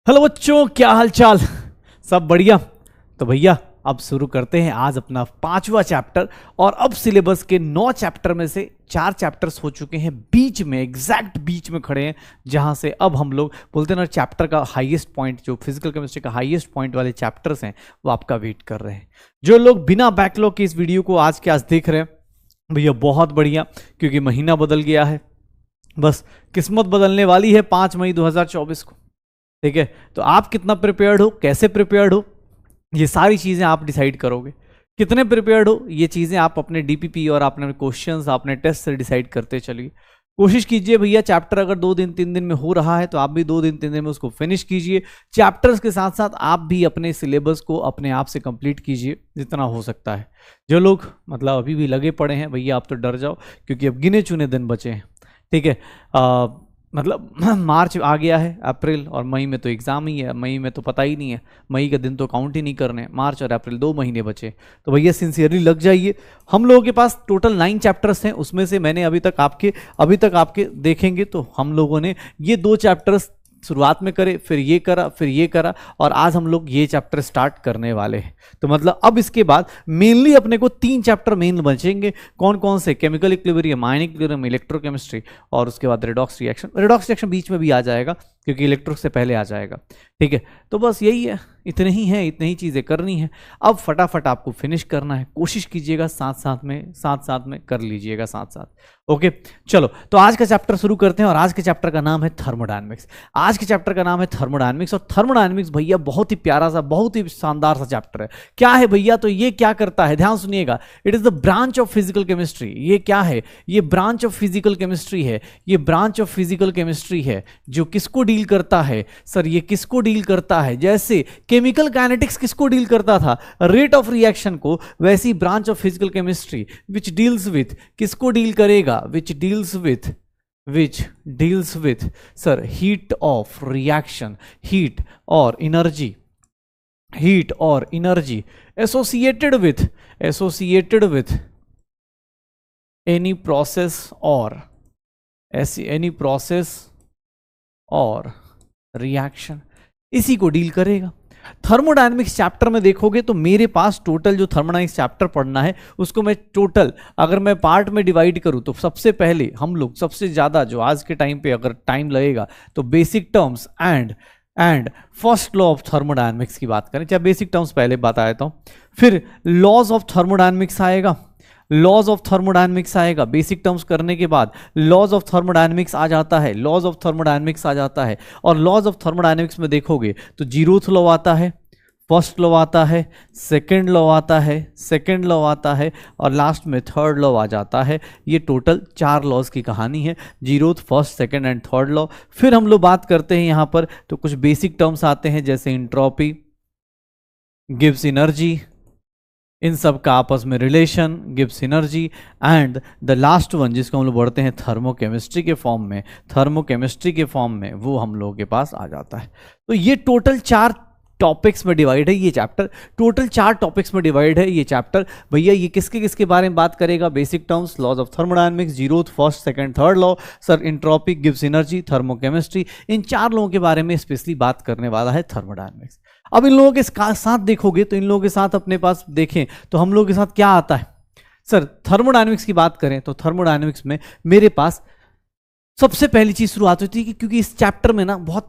Hello बच्चों, क्या हाल चाल। सब बढ़िया। तो भैया अब शुरू करते हैं आज अपना 5वां चैप्टर। और अब सिलेबस के 9 चैप्टर में से 4 चैप्टर्स हो चुके हैं, बीच में एग्जैक्ट बीच में खड़े हैं, जहां से अब हम लोग बोलते हैं ना चैप्टर का हाईएस्ट पॉइंट, जो फिजिकल केमिस्ट्री का हाईएस्ट पॉइंट वाले चैप्टर्स हैं वो आपका वेट कर रहे हैं। जो लोग बिना बैकलॉग के इस वीडियो को आज के आज देख रहे हैं भैया बहुत बढ़िया, क्योंकि महीना बदल गया है। बस किस्मत बदलने वाली है 5 मई 2024 को। ठीक है, तो आप कितना प्रिपेयर्ड हो, कैसे प्रिपेयर्ड हो, ये सारी चीज़ें आप डिसाइड करोगे। कितने प्रिपेयर्ड हो ये चीज़ें आप अपने डीपीपी और अपने क्वेश्चंस अपने टेस्ट से डिसाइड करते चलिए। कोशिश कीजिए भैया, चैप्टर अगर 2 दिन 3 दिन में हो रहा है तो आप भी 2 दिन 3 दिन में उसको फिनिश कीजिए। चैप्टर्स के साथ साथ आप भी अपने सिलेबस को अपने आप से कंप्लीट कीजिए जितना हो सकता है। जो लोग मतलब अभी भी लगे पड़े हैं भैया, आप तो डर जाओ, क्योंकि अब गिने चुने दिन बचे हैं। ठीक है, मतलब मार्च आ गया है, अप्रैल और मई में तो एग्ज़ाम ही है। मई में तो पता ही नहीं है, मई का दिन तो काउंट ही नहीं करने। मार्च और अप्रैल 2 महीने बचे, तो भैया सिंसियरली लग जाइए। हम लोगों के पास टोटल 9 चैप्टर्स हैं, उसमें से मैंने अभी तक आपके देखेंगे तो हम लोगों ने ये 2 चैप्टर्स शुरुआत में करे, फिर ये करा और आज हम लोग ये चैप्टर स्टार्ट करने वाले हैं। तो मतलब अब इसके बाद मेनली अपने को 3 चैप्टर मेन बचेंगे। कौन कौन से? Chemical equilibrium, ionic equilibrium, electrochemistry, और उसके बाद रेडॉक्स रिएक्शन बीच में भी आ जाएगा क्योंकि इलेक्ट्रो से पहले आ जाएगा। ठीक है, तो बस यही है, इतने ही चीज़ें करनी है। अब फटाफट आपको फिनिश करना है, कोशिश कीजिएगा साथ साथ में कर लीजिएगा साथ साथ। ओके चलो, तो आज का चैप्टर शुरू करते हैं और आज के चैप्टर का नाम है थर्मोडायनेमिक्स। आज के चैप्टर का नाम है थर्मोडायनेमिक्स, और थर्मोडायनेमिक्स भैया बहुत ही प्यारा सा, बहुत ही शानदार सा चैप्टर है। क्या है भैया? तो ये क्या करता है, ध्यान सुनिएगा। It is the branch of physical chemistry. ये क्या है? ये ब्रांच ऑफ फिजिकल केमिस्ट्री है। ये ब्रांच ऑफ फिजिकल केमिस्ट्री है जो किसको डील करता है? सर ये किसको डील करता है? जैसे केमिकल काइनेटिक्स किसको डील करता था? रेट ऑफ रिएक्शन को। वैसी branch of physical chemistry which deals with, किसको डील करेगा? Which deals with sir heat of reaction, heat और energy associated with any process और रिएक्शन, इसी को डील करेगा। थर्मोडायनेमिक्स चैप्टर में देखोगे तो मेरे पास टोटल जो थर्मोडायनेमिक्स चैप्टर पढ़ना है उसको मैं टोटल अगर मैं पार्ट में डिवाइड करूं तो सबसे पहले हम लोग सबसे ज़्यादा जो आज के टाइम पे अगर टाइम लगेगा तो basic terms and first law of thermodynamics की बात करें। चाहे बेसिक टर्म्स पहले बता देता हूं, फिर लॉज ऑफ थर्मोडायनेमिक्स आएगा। लॉज ऑफ थर्मोडायनेमिक्स आएगा, बेसिक टर्म्स करने के बाद लॉज ऑफ थर्मोडायनेमिक्स आ जाता है। और लॉज ऑफ थर्मोडायनेमिक्स में देखोगे तो जीरोथ लॉ आता है, फर्स्ट लॉ आता है, सेकंड लॉ आता है और लास्ट में थर्ड लॉ आ जाता है। ये टोटल 4 लॉज की कहानी है, zeroth, first, second and third law. फिर हम लोग बात करते हैं यहाँ पर तो कुछ बेसिक टर्म्स आते हैं जैसे इंट्रोपी, गिव्स एनर्जी, इन सब का आपस में relation, gives energy, and the last one जिसको हम लोग बढ़ते हैं थर्मोकेमिस्ट्री के फॉर्म में वो हम लोगों के पास आ जाता है। तो ये टोटल 4 टॉपिक्स में डिवाइड है ये चैप्टर। भैया ये किसके बारे में बात करेगा? Basic terms, laws of thermodynamics, zeroth, first, second, third law, sir entropy, गिव्स एनर्जी, थर्मोकेमिस्ट्री, इन 4 लोगों के बारे में स्पेशली बात करने वाला है थर्मोडायनेमिक्स। अब इन लोगों के साथ देखोगे तो इन लोगों के साथ अपने पास देखें तो हम लोगों के साथ क्या आता है? सर थर्मोडायनेमिक्स की बात करें तो थर्मोडायनेमिक्स में मेरे पास सबसे पहली चीज शुरुआत होती है कि क्योंकि इस चैप्टर में ना बहुत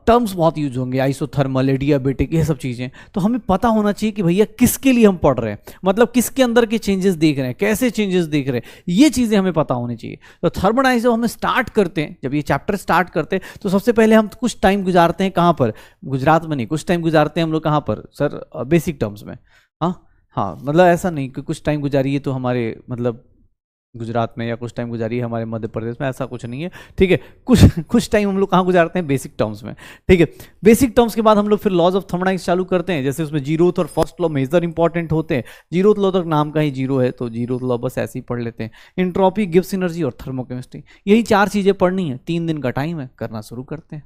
टर्म्स बहुत यूज होंगे, आइसोथर्मल, एडियाबेटिक, ये सब चीजें, तो हमें पता होना चाहिए कि भैया किसके लिए हम पढ़ रहे हैं, मतलब किसके अंदर के चेंजेस देख रहे हैं, कैसे चेंजेस देख रहे हैं, ये चीजें हमें पता होनी चाहिए। तो थर्मोडायनेमिक्स जब हमें स्टार्ट करते हैं, जब ये चैप्टर स्टार्ट करते हैं तो सबसे पहले हम कुछ टाइम गुजारते हैं कहाँ पर? गुजरात में नहीं, कुछ टाइम गुजारते हैं हम लोग कहाँ पर सर? बेसिक टर्म्स में। हाँ मतलब ऐसा नहीं कि कुछ टाइम गुजारिए तो हमारे मतलब गुजरात में, या कुछ टाइम गुजारी है हमारे मध्य प्रदेश में, ऐसा कुछ नहीं है। ठीक है, कुछ टाइम हम लोग कहाँ गुजारते हैं? बेसिक टर्म्स में। ठीक है, बेसिक टर्म्स के बाद हम लोग फिर लॉज ऑफ थर्मोडायनेमिक्स चालू करते हैं, जैसे उसमें जीरोथ और फर्स्ट लॉ मेजर इंपॉर्टेंट होते हैं। जीरोथ लॉ तक नाम का ही जीरो है तो जीरोथ लॉ बस ऐसे ही पढ़ लेते हैं। इंट्रोपी, गिव्स एनर्जी और थर्मोकेमिस्ट्री, यही 4 चीजें पढ़नी है। 3 दिन का टाइम है, करना शुरू करते हैं।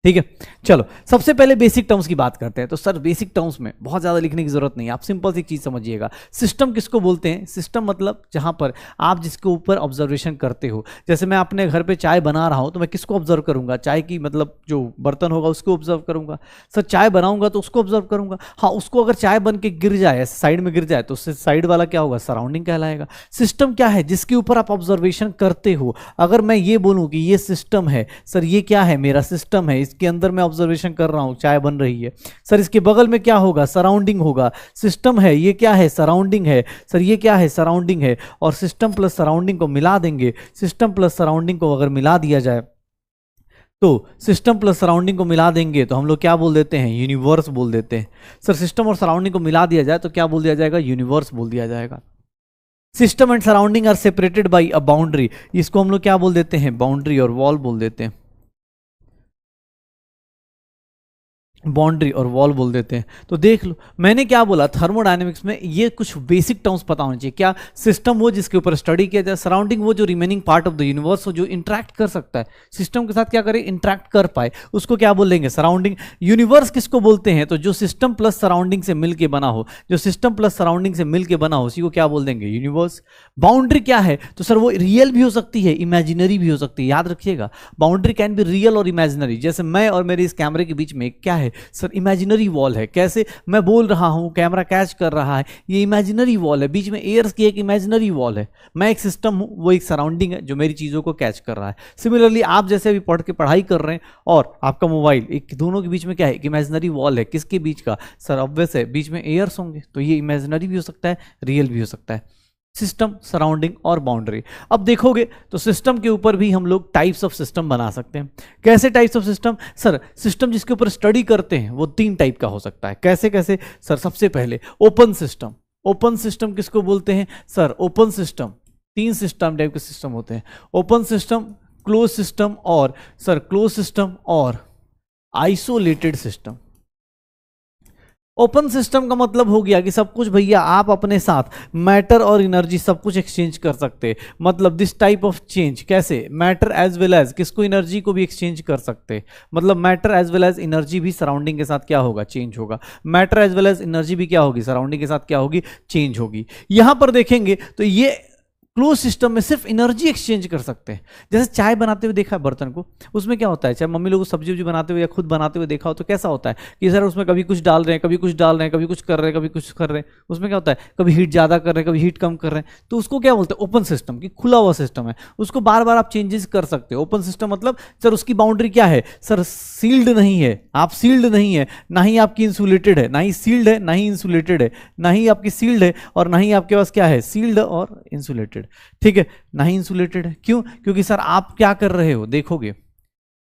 ठीक है, चलो सबसे पहले बेसिक टर्म्स की बात करते हैं। तो सर बेसिक टर्म्स में बहुत ज़्यादा लिखने की जरूरत नहीं है, आप सिंपल सी चीज़ समझिएगा। सिस्टम किसको बोलते हैं? सिस्टम मतलब जहाँ पर आप जिसके ऊपर ऑब्जर्वेशन करते हो। जैसे मैं अपने घर पे चाय बना रहा हूँ तो मैं किसको ऑब्जर्व करूँगा? चाय की मतलब जो बर्तन होगा उसको ऑब्जर्व करूँगा। सर चाय बनाऊंगा तो उसको ऑब्जर्व करूँगा। हाँ, उसको अगर चाय बन के गिर जाए, साइड में गिर जाए, तो उससे साइड वाला क्या होगा? सराउंडिंग कहलाएगा। सिस्टम क्या है? जिसके ऊपर आप ऑब्जर्वेशन करते हो। अगर मैं ये बोलूँ कि ये सिस्टम है, सर ये क्या है? मेरा सिस्टम है, इसके अंदर मैं ऑब्जर्वेशन कर रहा हूं, चाय बन रही है। सर इसके बगल में क्या होगा? सराउंडिंग होगा। सिस्टम है, ये क्या है? सराउंडिंग है। सर ये क्या है? सराउंडिंग है। और सिस्टम प्लस सराउंडिंग को मिला देंगे। सिस्टम प्लस सराउंडिंग को अगर मिला दिया जाए तो सिस्टम प्लस सराउंडिंग को मिला देंगे तो हम लोग क्या बोल देते हैं? यूनिवर्स बोल देते हैं। सर सिस्टम और सराउंडिंग को मिला दिया जाए तो क्या बोल दिया जाएगा? यूनिवर्स बोल दिया जाएगा। System and surrounding are separated by a boundary, इसको हम लोग क्या बोल देते हैं? बाउंड्री और वॉल बोल देते हैं। बाउंड्री और वॉल बोल देते हैं। तो देख लो मैंने क्या बोला, थर्मोडायनेमिक्स में ये कुछ बेसिक टर्म्स पता होने चाहिए। क्या? सिस्टम वो जिसके ऊपर स्टडी किया जाए, सराउंडिंग वो जो remaining part of the universe हो, जो इंटरेक्ट कर सकता है सिस्टम के साथ, क्या करे? इंटरेक्ट कर पाए, उसको क्या बोलेंगे? सराउंडिंग। यूनिवर्स किसको बोलते हैं? तो जो सिस्टम प्लस सराउंडिंग से मिलकर बना हो, जो सिस्टम प्लस सराउंडिंग से मिलकर बना हो, उसी को क्या बोल देंगे? यूनिवर्स। बाउंड्री क्या है? तो सर वो रियल भी हो सकती है, इमेजिनरी भी हो सकती है। याद रखिएगा, बाउंड्री कैन बी रियल और इमेजिनरी। जैसे मैं और मेरे इस कैमरे के बीच में क्या है? सर इमेजिनरी वॉल है। कैसे? मैं बोल रहा हूं, कैमरा कैच कर रहा है, ये इमेजिनरी वॉल है, बीच में एयर्स की एक इमेजिनरी वॉल है। मैं एक सिस्टम हूं, वो एक सराउंडिंग है जो मेरी चीजों को कैच कर रहा है। सिमिलरली आप जैसे अभी पढ़ के पढ़ाई कर रहे हैं और आपका मोबाइल, एक दोनों के बीच में क्या है? एक इमेजिनरी वॉल है। किसके बीच का? सर ऑब्वियस है, बीच में एयर्स होंगे, तो ये इमेजिनरी भी हो सकता है, रियल भी हो सकता है। सिस्टम, सराउंडिंग और बाउंड्री। अब देखोगे तो सिस्टम के ऊपर भी हम लोग टाइप्स ऑफ सिस्टम बना सकते हैं। कैसे types of system? Sir system जिसके ऊपर स्टडी करते हैं वो 3 टाइप का हो सकता है। कैसे कैसे? सर सबसे पहले ओपन सिस्टम। ओपन सिस्टम किसको बोलते हैं? Sir open system 3 system type के सिस्टम होते हैं। ओपन सिस्टम, क्लोज सिस्टम और सर क्लोज सिस्टम और आइसोलेटेड सिस्टम। ओपन सिस्टम का मतलब हो गया कि सब कुछ भैया आप अपने साथ मैटर और एनर्जी सब कुछ एक्सचेंज कर सकते हैं। मतलब दिस टाइप ऑफ चेंज कैसे? मैटर एज वेल एज किसको? एनर्जी को भी एक्सचेंज कर सकते हैं। मतलब matter as well as energy भी सराउंडिंग के साथ क्या होगा? चेंज होगा। Matter as well as energy भी क्या होगी? सराउंडिंग के साथ क्या होगी? चेंज होगी। यहां पर देखेंगे तो ये क्लोज सिस्टम में सिर्फ एनर्जी एक्सचेंज कर सकते हैं। जैसे चाय बनाते हुए देखा है बर्तन को, उसमें क्या होता है? चाहे मम्मी लोग सब्जी बनाते हुए या खुद बनाते हुए देखा हो तो कैसा होता है कि सर उसमें कभी कुछ डाल रहे हैं, कभी कुछ डाल रहे हैं, कभी कुछ कर रहे हैं, कभी कुछ कर रहे हैं। उसमें क्या होता है? कभी हीट ज़्यादा कर रहे हैं, कभी हीट कम कर रहे हैं। तो उसको क्या बोलते हैं? ओपन सिस्टम की खुला हुआ सिस्टम है, उसको बार बार आप चेंजेस कर सकते हो। ओपन सिस्टम मतलब सर उसकी बाउंड्री क्या है? सर सील्ड नहीं है, आप सील्ड नहीं है, ना ही आपकी इंसुलेटेड है, ना ही सील्ड है, ना ही इंसुलेटेड है, ना ही आपकी सील्ड है और ना ही आपके पास क्या है? सील्ड और इंसुलेटेड। ठीक है, ना ही इंसुलेटेड है। क्यों? क्योंकि सर आप क्या कर रहे हो? देखोगे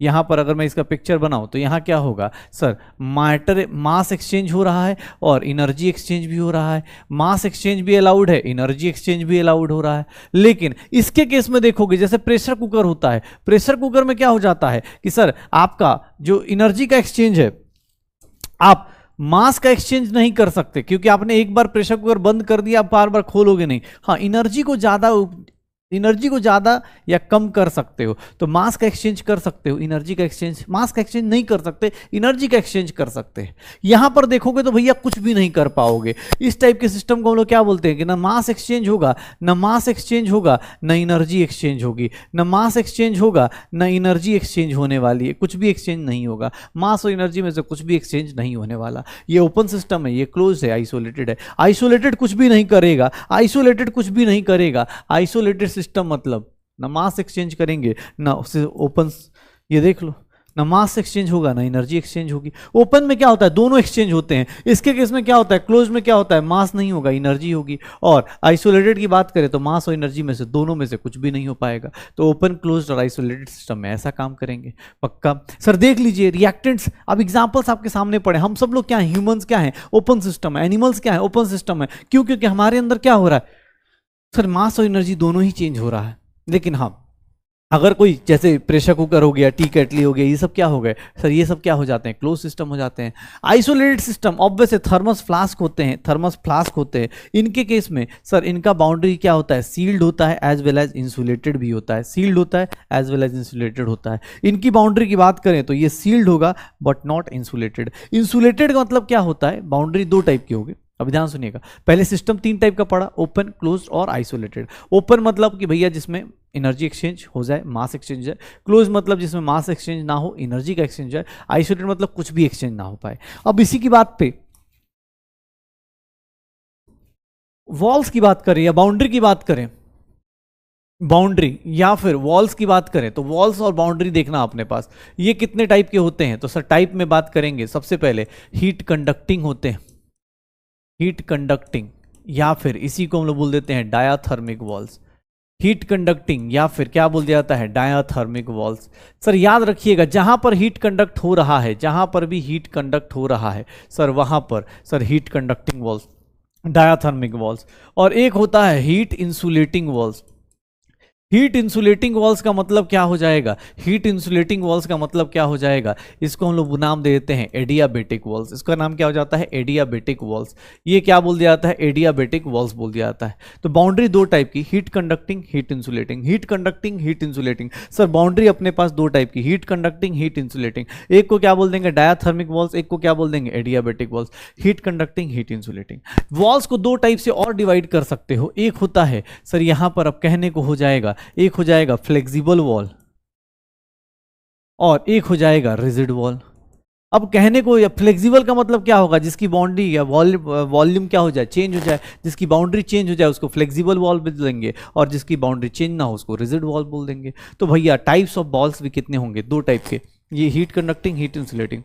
यहां पर अगर मैं इसका पिक्चर बनाऊं तो यहां क्या होगा? सर मैटर मास एक्सचेंज हो रहा है और एनर्जी एक्सचेंज भी हो रहा है। मास एक्सचेंज भी अलाउड है, एनर्जी एक्सचेंज भी अलाउड हो रहा है। लेकिन इसके केस में देखोगे जैसे प्रेशर कुकर होता है, प्रेशर कुकर में क्या हो जाता है कि सर आपका जो एनर्जी का एक्सचेंज है, आप मास का एक्सचेंज नहीं कर सकते क्योंकि आपने एक बार प्रेशर कुकर बंद कर दिया, आप बार बार खोलोगे नहीं। हाँ, एनर्जी को ज्यादा या कम कर सकते हो तो मास का एक्सचेंज कर सकते हो। एनर्जी का एक्सचेंज, मास का एक्सचेंज नहीं कर सकते, एनर्जी का एक्सचेंज कर सकते हैं। यहां पर देखोगे तो भैया कुछ भी नहीं कर पाओगे। इस टाइप के सिस्टम को हम लोग क्या बोलते हैं कि ना मास एक्सचेंज होगा, ना मास एक्सचेंज होगा, ना एनर्जी एक्सचेंज होगी। ना मास एक्सचेंज होगा, ना एनर्जी एक्सचेंज होने वाली है, कुछ भी एक्सचेंज नहीं होगा। मास और एनर्जी में से कुछ भी एक्सचेंज नहीं होने वाला। ये ओपन सिस्टम है, ये क्लोज है, आइसोलेटेड है। आइसोलेटेड कुछ भी नहीं करेगा, आइसोलेटेड कुछ भी नहीं करेगा। आइसोलेटेड सिस्टम मतलब ना मास एक्सचेंज करेंगे ना उससे ओपन, ये देख लो, ना मास एक्सचेंज होगा ना एनर्जी एक्सचेंज होगी। ओपन में क्या होता है? दोनों एक्सचेंज होते हैं। इसके केस में क्या होता है? क्लोज में क्या होता है? मास नहीं होगा, एनर्जी होगी। और आइसोलेटेड की बात करें तो मास और एनर्जी में से दोनों में से कुछ भी नहीं हो पाएगा। तो ओपन, क्लोज्ड और आइसोलेटेड सिस्टम में ऐसा काम करेंगे पक्का। सर देख लीजिए रिएक्टेंट्स, अब एग्जांपल्स आपके सामने पड़े। हम सब लोग क्या है? ह्यूमंस क्या है? ओपन सिस्टम है। एनिमल्स क्या है? ओपन सिस्टम है। क्यों? क्योंकि हमारे अंदर क्या हो रहा है? सर मास और एनर्जी दोनों ही चेंज हो रहा है। लेकिन हाँ, अगर कोई जैसे प्रेशर कुकर हो गया, टी केटली हो गया, ये सब क्या हो गए सर, ये सब क्या हो जाते हैं, क्लोज सिस्टम हो जाते हैं। आइसोलेटेड सिस्टम ऑब्वियस है, थर्मस फ्लास्क होते हैं, थर्मस फ्लास्क होते हैं, इनके केस में सर इनका बाउंड्री क्या होता है, सील्ड होता है एज वेल एज इंसुलेटेड भी होता है, सील्ड होता है एज वेल एज इंसुलेटेड होता है। इनकी बाउंड्री की बात करें तो ये सील्ड होगा बट नॉट इंसुलेटेड। इंसुलेटेड का मतलब क्या होता है, बाउंड्री दो टाइप की होगी। अब ध्यान सुनिएगा, पहले सिस्टम तीन टाइप का पढ़ा, ओपन, क्लोज्ड और आइसोलेटेड। ओपन मतलब कि भैया जिसमें एनर्जी एक्सचेंज हो जाए, मास एक्सचेंज है। क्लोज मतलब जिसमें मास एक्सचेंज ना हो, एनर्जी का एक्सचेंज है। आइसोलेटेड मतलब कुछ भी एक्सचेंज ना हो पाए। अब इसी की बात पे वॉल्स की बात करें या बाउंड्री की बात करें, बाउंड्री या फिर वॉल्स की बात करें तो वॉल्स और बाउंड्री देखना अपने पास, ये कितने टाइप के होते हैं। तो सर टाइप में बात करेंगे, सबसे पहले हीट कंडक्टिंग होते हैं, हीट कंडक्टिंग, या फिर इसी को हम लोग बोल देते हैं डायाथर्मिक वॉल्स। हीट कंडक्टिंग या फिर क्या बोल दिया जाता है, डायाथर्मिक वॉल्स। सर याद रखिएगा, जहां पर हीट कंडक्ट हो रहा है, जहां पर भी हीट कंडक्ट हो रहा है सर वहां पर sir heat conducting walls, diathermic walls. और एक होता है heat insulating walls. Heat insulating walls का मतलब क्या हो जाएगा, हीट इंसुलेटिंग वॉल्स का मतलब क्या हो जाएगा, इसको हम लोग नाम दे देते हैं एडियाबेटिक वॉल्स। इसका नाम क्या हो जाता है, एडियाबेटिक वॉल्स। ये क्या बोल दिया जाता है, एडियाबेटिक वॉल्स बोल दिया जाता है। तो बाउंड्री दो टाइप की, heat conducting, heat insulating, heat conducting, heat insulating. Sir boundary अपने पास दो टाइप की, हीट कंडक्टिंग, हीट इंसुलेटिंग। एक को क्या बोल देंगे, डायाथर्मिक वॉल्स, एक को क्या बोल देंगे, adiabatic walls. Heat conducting, heat insulating. Walls को दो टाइप से और डिवाइड कर सकते हो। एक होता है सर यहां पर अब कहने को हो जाएगा, एक हो जाएगा फ्लेक्सिबल वॉल और एक हो जाएगा रिजिड वॉल। अब कहने को, या फ्लेक्सिबल का मतलब क्या होगा, जिसकी बाउंड्री या वॉल्यूम क्या हो जाए, चेंज हो जाए, जिसकी बाउंड्री चेंज हो जाए उसको फ्लेक्सिबल वॉल बोल देंगे, और जिसकी बाउंड्री चेंज ना हो उसको रिजिड वॉल बोल देंगे। तो भैया टाइप्स ऑफ वॉल्स भी कितने होंगे, दो टाइप के, ये heat conducting, heat insulating,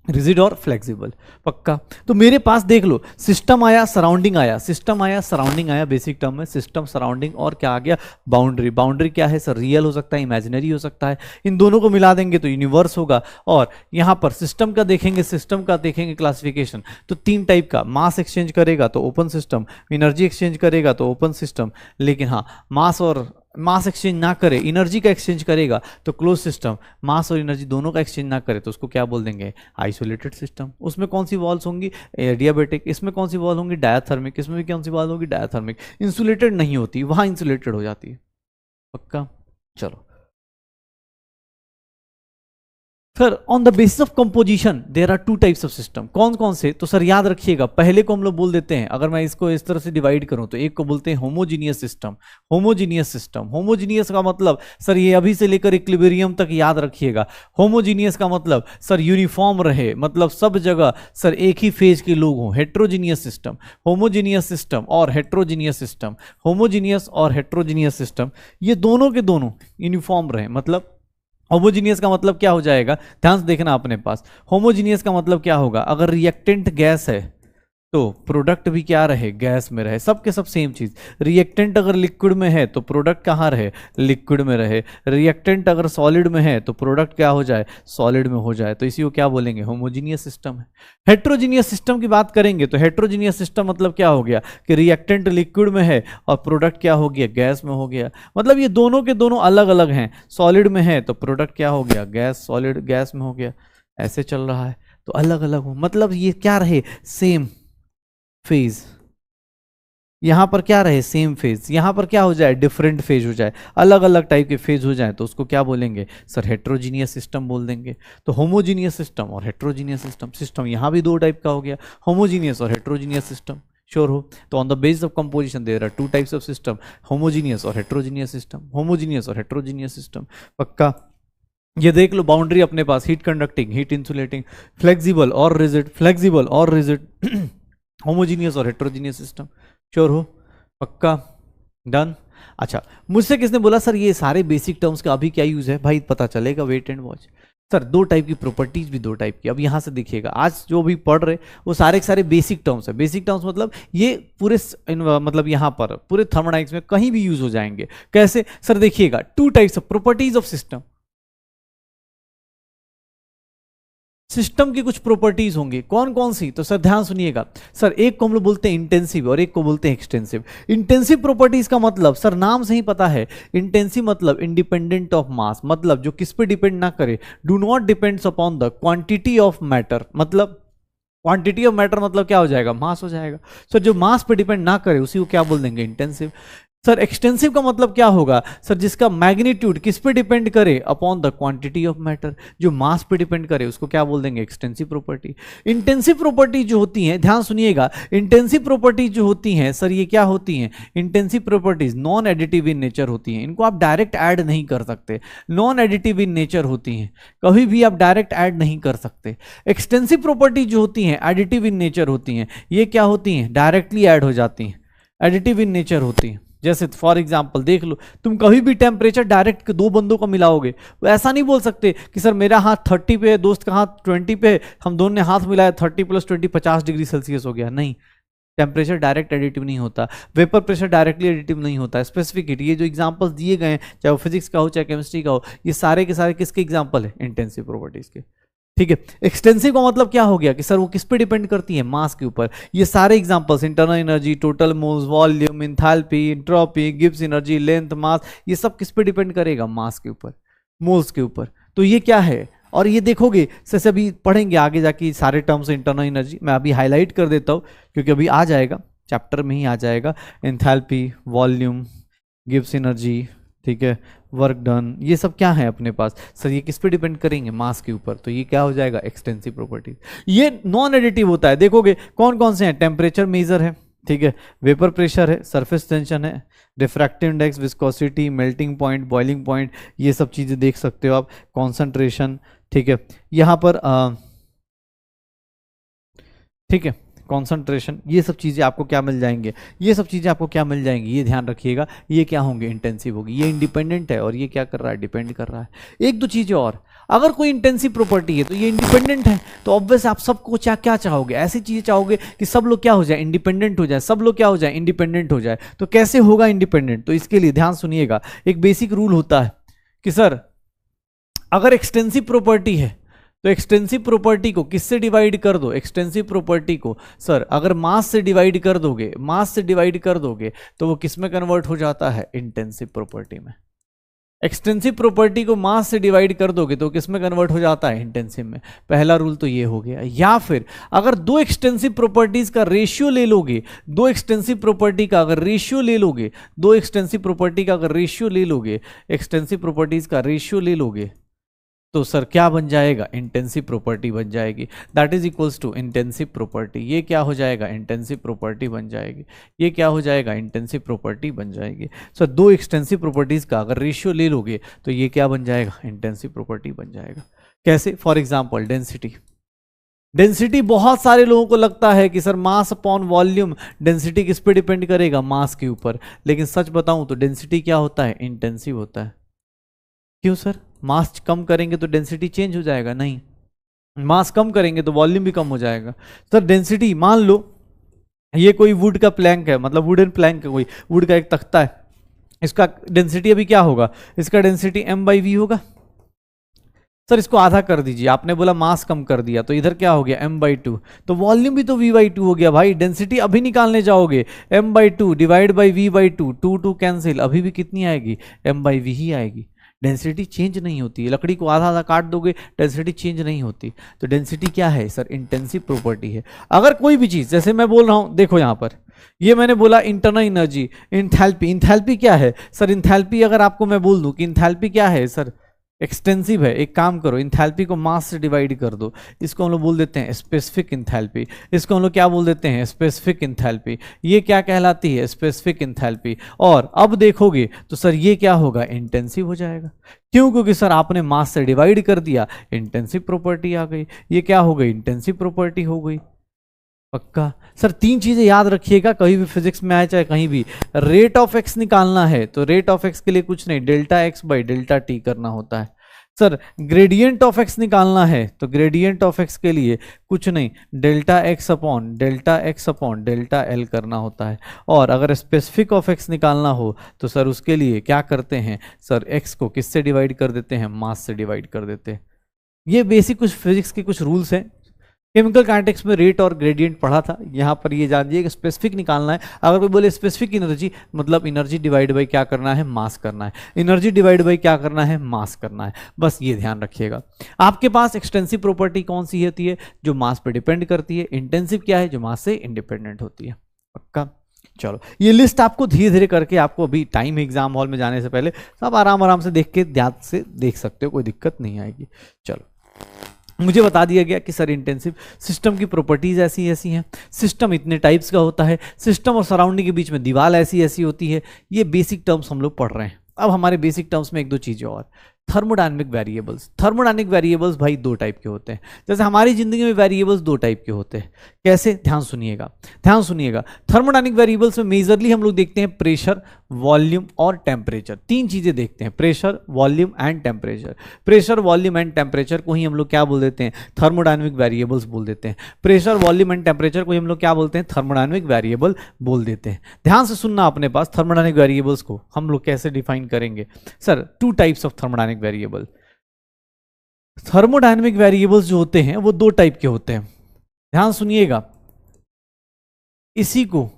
rigid और फ्लेक्सिबल। पक्का। तो मेरे पास देख लो, सिस्टम आया, सराउंडिंग आया, सिस्टम आया, सराउंडिंग आया, बेसिक टर्म में सिस्टम, सराउंडिंग और क्या आ गया, बाउंड्री। बाउंड्री क्या है सर, रियल हो सकता है, इमेजिनरी हो सकता है, इन दोनों को मिला देंगे तो यूनिवर्स होगा। और यहां पर सिस्टम का देखेंगे, सिस्टम का देखेंगे क्लासिफिकेशन, तो तीन टाइप का, मास एक्सचेंज करेगा तो ओपन सिस्टम, एनर्जी एक्सचेंज करेगा तो ओपन सिस्टम, लेकिन हाँ मास एक्सचेंज ना करे, एनर्जी का एक्सचेंज करेगा तो क्लोज सिस्टम, मास और एनर्जी दोनों का एक्सचेंज ना करे तो उसको क्या बोल देंगे, आइसोलेटेड सिस्टम। उसमें कौन सी वॉल्स होंगी, एडियाबेटिक। इसमें कौन सी वॉल होंगी, डायाथर्मिक। इसमें भी कौन सी वॉल होगी, डायाथर्मिक। इंसुलेटेड नहीं होती, वहां इंसुलेटेड हो जाती है। पक्का। चलो sir on the basis of composition there are two types of system. कौन कौन से, तो सर याद रखिएगा, पहले को हम लोग बोल देते हैं, अगर मैं इसको इस तरह से डिवाइड करूं तो एक को बोलते हैं homogeneous system. Homogeneous system, homogeneous का मतलब सर ये अभी से लेकर इक्विलिब्रियम तक याद रखिएगा। होमोजीनियस का मतलब सर यूनिफॉर्म रहे, मतलब सब जगह सर एक ही फेज के लोग हों। हेट्रोजीनियस सिस्टम, होमोजीनियस सिस्टम और हेट्रोजीनियस सिस्टम, होमोजीनियस और हेट्रोजीनियस सिस्टम, ये दोनों के दोनों यूनिफॉर्म रहे। मतलब होमोजीनियस का मतलब क्या हो जाएगा, ध्यान से देखना अपने पास। होमोजीनियस का मतलब क्या होगा, अगर रिएक्टेंट गैस है तो प्रोडक्ट भी क्या रहे, गैस में रहे, सब के सब सेम चीज। रिएक्टेंट अगर लिक्विड में है तो प्रोडक्ट कहाँ रहे, लिक्विड में रहे। रिएक्टेंट अगर सॉलिड में है तो प्रोडक्ट क्या हो जाए, सॉलिड में हो जाए। तो इसी को क्या बोलेंगे, होमोजीनियस सिस्टम है। हेट्रोजीनियस सिस्टम की बात करेंगे तो हेट्रोजीनियस सिस्टम मतलब क्या हो गया कि रिएक्टेंट लिक्विड में है और प्रोडक्ट क्या हो गया, गैस में हो गया। मतलब ये दोनों के दोनों अलग अलग हैं। सॉलिड में है तो प्रोडक्ट क्या हो गया, गैस, सॉलिड गैस में हो गया। ऐसे चल रहा है तो अलग अलग हो, मतलब ये क्या रहे, सेम फेज। यहां पर क्या रहे, सेम फेज। यहां पर क्या हो जाए, डिफरेंट फेज हो जाए, अलग अलग टाइप के फेज हो जाए तो उसको क्या बोलेंगे सर, हेट्रोजीनियस सिस्टम बोल देंगे। तो होमोजीनियस सिस्टम और हेट्रोजीनियस सिस्टम, सिस्टम यहां भी दो टाइप का हो गया, होमोजीनियस और हेट्रोजीनियस सिस्टम। श्योर हो। तो on the basis of composition there are two types of system, homogeneous और हेट्रोजीनियस सिस्टम, होमोजीनियस और हेट्रोजीनियस सिस्टम। पक्का। ये देख लो बाउंड्री अपने पास, heat conducting, heat insulating, flexible और रिजिड, फ्लेक्सिबल और रिजिड, होमोजीनियस और हेट्रोजीनियस सिस्टम। श्योर हो। पक्का। डन। अच्छा, मुझसे किसने बोला सर ये सारे बेसिक टर्म्स का अभी क्या यूज है, भाई पता चलेगा, वेट एंड वॉच। सर दो टाइप की प्रॉपर्टीज भी दो टाइप की, अब यहां से देखिएगा, आज जो भी पढ़ रहे वो सारे के सारे बेसिक टर्म्स है। बेसिक टर्म्स मतलब ये पूरे मतलब यहां पर पूरे थर्मोडाइनमिक्स में कहीं भी यूज हो जाएंगे। कैसे सर, देखिएगा, to types of properties of system. System की कुछ प्रॉपर्टीज होंगी, कौन कौन सी, तो सर ध्यान सुनिएगा। सर एक को हम लोग बोलते हैं इंटेंसिव और एक को बोलते हैं एक्सटेंसिव। इंटेंसिव प्रॉपर्टीज का मतलब सर नाम से ही पता है, इंटेंसिव मतलब इंडिपेंडेंट ऑफ मास, मतलब जो किस पे डिपेंड ना करे, do not depends upon the quantity of matter, मतलब क्वांटिटी ऑफ मैटर मतलब क्या हो जाएगा, मास हो जाएगा। सर जो मास पे डिपेंड ना करे उसी को क्या बोल देंगे, इंटेंसिव। सर एक्सटेंसिव का मतलब क्या होगा, सर जिसका मैग्नीट्यूड किस पे डिपेंड करे, upon the quantity of matter, जो मास पे डिपेंड करे उसको क्या बोल देंगे, एक्सटेंसिव प्रॉपर्टी। इंटेंसिव प्रॉपर्टी जो होती हैं, ध्यान सुनिएगा, इंटेंसिव प्रॉपर्टी जो होती हैं सर ये क्या होती हैं, intensive properties non additive in nature होती हैं, इनको आप डायरेक्ट ऐड नहीं कर सकते, नॉन एडिटिव इन नेचर होती हैं, कभी भी आप डायरेक्ट ऐड नहीं कर सकते। एक्सटेंसिव प्रॉपर्टी जो होती हैं एडिटिव इन नेचर होती हैं, ये क्या होती हैं, डायरेक्टली ऐड हो जाती हैं, एडिटिव इन नेचर होती हैं। जैसे फॉर एग्जांपल देख लो, तुम कभी भी टेम्परेचर डायरेक्ट दो बंदों को मिलाओगे, ऐसा नहीं बोल सकते कि सर मेरा हाथ 30 पे है, दोस्त का हाथ 20 पे है, हम दोनों ने हाथ मिलाया 30 + 20 50 डिग्री सेल्सियस हो गया, नहीं। टेम्परेचर डायरेक्ट एडिटिव नहीं होता, वेपर प्रेशर डायरेक्टली एडिटिव नहीं होता। स्पेसिफिक हीट, ये जो एग्जांपल्स दिए गए हैं, चाहे वो फिजिक्स का हो चाहे केमिस्ट्री का हो, ये सारे के सारे किसके एग्जांपल है, इंटेंसिव प्रॉपर्टीज के। ठीक है, एक्सटेंसिव का मतलब क्या हो गया कि सर वो किस पे डिपेंड करती है, मास के ऊपर। ये सारे examples, internal energy, total moles, volume, enthalpy, entropy, Gibbs energy, length, mass, ये सब किस पे डिपेंड करेगा, मास के ऊपर, मोल्स के ऊपर। तो ये क्या है, और ये देखोगे जैसे अभी पढ़ेंगे आगे जाके सारे टर्म्स इंटरनल एनर्जी, मैं अभी हाईलाइट कर देता हूँ क्योंकि अभी आ जाएगा, चैप्टर में ही आ जाएगा। एंथैल्पी, वॉल्यूम, गिब्स एनर्जी, ठीक है, वर्क डन, ये सब क्या है अपने पास, सर ये किस पे डिपेंड करेंगे, मास के ऊपर। तो ये क्या हो जाएगा, एक्सटेंसिव प्रॉपर्टी। ये नॉन एडिटिव होता है, देखोगे कौन कौन से हैं, टेम्परेचर मेजर है, ठीक है, वेपर प्रेशर है, सरफेस टेंशन है, refractive index, viscosity, melting point, boiling point, ये सब चीजें देख सकते हो आप, कॉन्सेंट्रेशन, ठीक है, यहाँ पर ठीक है, कॉन्सेंट्रेशन, ये सब चीज़ें आपको क्या मिल जाएंगे, ये सब चीज़ें आपको क्या मिल जाएंगी, ये ध्यान रखिएगा, ये क्या होंगे, इंटेंसिव होगी। ये इंडिपेंडेंट है और ये क्या कर रहा है, डिपेंड कर रहा है। एक दो चीज़ें और, अगर कोई इंटेंसिव प्रॉपर्टी है तो ये इंडिपेंडेंट है, तो ऑब्वियस आप सबको क्या चाहोगे, ऐसी चीज़ें चाहोगे कि सब लोग क्या हो जाए, इंडिपेंडेंट हो जाए, सब लोग क्या हो जाए, इंडिपेंडेंट हो जाए। तो कैसे होगा इंडिपेंडेंट, तो इसके लिए ध्यान सुनिएगा, एक बेसिक रूल होता है कि सर अगर एक्सटेंसिव प्रॉपर्टी है तो एक्सटेंसिव प्रॉपर्टी को किससे डिवाइड कर दो, एक्सटेंसिव प्रॉपर्टी को सर अगर मास से डिवाइड कर दोगे, मास से डिवाइड कर दोगे तो वो किस में कन्वर्ट हो जाता है, इंटेंसिव प्रॉपर्टी में। एक्सटेंसिव प्रॉपर्टी को मास से डिवाइड कर दोगे तो किस में कन्वर्ट हो जाता है, इंटेंसिव में। पहला रूल तो ये हो गया। या फिर अगर दो एक्सटेंसिव प्रॉपर्टीज का रेशियो ले लोगे, दो एक्सटेंसिव प्रॉपर्टी का अगर रेशियो ले लोगे, दो एक्सटेंसिव प्रॉपर्टी का अगर रेशियो ले लोगे, एक्सटेंसिव प्रॉपर्टीज का रेशियो ले लोगे, तो सर क्या बन जाएगा, इंटेंसिव प्रॉपर्टी बन जाएगी। That is equals to intensive property. ये क्या हो जाएगा, इंटेंसिव प्रॉपर्टी बन जाएगी। ये क्या हो जाएगा, इंटेंसिव प्रॉपर्टी बन जाएगी। सर दो एक्सटेंसिव प्रॉपर्टीज का अगर रेशियो ले लोगे तो ये क्या बन जाएगा, इंटेंसिव प्रॉपर्टी बन जाएगा। कैसे, फॉर एग्जाम्पल डेंसिटी। डेंसिटी बहुत सारे लोगों को लगता है कि sir mass upon volume, density किस पे डिपेंड करेगा, मास के ऊपर। लेकिन सच बताऊं तो डेंसिटी क्या होता है, इंटेंसिव होता है। क्यों सर, मास कम करेंगे तो डेंसिटी चेंज हो जाएगा, नहीं, मास कम करेंगे तो वॉल्यूम भी कम हो जाएगा। सर डेंसिटी, मान लो ये कोई वुड का प्लैंक है, मतलब वुडन प्लैंक है, कोई वुड का एक तख्ता है, इसका डेंसिटी अभी क्या होगा, इसका डेंसिटी m/v होगा। सर इसको आधा कर दीजिए, आपने बोला मास कम कर दिया तो इधर क्या हो गया, m/2, तो वॉल्यूम भी तो v/2 हो गया भाई। डेंसिटी अभी निकालने जाओगे, m/2 divide by v/2, 2 cancel, अभी भी कितनी आएगी, m/v ही आएगी। डेंसिटी चेंज नहीं होती है, लकड़ी को आधा आधा काट दोगे डेंसिटी चेंज नहीं होती। तो डेंसिटी क्या है सर, इंटेंसिव प्रॉपर्टी है। अगर कोई भी चीज, जैसे मैं बोल रहा हूं, देखो यहां पर ये मैंने बोला इंटरनल एनर्जी, इंथैल्पी, इंथैल्पी क्या है सर, इंथैल्पी अगर आपको मैं बोल दूं कि इंथैल्पी क्या है सर, एक्सटेंसिव है। एक काम करो, इंथैल्पी को मास से डिवाइड कर दो, इसको हम लोग बोल देते हैं स्पेसिफिक इंथैल्पी। इसको हम लोग क्या बोल देते हैं, स्पेसिफिक इंथैल्पी। ये क्या कहलाती है, स्पेसिफिक इंथैल्पी। और अब देखोगे तो सर ये क्या होगा, इंटेंसिव हो जाएगा। क्यों, क्योंकि सर आपने मास से डिवाइड कर दिया, इंटेंसिव प्रॉपर्टी आ गई। ये क्या हो गई, इंटेंसिव प्रॉपर्टी हो गई। पक्का सर, तीन चीजें याद रखिएगा, कहीं भी फिजिक्स में आए चाहे कहीं भी, रेट ऑफ एक्स निकालना है तो रेट ऑफ एक्स के लिए कुछ नहीं, delta x by delta T करना होता है। सर ग्रेडियंट ऑफ एक्स निकालना है तो ग्रेडियंट ऑफ एक्स के लिए कुछ नहीं, delta x upon delta L करना होता है। और अगर स्पेसिफिक ऑफ एक्स निकालना हो तो सर उसके लिए क्या करते हैं, सर एक्स को किससे डिवाइड कर देते हैं, मास से डिवाइड कर देते हैं। ये बेसिक कुछ फिजिक्स के कुछ रूल्स हैं। केमिकल काइनेटिक्स में रेट और ग्रेडियंट पढ़ा था, यहाँ पर ये जानिए कि स्पेसिफिक निकालना है। अगर कोई बोले स्पेसिफिक एनर्जी, मतलब एनर्जी डिवाइड बाई क्या करना है, मास करना है। एनर्जी डिवाइड बाई क्या करना है, मास करना है। बस ये ध्यान रखिएगा। आपके पास एक्सटेंसिव प्रॉपर्टी कौन सी होती है, जो मास पे डिपेंड करती है। इंटेंसिव क्या है, जो मास से इंडिपेंडेंट होती है। पक्का? चलो, ये लिस्ट आपको धीरे धीरे करके, आपको अभी टाइम एग्जाम हॉल में जाने से पहले सब आराम आराम से देख के ध्यान से देख सकते हो, कोई दिक्कत नहीं आएगी। चलो, मुझे बता दिया गया कि सर इंटेंसिव सिस्टम की प्रॉपर्टीज ऐसी ऐसी हैं, सिस्टम इतने टाइप्स का होता है, सिस्टम और सराउंडिंग के बीच में दीवार ऐसी ऐसी होती है। ये बेसिक टर्म्स हम लोग पढ़ रहे हैं। अब हमारे बेसिक टर्म्स में एक दो चीज़ें और। Thermodynamic variables. थर्मोडायनेमिक वेरिएबल्स भाई दो टाइप के होते हैं। जैसे हमारी जिंदगी में वेरिएबल्स दो टाइप के होते हैं। कैसे, ध्यान सुनिएगा, ध्यान सुनिएगा। थर्मोडायनेमिक वेरिएबल्स में मेजरली हम लोग देखते हैं प्रेशर, वॉल्यूम और टेम्परेचर। तीन चीजें देखते हैं, pressure, volume and temperature. Pressure, volume and temperature को ही हम लोग क्या बोल देते हैं, थर्मोडायनेमिक वेरिएबल्स बोल देते हैं। प्रेशर, वॉल्यूम एंड टेम्परेचर को ही हम लोग क्या बोलते हैं, थर्मोडायनेमिक वेरिएबल बोल देते हैं। ध्यान से सुनना अपने पास, थर्मोडायनेमिक वेरिएबल्स को हम लोग कैसे डिफाइन करेंगे। Sir, to types of thermodynamic variable. Thermodynamic variables जो होते हैं वो दो टाइप के होते हैं। ध्यान सुनिएगा, इसी को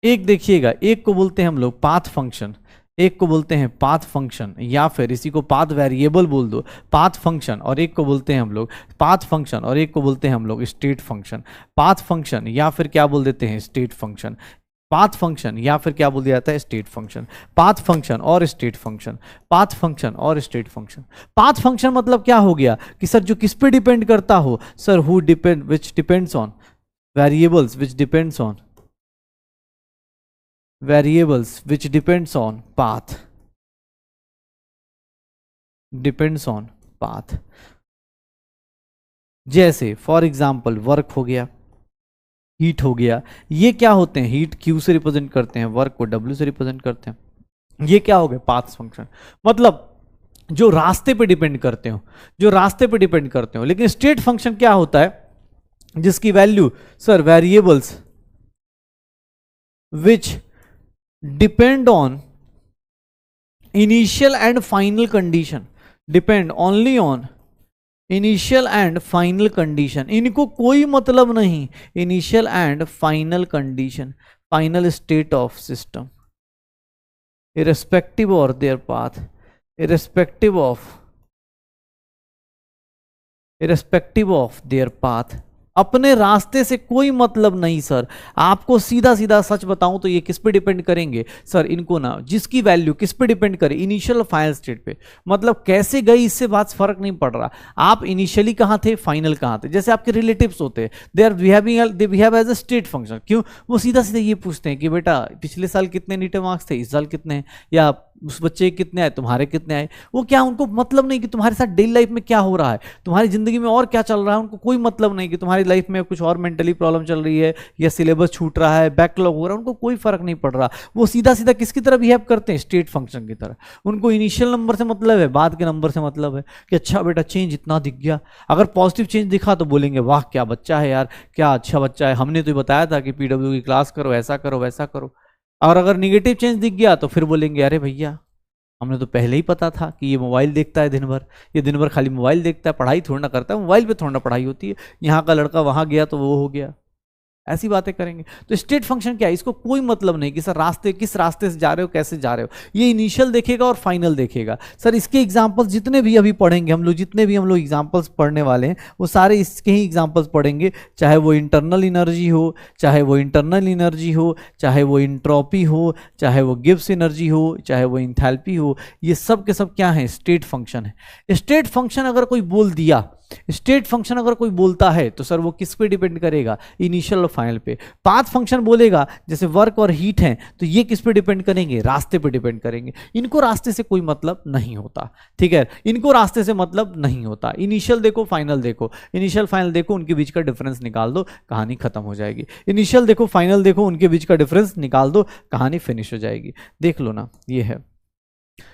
एक देखिएगा, एक को बोलते हैं हम लोग पाथ फंक्शन, एक को बोलते हैं पाथ फंक्शन, या फिर इसी को पाथ वेरिएबल बोल दो, पाथ फंक्शन। और एक को बोलते हैं हम लोग पाथ फंक्शन, और एक को बोलते हैं हम लोग स्टेट फंक्शन। पाथ फंक्शन या फिर क्या बोल देते हैं, स्टेट फंक्शन। पाथ फंक्शन या फिर क्या बोल दिया जाता है, स्टेट फंक्शन। पाथ फंक्शन और स्टेट फंक्शन, पाथ फंक्शन और स्टेट फंक्शन। पाथ फंक्शन मतलब क्या हो गया कि सर जो किस पे डिपेंड करता हो, sir who depend, which depends on variables, which depends on variables which depends on path, depends on path। जैसे फॉर एग्जाम्पल वर्क हो गया, हीट हो गया। ये क्या होते हैं, हीट Q से रिप्रेजेंट करते हैं, वर्क को W से रिप्रेजेंट करते हैं। ये क्या हो गया, पाथ फंक्शन। मतलब जो रास्ते पे डिपेंड करते हो, जो रास्ते पे डिपेंड करते हो। लेकिन स्टेट फंक्शन क्या होता है, जिसकी value, sir variables which depend on initial and final condition, depend only on initial and final condition। इनको कोई मतलब नहीं, initial and final condition, final state of system, irrespective of their path, irrespective of their path। अपने रास्ते से कोई मतलब नहीं सर। आपको सीधा सीधा सच बताऊं तो ये किस पे डिपेंड करेंगे, सर इनको ना, जिसकी वैल्यू किस पे डिपेंड करे, इनिशियल और फाइनल स्टेट पे। मतलब कैसे गई इससे बात फर्क नहीं पड़ रहा, आप इनिशियली कहां थे, फाइनल कहां थे। जैसे आपके रिलेटिव्स होते हैं, they are behave as a state function. क्यों, वो सीधा सीधा ये पूछते हैं कि बेटा पिछले साल कितने नीटे मार्क्स थे, इस साल कितने हैं, या उस बच्चे कितने आए, तुम्हारे कितने आए। वो क्या, उनको मतलब नहीं कि तुम्हारे साथ डेली लाइफ में क्या हो रहा है, तुम्हारी जिंदगी में और क्या चल रहा है। उनको कोई मतलब नहीं कि तुम्हारी लाइफ में कुछ और मेंटली प्रॉब्लम चल रही है, या सिलेबस छूट रहा है, बैकलॉग हो रहा है। उनको कोई फर्क नहीं पड़ रहा। वो सीधा सीधा किसकी तरह बिहेव करते हैं, स्टेट फंक्शन की तरह। उनको इनिशियल नंबर से मतलब है, बाद के नंबर से मतलब है कि अच्छा बेटा चेंज इतना दिख गया। अगर पॉजिटिव चेंज दिखा तो बोलेंगे वाह क्या बच्चा है यार, क्या अच्छा बच्चा है, हमने तो बताया था कि PW की क्लास करो, ऐसा करो वैसा करो। और अगर निगेटिव चेंज दिख गया तो फिर बोलेंगे अरे भैया हमने तो पहले ही पता था कि ये मोबाइल देखता है दिन भर, ये दिन भर खाली मोबाइल देखता है, पढ़ाई थोड़ा ना करता है, मोबाइल पे थोड़ा ना पढ़ाई होती है, यहाँ का लड़का वहाँ गया तो वो हो गया। ऐसी बातें करेंगे। तो स्टेट फंक्शन क्या है, इसको कोई मतलब नहीं कि सर रास्ते किस रास्ते से जा रहे हो, कैसे जा रहे हो। ये इनिशियल देखेगा और फाइनल देखेगा। सर इसके एग्जांपल्स जितने भी अभी पढ़ेंगे हम लोग, जितने भी हम लोग एग्जांपल्स पढ़ने वाले हैं वो सारे इसके ही एग्जांपल्स पढ़ेंगे। चाहे वो इंटरनल एनर्जी हो, चाहे वो इंटरनल एनर्जी हो, चाहे वो इंट्रोपी हो, चाहे वो गिब्स एनर्जी हो, चाहे वो इंथैल्पी हो, ये सब के सब क्या है, स्टेट फंक्शन है। स्टेट फंक्शन अगर कोई बोल दिया, स्टेट फंक्शन अगर कोई बोलता है तो सर वो किस पे डिपेंड करेगा, इनिशियल और फाइनल पे। पाथ फंक्शन बोलेगा जैसे वर्क और हीट हैं तो ये किस पे डिपेंड करेंगे, रास्ते पे डिपेंड करेंगे। इनको रास्ते से कोई मतलब नहीं होता, ठीक है, इनको रास्ते से मतलब नहीं होता। इनिशियल देखो, फाइनल देखो, इनिशियल फाइनल देखो, उनके बीच का डिफरेंस निकाल दो, कहानी खत्म हो जाएगी। इनिशियल देखो, फाइनल देखो, उनके बीच का डिफरेंस निकाल दो, कहानी फिनिश हो जाएगी। देख लो ना, ये है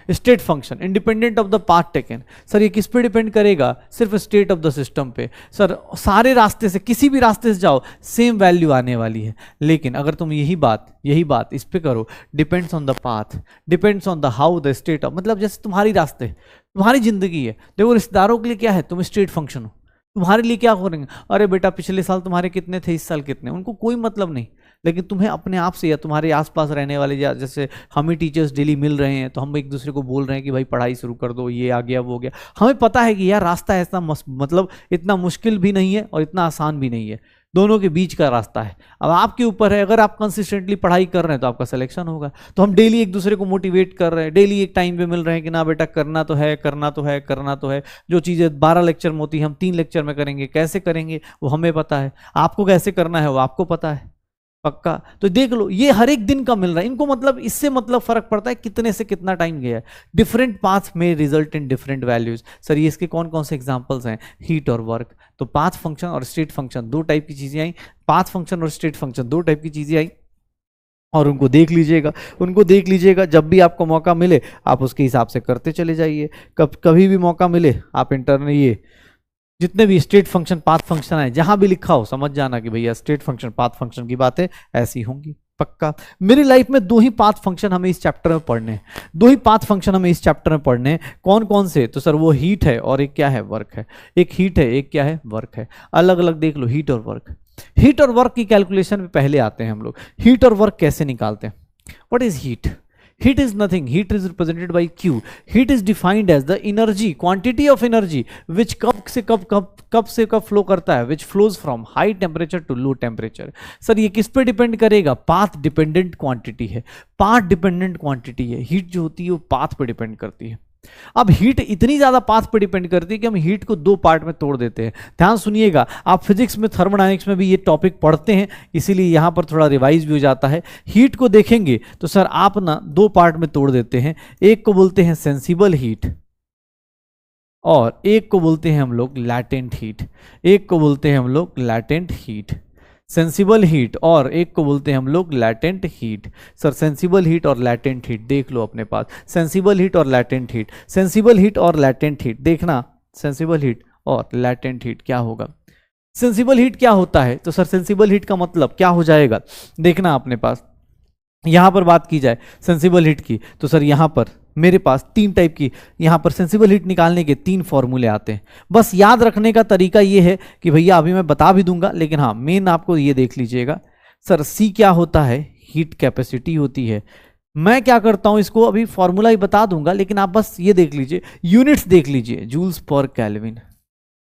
state function independent of the path taken. Sir ये किस पे डिपेंड करेगा, सिर्फ स्टेट ऑफ द सिस्टम पे। सर सारे रास्ते से, किसी भी रास्ते से जाओ सेम वैल्यू आने वाली है। लेकिन अगर तुम यही बात इस पे करो, depends on the path, depends on the how the state of, मतलब जैसे तुम्हारी रास्ते, तुम्हारी जिंदगी है। देखो रिश्तेदारों के लिए क्या है, तुम स्टेट फंक्शन हो, तुम्हारे लिए क्या करेंगे, अरे बेटा पिछले साल तुम्हारे कितने थे, इस साल कितने, उनको कोई मतलब नहीं। लेकिन तुम्हें अपने आप से या तुम्हारे आसपास रहने वाले, या जैसे हम ही टीचर्स डेली मिल रहे हैं तो हम एक दूसरे को बोल रहे हैं कि भाई पढ़ाई शुरू कर दो, ये आ गया वो हो गया। हमें पता है कि यार रास्ता ऐसा मतलब इतना मुश्किल भी नहीं है और इतना आसान भी नहीं है, दोनों के बीच का रास्ता है। अब आपके ऊपर है, अगर आप कंसिस्टेंटली पढ़ाई कर रहे हैं तो आपका सिलेक्शन होगा। तो हम डेली एक दूसरे को मोटिवेट कर रहे हैं, डेली एक टाइम पे मिल रहे हैं कि ना बेटा करना तो है, करना तो है, करना तो है। जो चीज़ें 12 लेक्चर में होती है हम 3 लेक्चर में करेंगे, कैसे करेंगे वो हमें पता है, आपको कैसे करना है वो आपको पता है, पक्का। तो देख लो ये हर एक दिन का मिल रहा है इनको, मतलब इससे मतलब फर्क पड़ता है कितने से कितना टाइम गया है। डिफरेंट पाथ में result in different values. Sir ये इसके कौन कौन से एग्जांपल्स हैं, हीट और वर्क। तो पाथ फंक्शन और स्टेट फंक्शन दो टाइप की चीजें आई, पाथ फंक्शन और स्टेट फंक्शन दो टाइप की चीजें आई, और उनको देख लीजिएगा, उनको देख लीजिएगा। जब भी आपको मौका मिले आप उसके हिसाब से करते चले जाइए। कभी भी मौका मिले आप इंटरनल ये जितने भी स्टेट फंक्शन पाथ फंक्शन है जहां भी लिखा हो समझ जाना कि भैया स्टेट फंक्शन पाथ फंक्शन की बातें ऐसी होंगी, पक्का। मेरी लाइफ में 2 ही पाथ फंक्शन हमें इस चैप्टर में पढ़ने हैं, 2 ही पाथ फंक्शन हमें इस चैप्टर में पढ़ने हैं। कौन कौन से, तो सर वो हीट है और एक क्या है, वर्क है। एक हीट है एक क्या है, वर्क है। अलग अलग देख लो हीट और वर्क। हीट और वर्क की कैलकुलेशन में पहले आते हैं हम लोग। हीट और वर्क कैसे निकालते हैं, what is heat. Heat is nothing. Heat is represented by Q. Heat is defined as the energy, quantity of energy which कब से कब फ्लो करता है, which flows from high temperature to low temperature. Sir ये किस पे depend करेगा, path dependent quantity है, पाथ डिपेंडेंट क्वांटिटी है। हीट जो होती है वो पाथ पे डिपेंड करती है। अब हीट इतनी ज्यादा पाथ पे डिपेंड करती है कि हम हीट को 2 पार्ट में तोड़ देते हैं। ध्यान सुनिएगा, आप फिजिक्स में थर्मोडायनेमिक्स में भी ये टॉपिक पढ़ते हैं, इसीलिए यहां पर थोड़ा रिवाइज भी हो जाता है। हीट को देखेंगे तो सर आप ना 2 पार्ट में तोड़ देते हैं। एक को बोलते हैं सेंसिबल हीट और एक को बोलते हैं हम लोग लैटेंट हीट। एक को बोलते हैं हम लोग लैटेंट हीट, सेंसिबल हीट, और एक को बोलते हैं हम लोग latent heat. Sir sensible heat और लैटेंट हीट देख लो अपने पास, सेंसिबल हीट और लैटेंट हीट, सेंसिबल हीट और लैटेंट हीट देखना, सेंसिबल हीट और लैटेंट हीट क्या होगा। सेंसिबल हीट क्या होता है, तो सर सेंसिबल हीट का मतलब क्या हो जाएगा, देखना अपने पास। यहां पर बात की जाए सेंसिबल हीट की तो सर यहां पर मेरे पास 3 टाइप की, यहां पर सेंसिबल हीट निकालने के 3 फॉर्मूले आते हैं। बस याद रखने का तरीका ये है कि भैया अभी मैं बता भी दूंगा, लेकिन हाँ मेन आपको ये देख लीजिएगा। सर सी क्या होता है, हीट कैपेसिटी होती है। मैं क्या करता हूं इसको अभी फॉर्मूला ही बता दूंगा, लेकिन आप बस ये देख लीजिए, यूनिट्स देख लीजिए, जूल्स पर केल्विन।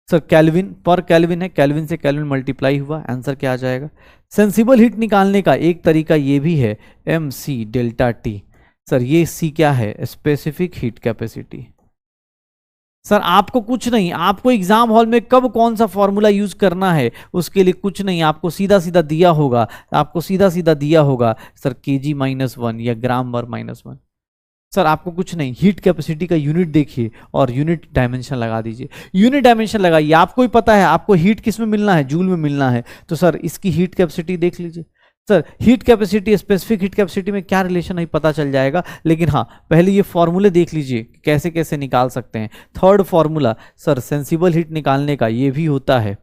सर केल्विन पर केल्विन है, केल्विन से केल्विन मल्टीप्लाई हुआ, आंसर क्या आ जाएगा। सेंसिबल हीट निकालने का एक तरीका ये भी है, M C delta T. Sir ये सी क्या है, स्पेसिफिक हीट कैपेसिटी। सर आपको कुछ नहीं, आपको एग्जाम हॉल में कब कौन सा फॉर्मूला यूज करना है उसके लिए कुछ नहीं, आपको सीधा सीधा दिया होगा, आपको सीधा सीधा दिया होगा सर केजी -1 या ग्राम वर -1। सर आपको कुछ नहीं, हीट कैपेसिटी का यूनिट देखिए और यूनिट डायमेंशन लगा दीजिए, यूनिट डायमेंशन लगाइए। आपको ही पता है आपको हीट किस में मिलना है, जूल में मिलना है, तो सर इसकी हीट कैपेसिटी देख लीजिए। Sir heat capacity specific heat capacity में क्या रिलेशन है पता चल जाएगा, लेकिन हाँ पहले ये फॉर्मूले देख लीजिए कैसे कैसे निकाल सकते हैं। Third formula sir sensible heat निकालने का ये भी होता है,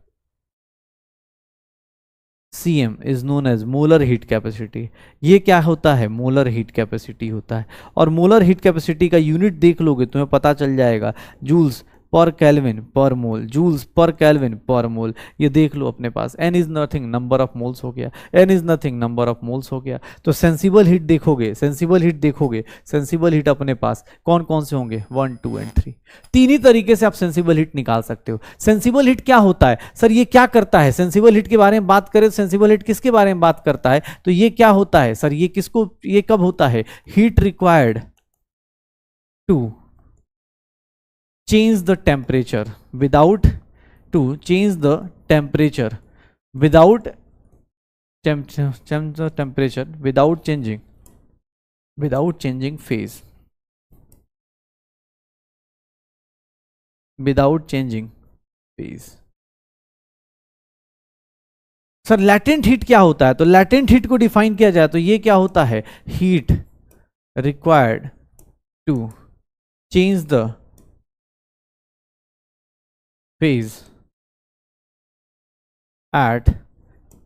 Cm is known as molar heat capacity. ये क्या होता है, मोलर हीट कैपेसिटी होता है। और मोलर हीट कैपेसिटी का यूनिट देख लोगे तुम्हें पता चल जाएगा, जूल्स पर केल्विन पर मोल, जूल्स पर केल्विन पर मोल। ये देख लो अपने पास, n is nothing number of moles हो गया, n is nothing number of moles हो गया। तो सेंसिबल हीट देखोगे, सेंसिबल हीट देखोगे, सेंसिबल हीट अपने पास कौन कौन से होंगे, 1 2 एंड 3। 3 ही तरीके से आप सेंसिबल हीट निकाल सकते हो। सेंसिबल हीट क्या होता है, सर ये क्या करता है, सेंसिबल हीट के बारे में बात करें, सेंसिबल हीट किसके बारे में बात करता है, तो ये क्या होता है सर, ये किसको, ये कब होता है, heat required to change the temperature without to change the temperature without change the temperature without changing phase, without changing phase। Sir latent heat क्या होता है, तो लैटेंट हीट को डिफाइन किया जाए तो ये क्या होता है, heat required to change the phase at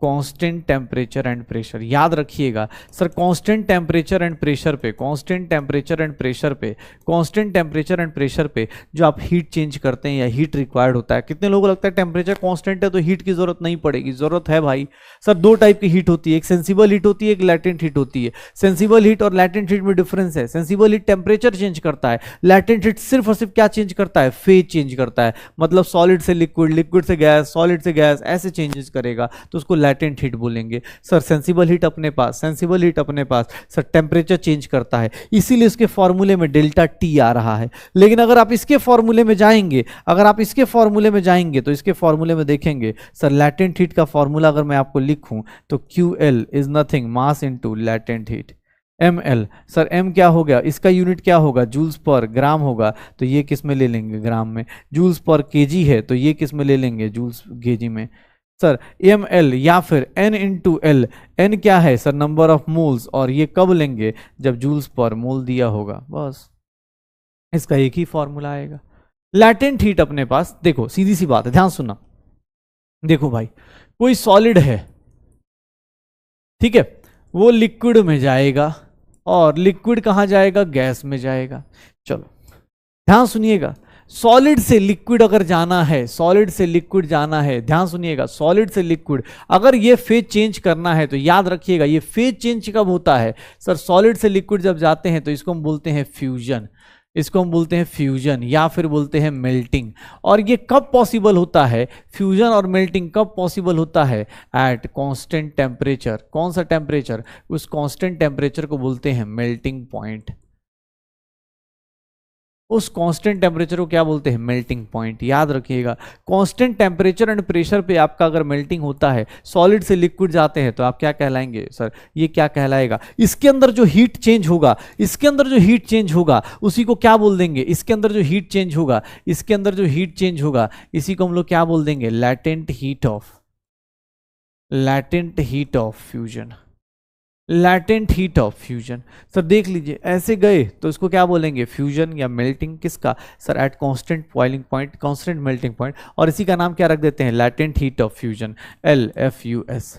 constant temperature and pressure. याद रखिएगा sir, constant temperature and pressure पे, कांस्टेंट टेम्परेचर एंड प्रेशर पे, कांस्टेंट टेम्परेचर एंड प्रेशर पे जो आप हीट चेंज करते हैं या हीट रिक्वायर्ड होता है। कितने लोगों को लगता है टेम्परेचर कांस्टेंट है तो हीट की जरूरत नहीं पड़ेगी? जरूरत है भाई। सर दो टाइप की हीट होती है, एक सेंसिबल हीट होती है, एक लैटेंट हीट होती है। सेंसिबल हीट और लैटेंट हीट में डिफरेंस है। सेंसिबल हीट टेम्परेचर चेंज करता है, लैटेंट हीट सिर्फ और सिर्फ क्या चेंज करता है? फेज चेंज करता है। मतलब सॉलिड से लिक्विड, लिक्विड से गैस, सॉलिड से गैस, ऐसे चेंजेस करेगा तो उसको लैटेंट हीट बोलेंगे। सर सेंसिबल हीट अपने पास, सेंसिबल हीट अपने पास सर टेम्परेचर चेंज करता है, इसीलिए इसके फॉर्मूले में डेल्टा टी आ रहा है। लेकिन अगर आप इसके फॉर्मूले में जाएंगे, अगर आप इसके फॉर्मूले में जाएंगे तो इसके फॉर्मूले में देखेंगे सर लैटेंट हीट का फॉर्मूला अगर मैं आपको लिखूं तो QL is nothing mass into latent heat. ml, sir m क्या हो गया? इसका यूनिट क्या होगा? जूल्स पर ग्राम होगा, तो ये किस में ले लेंगे? ग्राम में। जूल्स पर केजी है तो ये किस में ले लेंगे? जूल्स केजी में। सर ml या फिर n इंटू एल। n क्या है सर? नंबर ऑफ मोल्स, और ये कब लेंगे? जब जूल्स पर मोल दिया होगा। बस इसका एक ही फॉर्मूला आएगा। लैटेंट हीट अपने पास, देखो सीधी सी बात है, ध्यान सुनना। देखो भाई, कोई सॉलिड है, ठीक है, वो लिक्विड में जाएगा और लिक्विड कहां जाएगा? गैस में जाएगा। चलो ध्यान सुनिएगा, सॉलिड से लिक्विड अगर जाना है, सॉलिड से लिक्विड जाना है, ध्यान सुनिएगा, सॉलिड से लिक्विड अगर ये फेज चेंज करना है तो याद रखिएगा ये फेज चेंज कब होता है? सर सॉलिड से लिक्विड जब जाते हैं तो इसको हम बोलते हैं फ्यूजन, इसको हम बोलते हैं फ्यूजन या फिर बोलते हैं मेल्टिंग। और ये कब पॉसिबल होता है? फ्यूजन और मेल्टिंग कब पॉसिबल होता है? Eight constant temperature. कौन सा टेम्परेचर? उस कांस्टेंट टेम्परेचर को बोलते हैं मेल्टिंग पॉइंट। उस कांस्टेंट टेम्परेचर को क्या बोलते हैं? Melting point. याद रखिएगा, कांस्टेंट टेम्परेचर एंड प्रेशर पे आपका अगर मेल्टिंग होता है, सॉलिड से लिक्विड जाते हैं, तो आप क्या कहलाएंगे? सर ये क्या कहलाएगा? इसके अंदर जो हीट चेंज होगा, इसके अंदर जो हीट चेंज होगा उसी को क्या बोल देंगे? इसके अंदर जो हीट चेंज होगा, इसके अंदर जो हीट चेंज होगा इसी को हम लोग क्या बोल देंगे? Latent heat of, latent heat of fusion, latent heat of fusion. Sir देख लीजिए, ऐसे गए तो इसको क्या बोलेंगे? फ्यूजन या मेल्टिंग। किसका? Sir at constant boiling point, constant melting point, और इसी का नाम क्या रख देते हैं? Latent heat of fusion, LFUS।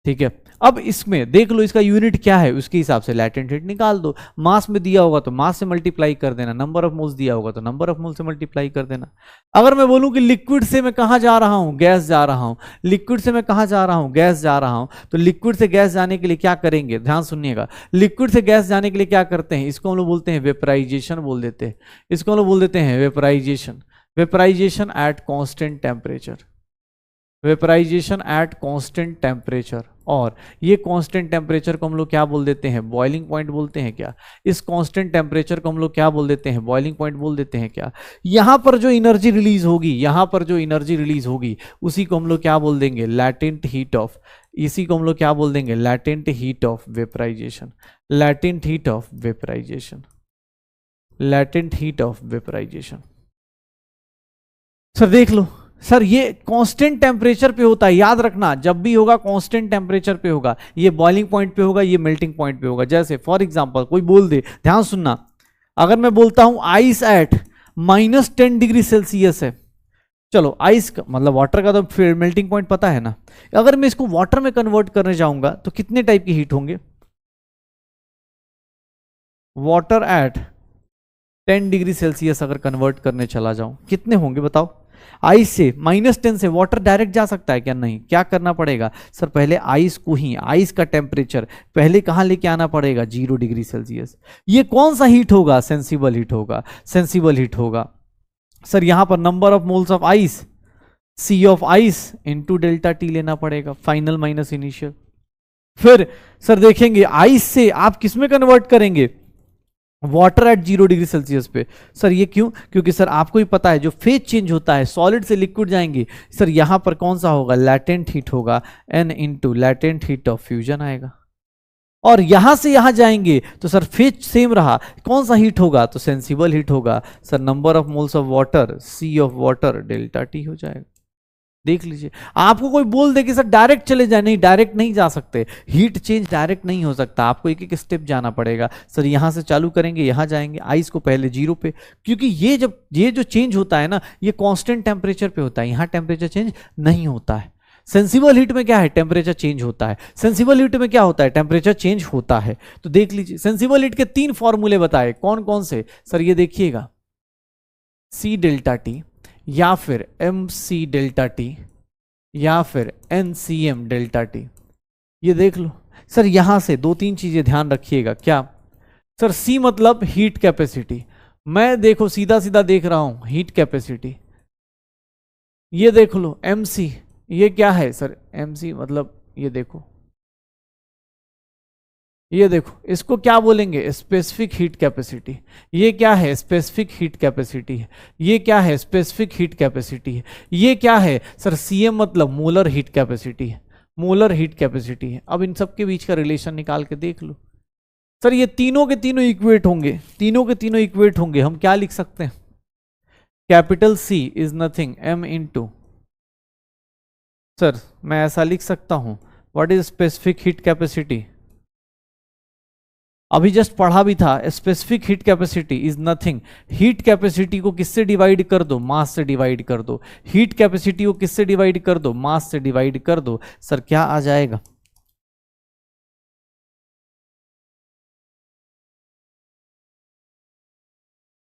ठीक है, अब इसमें देख लो इसका यूनिट क्या है, उसके हिसाब से लैटेंट हीट निकाल दो। मास में दिया होगा तो मास से मल्टीप्लाई कर देना, नंबर ऑफ मोल्स दिया होगा तो नंबर ऑफ मोल से मल्टीप्लाई कर देना। अगर मैं बोलूं कि लिक्विड से मैं कहां जा रहा हूं? गैस जा रहा हूं। लिक्विड से मैं कहां जा रहा हूं? गैस जा रहा हूं। तो लिक्विड से गैस जाने के लिए क्या करेंगे? ध्यान सुनिएगा, लिक्विड से गैस जाने के लिए क्या करते हैं? इसको हम लोग बोलते हैं वेपराइजेशन बोल देते हैं, इसको हम लोग बोल देते हैं vaporisation. Vaporisation at constant temperature, vaporisation at constant temperature. और ये कांस्टेंट टेम्परेचर को हम लोग क्या बोल देते हैं? बॉइलिंग पॉइंट बोलते हैं क्या? इस कांस्टेंट टेम्परेचर को हम लोग क्या बोल देते हैं? बॉइलिंग पॉइंट बोल देते हैं क्या? यहां पर जो एनर्जी रिलीज होगी, यहां पर जो एनर्जी रिलीज होगी उसी को हम लोग क्या बोल देंगे? लैटेंट हीट ऑफ, इसी को हम लोग क्या बोल देंगे? Latent heat of vaporisation, latent heat of vaporisation, latent heat of vaporisation. Sir देख लो, सर ये कांस्टेंट टेम्परेचर पे होता है, याद रखना, जब भी होगा कांस्टेंट टेम्परेचर पे होगा, ये बॉइलिंग पॉइंट पे होगा, ये मेल्टिंग पॉइंट पे होगा। जैसे फॉर एग्जांपल कोई बोल दे, ध्यान सुनना, अगर मैं बोलता हूं आइस एट -10 डिग्री सेल्सियस है, चलो आइस का मतलब वाटर का तो मेल्टिंग पॉइंट पता है ना, अगर मैं इसको वाटर में कन्वर्ट करने जाऊंगा तो कितने टाइप की हीट होंगे? वाटर एट 10 डिग्री सेल्सियस अगर कन्वर्ट करने चला जाऊं कितने होंगे बताओ? आइस से -10 से वाटर डायरेक्ट जा सकता है क्या? नहीं। क्या करना पड़ेगा? सर पहले आइस को ही, आइस का टेम्परेचर पहले कहां लेके आना पड़ेगा? 0 डिग्री सेल्सियस। ये कौन सा हीट होगा? सेंसिबल हीट होगा, सेंसिबल हीट होगा। सर यहां पर number of moles of ice, C of ice into delta T लेना पड़ेगा, फाइनल माइनस इनिशियल। फिर सर देखेंगे आइस से आप किस में कन्वर्ट करेंगे? वाटर एट 0 डिग्री सेल्सियस पे। सर ये क्यों? क्योंकि सर आपको ही पता है जो फेज चेंज होता है, सॉलिड से लिक्विड जाएंगे, सर यहां पर कौन सा होगा? लैटेंट हीट होगा, N into latent heat of fusion आएगा। और यहां से यहां जाएंगे तो सर फेज सेम रहा, कौन सा हीट होगा? तो सेंसिबल हीट होगा। Sir number of moles of water, C of water delta T हो जाएगा। देख लीजिए, आपको कोई बोल दे कि सर डायरेक्ट चले जाए, नहीं डायरेक्ट नहीं जा सकते, हीट चेंज डायरेक्ट नहीं हो सकता, आपको एक एक स्टेप जाना पड़ेगा। सर यहां से चालू करेंगे, यहां जाएंगे, आइस को पहले 0 पे, क्योंकि ये जब ये जो चेंज होता है ना, ये कांस्टेंट टेम्परेचर पे होता है, यहां टेम्परेचर चेंज नहीं होता है। सेंसिबल हीट में क्या है, टेम्परेचर चेंज होता है। सेंसिबल हीट में क्या होता है, टेम्परेचर चेंज होता है। तो देख लीजिए सेंसिबल हीट के 3 फॉर्मूले बताए, कौन कौन से सर, ये देखिएगा, C डेल्टा टी, या फिर MC डेल्टा टी, या फिर NCM डेल्टा टी। ये देख लो सर, यहां से 2-3 चीजें ध्यान रखिएगा। क्या सर, C मतलब हीट कैपेसिटी, मैं देखो सीधा सीधा देख रहा हूं हीट कैपेसिटी। ये देख लो MC, ये क्या है सर, MC मतलब ये देखो, ये देखो इसको क्या बोलेंगे, स्पेसिफिक हीट कैपेसिटी। ये क्या है, स्पेसिफिक हीट कैपेसिटी है। ये क्या है, स्पेसिफिक हीट कैपेसिटी है। ये क्या है सर, CM मतलब मोलर हीट कैपेसिटी है, मोलर हीट कैपेसिटी है। अब इन सब के बीच का रिलेशन निकाल के देख लो सर, ये तीनों के तीनों इक्वेट होंगे, तीनों के तीनों इक्वेट होंगे। हम क्या लिख सकते हैं, capital C is nothing M into, sir मैं ऐसा लिख सकता हूं, what is specific heat capacity, अभी जस्ट पढ़ा भी था, specific heat capacity is nothing, heat capacity को किससे डिवाइड कर दो, मास से डिवाइड कर दो। हीट कैपेसिटी को किससे डिवाइड कर दो, मास से डिवाइड कर दो। सर क्या आ जाएगा,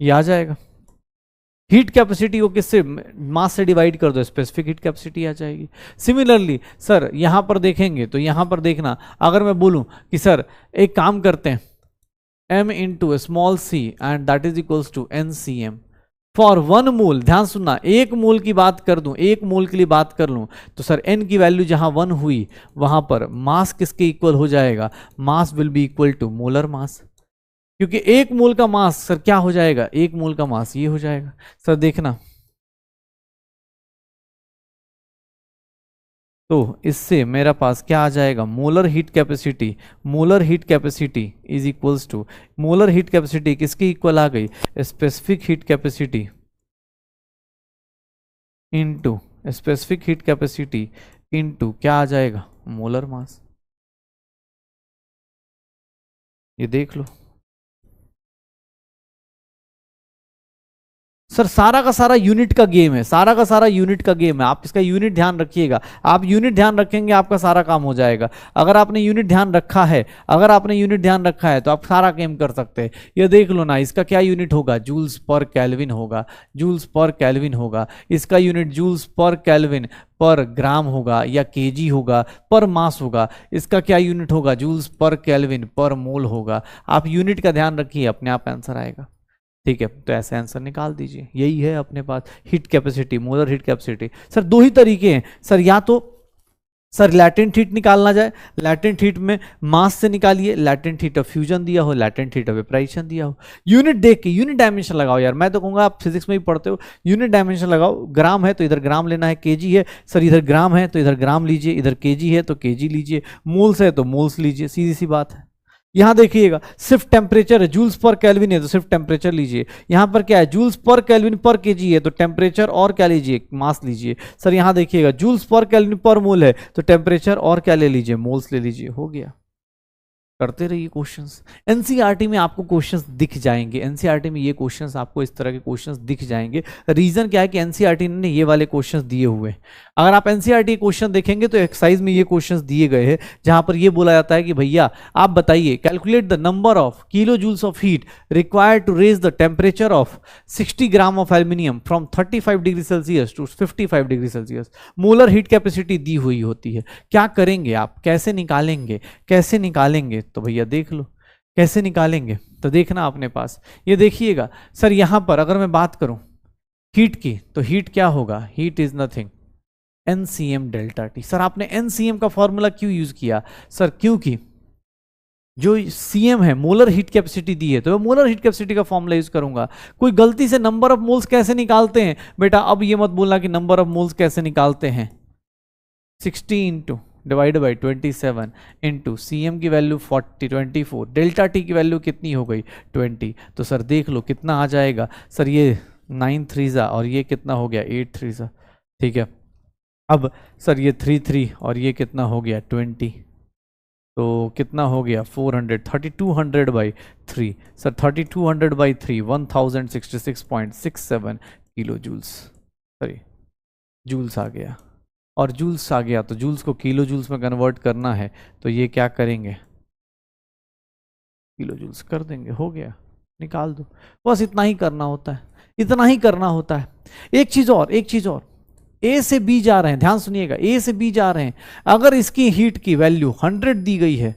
ये आ जाएगा। हीट कैपेसिटी को किससे, मास से डिवाइड कर दो, स्पेसिफिक हीट कैपेसिटी आ जाएगी। सिमिलरली सर यहां पर देखेंगे तो यहां पर देखना, अगर मैं बोलूं कि सर एक काम करते हैं, M into small c and that is equals to NCM for 1 mole. ध्यान सुनना, 1 मोल की बात कर दूं, 1 मोल के लिए बात कर लूं, तो सर n की वैल्यू जहां 1 हुई वहां पर मास किसके इक्वल हो जाएगा, mass will be equal to molar mass, क्योंकि 1 मोल का मास सर क्या हो जाएगा, 1 मोल का मास ये हो जाएगा। सर देखना, तो इससे मेरा पास क्या आ जाएगा, molar heat capacity, molar heat capacity is equals to, molar heat capacity किसकी इक्वल आ गई, specific heat capacity into, specific heat capacity into क्या आ जाएगा, मोलर मास। ये देख लो सर, सारा का सारा यूनिट का गेम है, सारा का सारा यूनिट का गेम है। आप इसका यूनिट ध्यान रखिएगा, आप यूनिट ध्यान रखेंगे आपका सारा काम हो जाएगा। अगर आपने यूनिट ध्यान रखा है, अगर आपने यूनिट ध्यान रखा है तो आप सारा गेम कर सकते हैं। ये देख लो ना, इसका क्या यूनिट होगा, जूल्स पर केल्विन होगा, जूल्स पर केल्विन होगा। इसका यूनिट जूल्स पर केल्विन पर ग्राम होगा या केजी होगा, पर मास होगा। इसका क्या यूनिट होगा, जूल्स पर केल्विन पर मोल होगा। आप यूनिट का ध्यान रखिए, अपने आप आंसर आएगा। ठीक है, तो ऐसे आंसर निकाल दीजिए। यही है अपने पास heat capacity, molar heat capacity. Sir 2 ही तरीके हैं सर, या तो सर लैटेंट हीट निकालना जाए, लैटेंट हीट में मास से निकालिए, लैटेंट हीट ऑफ फ्यूजन दिया हो, लैटेंट हीट ऑफ वेपराइजेशन दिया हो। यूनिट देख के यूनिट डायमेंशन लगाओ यार, मैं तो कहूंगा आप फिजिक्स में भी पढ़ते हो, यूनिट डायमेंशन लगाओ। ग्राम है तो इधर ग्राम लेना है, केजी है सर इधर ग्राम है तो इधर ग्राम लीजिए, इधर केजी है तो केजी लीजिए, मोल्स है तो मोल्स लीजिए, सीधी सी बात है। यहां देखिएगा सिर्फ टेम्परेचर है, जूल्स पर केल्विन है तो सिर्फ टेम्परेचर लीजिए। यहां पर क्या है, जूल्स पर केल्विन पर केजी है तो टेम्परेचर और क्या लीजिए, मास लीजिए। सर यहां देखिएगा जूल्स पर केल्विन पर मोल है तो टेम्परेचर और क्या ले लीजिए, मोल्स ले लीजिए, हो गया। करते रहिए क्वेश्चंस। एनसीईआरटी में आपको क्वेश्चंस दिख जाएंगे, एनसीईआरटी में ये क्वेश्चंस आपको इस तरह के क्वेश्चंस दिख जाएंगे। रीजन क्या है कि एनसीईआरटी ने ये वाले क्वेश्चंस दिए हुए हैं। अगर आप एनसीईआरटी क्वेश्चन देखेंगे तो एक्सरसाइज में ये क्वेश्चंस दिए गए हैं, जहां पर ये बोला जाता है कि भैया आप बताइए, calculate the number of kilo joules of heat required to raise the temperature of 60 gram of aluminium from 35 degree celsius to 55 degree celsius. Molar heat capacity दी हुई होती है। क्या करेंगे आप, कैसे निकालेंगे, कैसे निकालेंगे, तो भैया देख लो कैसे निकालेंगे। तो देखना अपने पास, ये देखिएगा सर यहां पर अगर मैं बात करूं हीट की, तो हीट क्या होगा, heat is nothing NCM delta T. Sir आपने NCM का फॉर्मूला क्यों यूज किया, सर क्योंकि जो CM है मोलर हीट कैपेसिटी दी है, तो मैं मोलर हीट कैपेसिटी का फॉर्मूला यूज करूंगा। कोई गलती से नंबर ऑफ मोल्स कैसे निकालते हैं बेटा, अब ये मत बोलना कि नंबर ऑफ मोल्स कैसे निकालते हैं, 60 into divide by 27 into CM की वैल्यू 24, डेल्टा टी की वैल्यू कितनी हो गई 20। तो सर देख लो कितना आ जाएगा, सर ये 9 3 और ये कितना हो गया 8 3। ठीक है, अब सर ये 3 3 और ये कितना हो गया 20, तो कितना हो गया 400, 3200 by 3। Sir 3200 by 3 1066.67 kilo joules, sorry joules आ गया। और जूल्स आ गया, तो जूल्स को किलो जूल्स में कन्वर्ट करना है, तो ये क्या करेंगे, किलो जूल्स कर देंगे, हो गया, निकाल दो। बस इतना ही करना होता है, इतना ही करना होता है। एक चीज और, एक चीज और, ए से बी जा रहे हैं, ध्यान सुनिएगा, ए से बी जा रहे हैं, अगर इसकी हीट की वैल्यू 100 दी गई है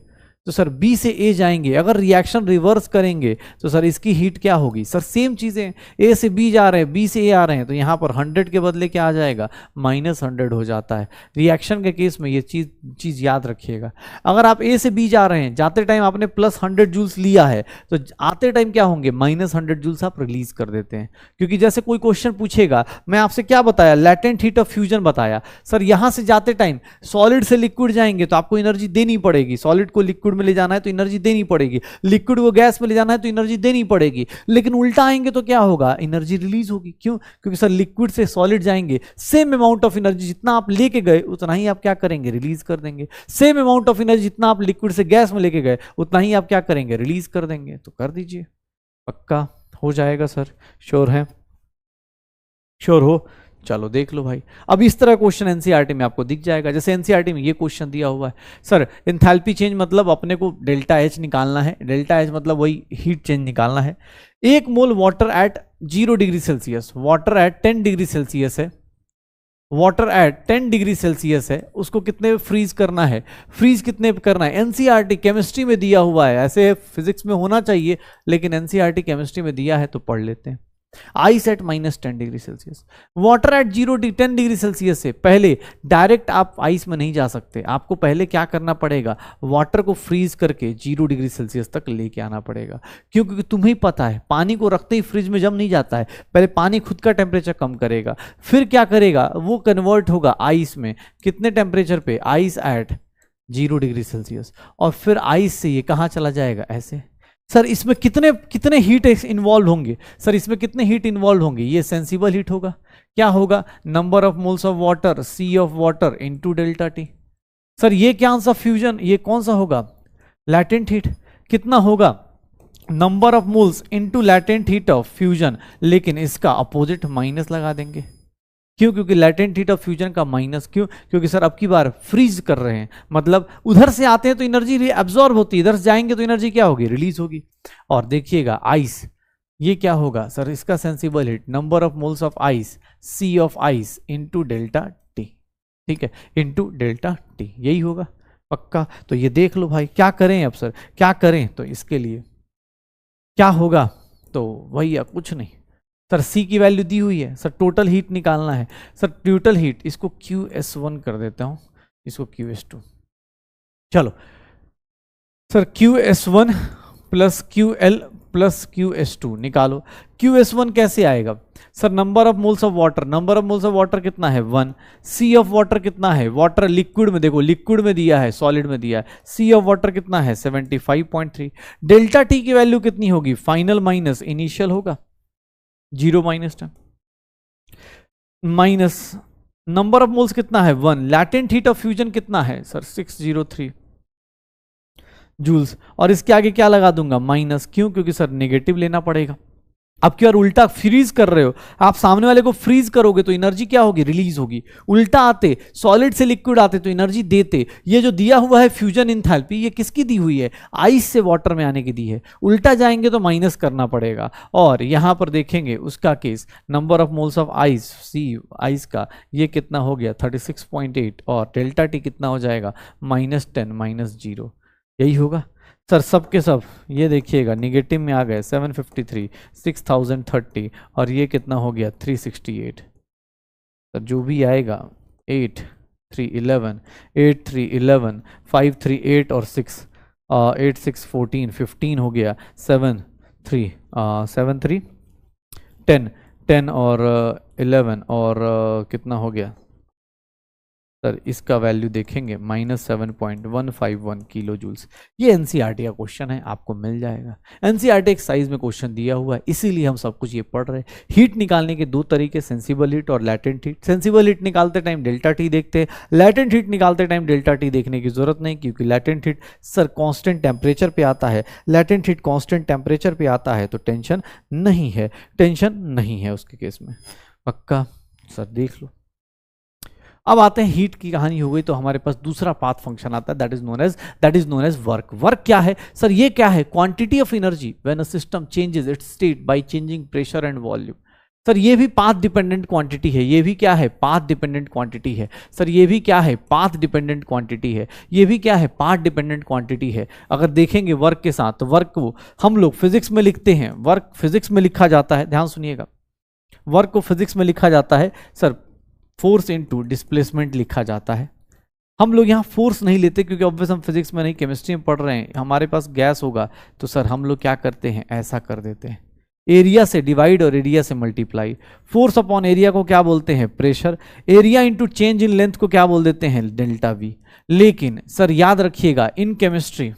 तो सर बी से ए जाएंगे, अगर रिएक्शन रिवर्स करेंगे तो सर इसकी हीट क्या होगी, सर सेम चीजें, ए से बी जा रहे हैं, बी से ए आ रहे हैं, तो यहां पर 100 के बदले क्या आ जाएगा, -100 हो जाता है। रिएक्शन के केस में ये चीज याद रखिएगा। अगर आप ए से बी जा रहे हैं, जाते टाइम आपने +100 जूल्स लिया है, तो आते टाइम क्या होंगे, -100 जूल्स आप रिलीज कर देते हैं। क्योंकि जैसे कोई क्वेश्चन पूछेगा, मैं आपसे क्या बताया, लैटेंट हीट ऑफ फ्यूजन बताया, सर यहां से जाते टाइम सॉलिड से लिक्विड जाएंगे तो आपको एनर्जी देनी पड़ेगी, सॉलिड को लिक्विड में ले जाना है तो एनर्जी देनी पड़ेगी, लिक्विड को गैस में ले जाना है तो एनर्जी देनी पड़ेगी। लेकिन उल्टा आएंगे तो क्या होगा, एनर्जी रिलीज होगी। क्यों, क्योंकि सर लिक्विड से सॉलिड जाएंगे, सेम अमाउंट ऑफ एनर्जी जितना आप लेके गए उतना ही आप क्या करेंगे, रिलीज कर देंगे। सेम अमाउंट ऑफ एनर्जी जितना आप लिक्विड से गैस में लेके गए उतना ही आप क्या करेंगे, रिलीज कर देंगे। तो कर दीजिए, पक्का हो जाएगा सर, श्योर है, श्योर हो, चलो देख लो भाई। अब इस तरह क्वेश्चन एनसीईआरटी में आपको दिख जाएगा। जैसे एनसीईआरटी में ये क्वेश्चन दिया हुआ है, सर एंथैल्पी चेंज मतलब अपने को डेल्टा एच निकालना है, डेल्टा एच मतलब वही हीट चेंज निकालना है। 1 मोल water at 0 degree Celsius, water at 10 degree Celsius है, वाटर एट 10 डिग्री सेल्सियस है, उसको कितने फ्रीज करना है, फ्रीज कितने करना है, एनसीईआरटी केमिस्ट्री में दिया हुआ है, ऐसे फिजिक्स में होना चाहिए लेकिन एनसीईआरटी केमिस्ट्री में दिया है तो पढ़ लेते हैं। Ice eight -10 degree Celsius, water at 10 degree Celsius से पहले डायरेक्ट आप आइस में नहीं जा सकते, आपको पहले क्या करना पड़ेगा, वाटर को फ्रीज करके 0 डिग्री सेल्सियस तक लेके आना पड़ेगा। क्योंकि तुम्हें पता है पानी को रखते ही फ्रिज में जम नहीं जाता है, पहले पानी खुद का टेम्परेचर कम करेगा, फिर क्या करेगा, वो कन्वर्ट होगा आइस में, कितने टेम्परेचर पे, आइस एट 0 डिग्री सेल्सियस, और फिर आइस से ये कहाँ चला जाएगा, ऐसे। सर इसमें कितने कितने हीट इन्वॉल्व होंगे, सर इसमें कितने हीट इन्वॉल्व होंगे, ये सेंसिबल हीट होगा, क्या होगा, number of moles of water, C of water into delta T. Sir ये क्या आंसर फ्यूजन, ये कौन सा होगा, लैटेंट हीट, कितना होगा, number of moles into latent heat of fusion, लेकिन इसका अपोजिट माइनस लगा देंगे। क्यों, क्योंकि लैटेंट हीट ऑफ फ्यूजन का माइनस, क्यों, क्योंकि सर अब की बार फ्रीज कर रहे हैं, मतलब उधर से आते हैं तो एनर्जी एब्जॉर्ब होती है, इधर से जाएंगे तो एनर्जी क्या होगी, रिलीज होगी। और देखिएगा आइस, ये क्या होगा सर, इसका sensible heat, number of moles of ice, C of ice into delta T, ठीक है, इनटू डेल्टा टी, यही होगा पक्का। तो ये देख लो भाई, क्या करें अब सर, क्या करें, तो इसके लिए क्या होगा, तो वही कुछ नहीं सर, C की वैल्यू दी हुई है, सर टोटल हीट निकालना है, सर टोटल हीट, इसको QS1 कर देता हूं, इसको QS2, चलो sir QS1 plus QL plus QS2 निकालो। QS1 कैसे आएगा, sir number of moles of water, number of moles of water कितना है 1, सी ऑफ वाटर कितना है, वाटर लिक्विड में, देखो लिक्विड में दिया है, सॉलिड में दिया है, सी ऑफ वाटर कितना है 75.3, डेल्टा टी की वैल्यू कितनी होगी, फाइनल माइनस इनिशियल होगा, 0 -10 माइनस नंबर ऑफ मोल्स कितना है 1, लैटेंट हीट ऑफ फ्यूजन कितना है सर 603 जूल्स, और इसके आगे क्या लगा दूंगा माइनस, क्यों, क्योंकि सर नेगेटिव लेना पड़ेगा। अब क्या उल्टा फ्रीज कर रहे हो आप, सामने वाले को फ्रीज करोगे तो एनर्जी क्या होगी, रिलीज होगी। उल्टा आते, सॉलिड से लिक्विड आते तो एनर्जी देते। ये जो दिया हुआ है फ्यूजन एंथैल्पी, ये किसकी दी हुई है, आइस से वाटर में आने की दी है, उल्टा जाएंगे तो माइनस करना पड़ेगा। और यहां पर देखेंगे उसका case, number of moles of ice, C ice का ये कितना हो गया 36.8, और डेल्टा टी कितना हो जाएगा -10 -0, यही होगा सर। सब के सब ये देखिएगा निगेटिव में आ गए, 753, 6030, और ये कितना हो गया 368। सर जो भी आएगा 8 3 11 8 3 11 5 3 8 और 6 8 6 14 15 हो गया, 7 3 7 3 10 10 और 11 और कितना हो गया सर, इसका वैल्यू देखेंगे -7.151 किलो जूल्स। ये एनसीईआरटी का क्वेश्चन है, आपको मिल जाएगा। एनसीईआरटी एक साइज में क्वेश्चन दिया हुआ है, इसीलिए हम सब कुछ ये पढ़ रहे हैं। हीट निकालने के दो तरीके, सेंसिबल हीट और लैटेंट हीट। सेंसिबल हीट निकालते टाइम डेल्टा टी देखते हैं, लैटेंट हीट निकालते टाइम डेल्टा टी देखने की जरूरत नहीं, क्योंकि latent heat sir constant temperature पे आता है, लैटेंट हीट कॉन्स्टेंट टेम्परेचर पे आता है, तो टेंशन नहीं है, टेंशन नहीं है उसके केस में, पक्का सर देख लो। अब आते हैं हीट की कहानी हो गई तो हमारे पास दूसरा पाथ फंक्शन आता है that is known as work. Work क्या है सर? ये क्या है? Quantity of energy when a system changes its state by changing pressure and volume. Sir ये भी पाथ डिपेंडेंट क्वांटिटी है, ये भी क्या है? पाथ डिपेंडेंट क्वांटिटी है। सर ये भी क्या है? पाथ डिपेंडेंट क्वांटिटी है। ये भी क्या है? पाथ डिपेंडेंट क्वांटिटी है। अगर देखेंगे वर्क के साथ, तो वर्क को हम लोग फिजिक्स में लिखते हैं, वर्क फिजिक्स में लिखा जाता है, ध्यान सुनिएगा, वर्क को फिजिक्स में लिखा जाता है सर फोर्स इनटू डिस्प्लेसमेंट लिखा जाता है। हम लोग यहाँ फोर्स नहीं लेते क्योंकि ऑब्वियस हम फिजिक्स में नहीं, केमिस्ट्री में पढ़ रहे हैं, हमारे पास गैस होगा तो सर हम लोग क्या करते हैं? ऐसा कर देते हैं, एरिया से डिवाइड और एरिया से मल्टीप्लाई। फोर्स अपॉन एरिया को क्या बोलते हैं? Pressure. Area into change in length को क्या बोल देते हैं? Delta we. लेकिन सर याद रखिएगा इन केमिस्ट्री,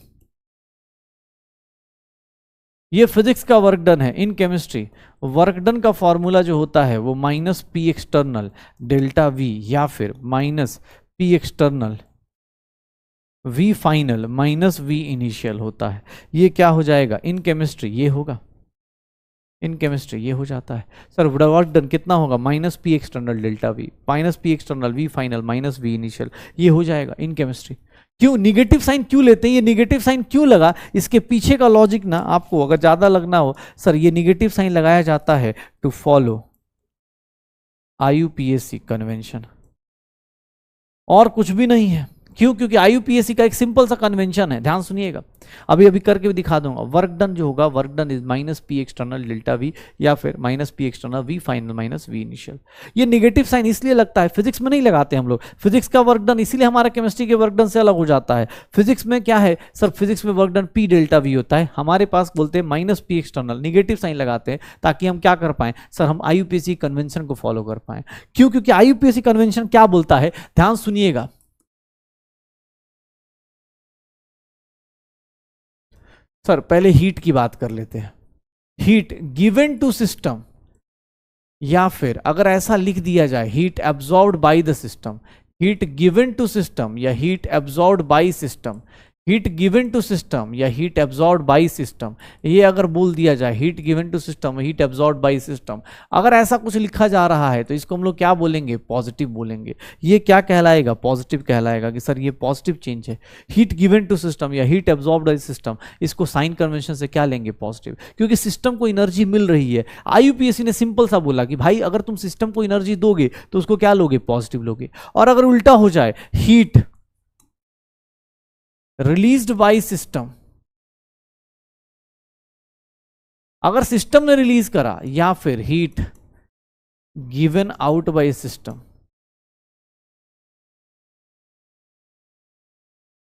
ये फिजिक्स का वर्क डन है, इन केमिस्ट्री वर्क डन का फॉर्मूला जो होता है वो minus P external delta V या फिर minus P external V final minus V initial होता है। ये क्या हो जाएगा इन केमिस्ट्री? ये होगा इन केमिस्ट्री, ये हो जाता है। सर वर्क डन कितना होगा? Minus P external delta V minus P external V final minus V initial, ये हो जाएगा इन केमिस्ट्री। क्यों निगेटिव साइन क्यों लेते हैं? ये निगेटिव साइन क्यों लगा? इसके पीछे का लॉजिक ना आपको अगर ज्यादा लगना हो, सर ये निगेटिव साइन लगाया जाता है टू फॉलो आईयूपीएसी कन्वेंशन, और कुछ भी नहीं है। क्यों? क्योंकि आईयूपीएसी का एक सिंपल सा कन्वेंशन है, ध्यान सुनिएगा, अभी अभी करके भी दिखा दूंगा। वर्क डन जो होगा, work done is minus P external delta V या फिर minus P external V final minus V initial. ये नेगेटिव साइन इसलिए लगता है, फिजिक्स में नहीं लगाते हम लोग, फिजिक्स का वर्क डन इसीलिए हमारा केमिस्ट्री के वर्क डन से अलग हो जाता है। फिजिक्स में क्या है सर? फिजिक्स में work done P delta V होता है, हमारे पास बोलते हैं minus P external, negative sign लगाते हैं ताकि हम क्या कर पाए सर? हम आईयूपीएसी कन्वेंशन को फॉलो कर पाए। क्यों? क्योंकि आईयूपीएसी कन्वेंशन क्या बोलता है, ध्यान सुनिएगा। सर पहले हीट की बात कर लेते हैं। हीट गिवन टू सिस्टम, या फिर अगर ऐसा लिख दिया जाए heat absorbed by the system, heat given to system या heat absorbed by system, heat given to system या हीट एब्जॉर्ब्ड बाय सिस्टम, ये अगर बोल दिया जाए heat given to system heat absorbed by system, अगर ऐसा कुछ लिखा जा रहा है तो इसको हम लोग क्या बोलेंगे? पॉजिटिव बोलेंगे। ये क्या कहलाएगा? पॉजिटिव कहलाएगा कि सर ये पॉजिटिव चेंज है। हीट गिवन टू सिस्टम या हीट एब्जॉर्ब्ड बाय सिस्टम, इसको साइन कन्वेंशन से क्या लेंगे? पॉजिटिव, क्योंकि सिस्टम को एनर्जी मिल रही है। आईयूपीएसी ने सिंपल सा बोला कि भाई अगर तुम सिस्टम को एनर्जी दोगे तो उसको क्या लोगे? पॉजिटिव लोगे। और अगर उल्टा हो जाए हीट रिलीज्ड बाय सिस्टम, अगर सिस्टम ने रिलीज करा, या फिर heat given out by system,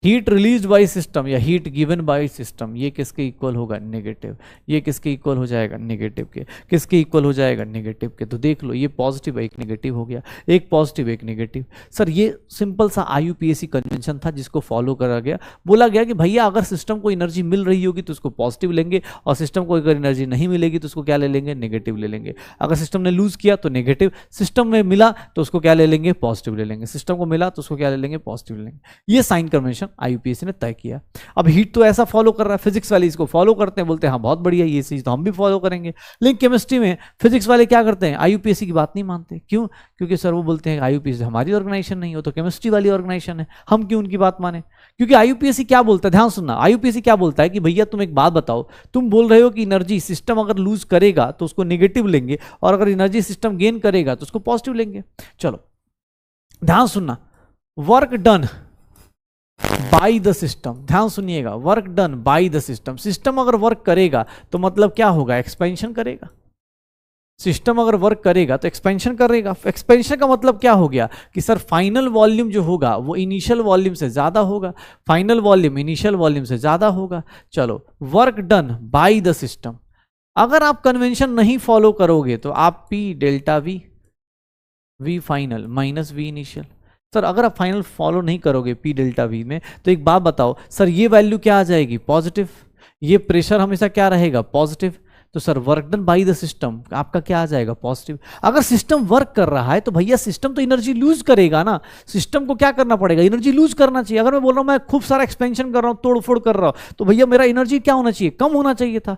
heat release by system या हीट गिवन बाय सिस्टम, ये किसके इक्वल होगा? नेगेटिव। ये किसके इक्वल हो जाएगा? नेगेटिव के। किसके इक्वल हो जाएगा? नेगेटिव के। तो देख लो ये पॉजिटिव एक नेगेटिव हो गया, एक पॉजिटिव एक नेगेटिव। सर ये सिंपल सा आईयूपीएसी कन्वेंशन था जिसको फॉलो करा गया। बोला गया कि भैया अगर सिस्टम को एनर्जी मिल रही होगी तो उसको पॉजिटिव लेंगे, और सिस्टम को अगर एनर्जी नहीं मिलेगी तो उसको क्या ले लेंगे? नेगेटिव ले लेंगे। अगर सिस्टम ने लूज किया तो नेगेटिव, सिस्टम में मिला तो उसको क्या ले लेंगे? पॉजिटिव ले लेंगे। सिस्टम को मिला तो उसको क्या ले लेंगे? पॉजिटिव ले लेंगे। ये साइन कन्वेंशन आईयूपीएसी ने तय किया। अब हीट तो ऐसा फॉलो कर रहा है, फिजिक्स वाले इसको फॉलो करते हैं, बोलते हैं हाँ बहुत बढ़िया ये चीज तो हम भी फॉलो करेंगे। लेकिन केमिस्ट्री में फिजिक्स वाले क्या करते हैं? आईयूपीएसी की बात नहीं मानते। क्यों? क्योंकि सर वो बोलते हैं आईयूपीएसी हमारी ऑर्गेनाइजेशन नहीं हो तो केमिस्ट्री वाली ऑर्गेनाइजेशन है, हम क्यों उनकी बात माने? क्योंकि आईयूपीएसी क्या बोलता है, ध्यान सुनना, आईयूपीएसी क्या बोलता है कि भैया तुम एक बात बताओ, तुम बोल रहे हो कि एनर्जी सिस्टम अगर लूज करेगा तो उसको नेगेटिव लेंगे, और अगर एनर्जी सिस्टम गेन करेगा तो उसको पॉजिटिव लेंगे। चलो ध्यान सुनना, work done by the system, ध्यान सुनिएगा, work done by the system. System अगर वर्क करेगा तो मतलब क्या होगा? एक्सपेंशन करेगा। सिस्टम अगर वर्क करेगा तो एक्सपेंशन करेगा। एक्सपेंशन का मतलब क्या हो गया कि सर फाइनल वॉल्यूम जो होगा वो इनिशियल वॉल्यूम से ज्यादा होगा, फाइनल वॉल्यूम इनिशियल वॉल्यूम से ज्यादा होगा। चलो work done by the system, अगर आप कन्वेंशन नहीं फॉलो करोगे तो आप P delta V, V final minus V initial. Sir अगर आप फाइनल फॉलो नहीं करोगे पी डेल्टा वी में तो एक बात बताओ सर, ये वैल्यू क्या आ जाएगी? पॉजिटिव। ये प्रेशर हमेशा क्या रहेगा? पॉजिटिव। तो sir work done by the system आपका क्या आ जाएगा? पॉजिटिव। अगर सिस्टम वर्क कर रहा है तो भैया सिस्टम तो एनर्जी लूज करेगा ना, सिस्टम को क्या करना पड़ेगा? एनर्जी लूज करना चाहिए। अगर मैं बोल रहा हूं मैं खूब सारा एक्सपेंशन कर रहा हूं, तोड़फोड़ कर रहा हूं, तो भैया मेरा एनर्जी क्या होना चाहिए? कम होना चाहिए था।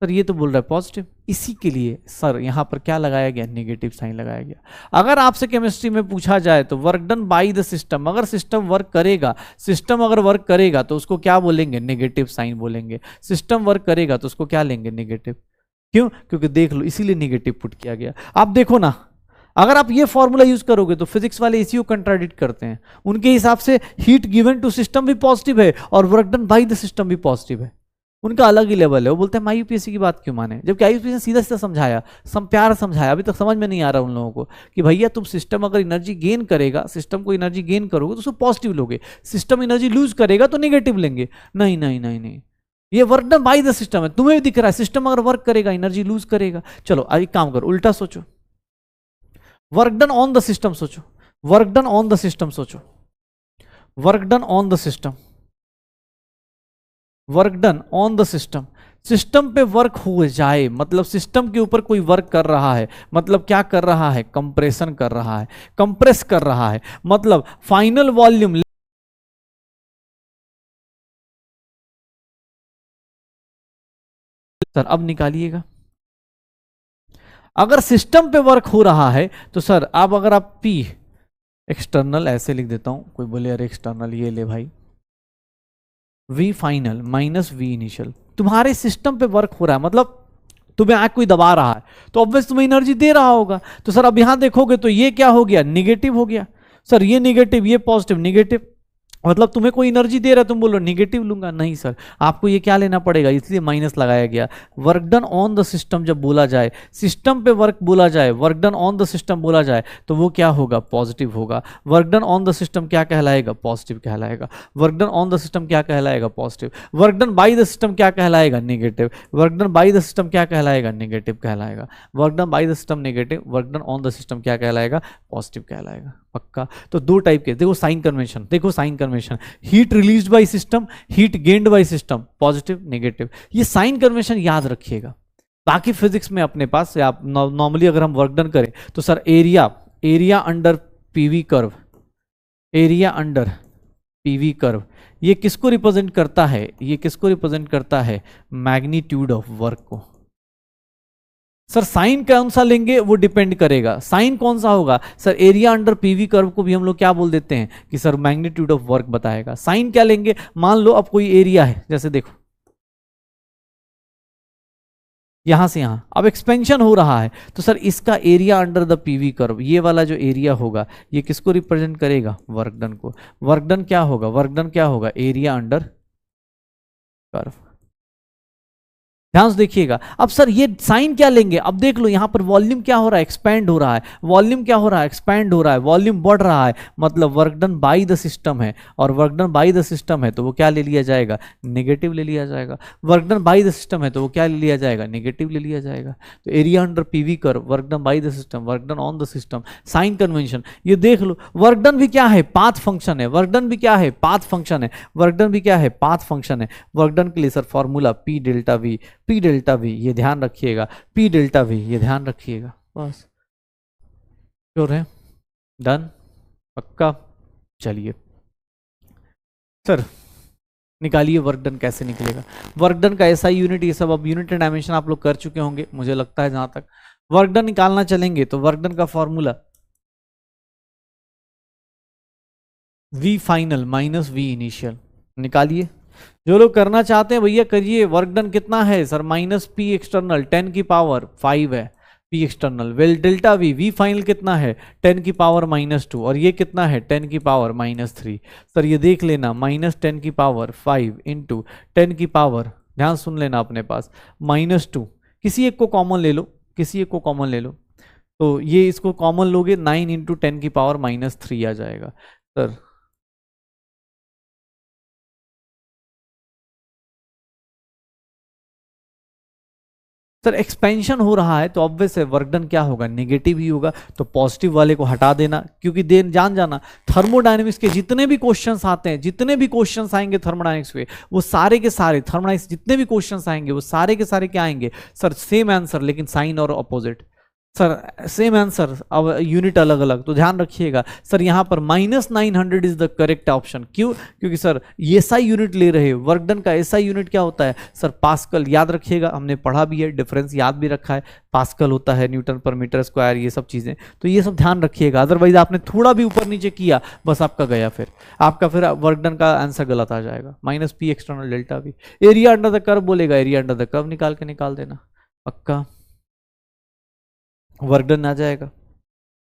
सर ये तो बोल रहा है पॉजिटिव, इसी के लिए सर यहाँ पर क्या लगाया गया, नेगेटिव साइन लगाया गया। अगर आपसे केमिस्ट्री में पूछा जाए तो work done by the system, अगर सिस्टम वर्क करेगा, सिस्टम अगर वर्क करेगा तो उसको क्या बोलेंगे, नेगेटिव साइन बोलेंगे। सिस्टम वर्क करेगा तो उसको क्या लेंगे, नेगेटिव। क्यों, क्योंकि देख लो इसीलिए नेगेटिव पुट किया गया। आप देखो ना, अगर आप ये फॉर्मूला यूज करोगे तो फिजिक्स वाले इसी को कंट्राडिक्ट करते हैं। उनके हिसाब से हीट गिवन टू सिस्टम भी पॉजिटिव है और work done by the system भी पॉजिटिव है। उनका अलग ही लेवल है। वो बोलते हैं मैं यूपीएससी की बात क्यों माने, जबकि आईयूपीएससी ने सीधा सीधा समझाया, प्यार समझाया। अभी तक समझ में नहीं आ रहा उन लोगों को कि भैया तुम सिस्टम अगर एनर्जी गेन करेगा, सिस्टम को एनर्जी गेन करोगे तो उसको पॉजिटिव लोगे, सिस्टम एनर्जी लूज करेगा तो नेगेटिव लेंगे। नहीं नहीं नहीं नहीं, ये work done by the system है। तुम्हें भी दिख रहा है सिस्टम अगर वर्क करेगा एनर्जी लूज करेगा। चलो अब एक काम करो, उल्टा सोचो, work done on the system सोचो, work done on the system सोचो, work done on the system, work done on the system. System पे वर्क हो जाए मतलब सिस्टम के ऊपर कोई वर्क कर रहा है, मतलब क्या कर रहा है, कंप्रेशन कर रहा है, कंप्रेस कर रहा है, मतलब फाइनल वॉल्यूम। सर अब निकालिएगा, अगर सिस्टम पे वर्क हो रहा है तो सर अब अगर आप P एक्सटर्नल ऐसे लिख देता हूं, कोई बोले अरे एक्सटर्नल ये ले भाई, V final minus V initial, तुम्हारे सिस्टम पे वर्क हो रहा है मतलब तुम्हें आग कोई दबा रहा है तो ऑब्वियस तुम्हें एनर्जी दे रहा होगा। तो सर अब यहां देखोगे तो ये क्या हो गया, निगेटिव हो गया। सर ये निगेटिव, ये पॉजिटिव, निगेटिव मतलब तुम्हें कोई एनर्जी दे रहा है, तुम बोलो निगेटिव लूंगा। नहीं सर, आपको ये क्या लेना पड़ेगा, इसलिए माइनस लगाया गया। Work done on the system जब बोला जाए, सिस्टम पे वर्क बोला जाए, work done on the system बोला जाए तो वो क्या होगा, पॉजिटिव होगा। Work done on the system क्या कहलाएगा, पॉजिटिव कहलाएगा। Work done on the system क्या कहलाएगा, positive. Work done by the system क्या कहलाएगा, negative. Work done by the system क्या कहलाएगा, नेगेटिव कहलाएगा। Work done by the system negative, work done on the system क्या कहलाएगा, पॉजिटिव कहलाएगा। पक्का। तो दो टाइप के, देखो साइन कन्वेंशन, देखो sign convention, heat released by system, heat gained by system, positive negative. ये साइन कन्वेंशन याद रखिएगा। बाकी फिजिक्स में अपने पास आप नॉर्मली अगर हम वर्क डन करें तो sir area under PV curve, area under PV curve, ये किसको रिप्रेजेंट करता है, ये किसको रिप्रेजेंट करता है, मैग्नीट्यूड ऑफ वर्क को। सर साइन कौन सा लेंगे वो डिपेंड करेगा, साइन कौन सा होगा। Sir area under PV curve को भी हम लोग क्या बोल देते हैं कि सर मैग्नीट्यूड ऑफ वर्क बताएगा। साइन क्या लेंगे, मान लो अब कोई एरिया है, जैसे देखो यहां से यहां अब एक्सपेंशन हो रहा है तो सर इसका area under the PV curve, ये वाला जो एरिया होगा ये किसको रिप्रेजेंट करेगा, वर्क डन को। वर्क डन क्या होगा, वर्क डन क्या होगा, एरिया अंडर कर्व। ध्यान से देखिएगा। अब सर ये साइन क्या लेंगे, अब देख लो यहां पर वॉल्यूम क्या हो रहा है, एक्सपैंड हो रहा है, वॉल्यूम क्या हो रहा है, एक्सपैंड हो रहा है, वॉल्यूम बढ़ रहा है, मतलब work done by the system है, और work done by the system है तो वो क्या ले लिया जाएगा, नेगेटिव ले लिया जाएगा। Work done by the system है तो वो क्या ले लिया जाएगा, नेगेटिव ले लिया जाएगा। तो area under PV curve, work done by the system, work done on the system, sign convention. ये देख लो वर्क डन भी क्या है, पाथ फंक्शन है, वर्क डन भी क्या है, पाथ फंक्शन है, वर्क डन भी क्या है, पाथ फंक्शन है। वर्क डन के लिए sir formula P delta V, P delta V ये ध्यान रखिएगा, P डेल्टा V ये ध्यान रखिएगा। बस श्योर है, डन, पक्का। चलिए सर निकालिए वर्क डन कैसे निकलेगा। वर्क डन का ऐसा यूनिट, ये सब अब यूनिट एंड डायमेंशन आप लोग कर चुके होंगे मुझे लगता है। जहां तक वर्क डन निकालना चलेंगे तो वर्क डन का formula V final minus V initial, निकालिए। जो लोग करना चाहते हैं भैया करिए। वर्क डन कितना है सर, माइनस P एक्सटर्नल 10 की पावर 5 है, P external. Well delta V final कितना है, 10 की पावर -2, और ये कितना है, 10 की पावर -3। सर ये देख लेना, -10 की पावर 5 इंटू 10 की पावर, ध्यान सुन लेना अपने पास, -2, किसी एक को कॉमन ले लो, किसी एक को कॉमन ले लो, तो ये इसको कॉमन लोगे 9 इंटू 10 की पावर -3 आ जाएगा। सर सर एक्सपेंशन हो रहा है तो ऑब्वियस है वर्क डन क्या होगा, नेगेटिव ही होगा। तो पॉजिटिव वाले को हटा देना, क्योंकि जान जाना थर्मोडायनेमिक्स के जितने भी क्वेश्चंस आते हैं, जितने भी क्वेश्चंस आएंगे थर्मोडायनेमिक्स पे, वो सारे के सारे थर्मोडायनेमिक्स जितने भी क्वेश्चंस आएंगे वो सारे के सारे क्या आएंगे सर, सेम आंसर लेकिन साइन और अपोजिट, सर सेम आंसर, अब यूनिट अलग अलग, तो ध्यान रखिएगा सर यहाँ पर -900 इज द करेक्ट ऑप्शन। क्यों? क्योंकि सर ये SI यूनिट ले रहे हैं, वर्क डन का SI यूनिट क्या होता है सर? पास्कल। याद रखिएगा, हमने पढ़ा भी है, डिफरेंस याद भी रखा है, पास्कल होता है न्यूटन पर मीटर स्क्वायर, ये सब चीजें, तो ये सब ध्यान रखिएगा। अदरवाइज आपने थोड़ा भी ऊपर नीचे किया बस आपका गया, फिर आपका फिर वर्क डन का आंसर गलत आ जाएगा। -P external delta V। Area under the curve बोलेगा, एरिया अंडर द कर्व निकाल देना पक्का, वर्क डन आ जाएगा।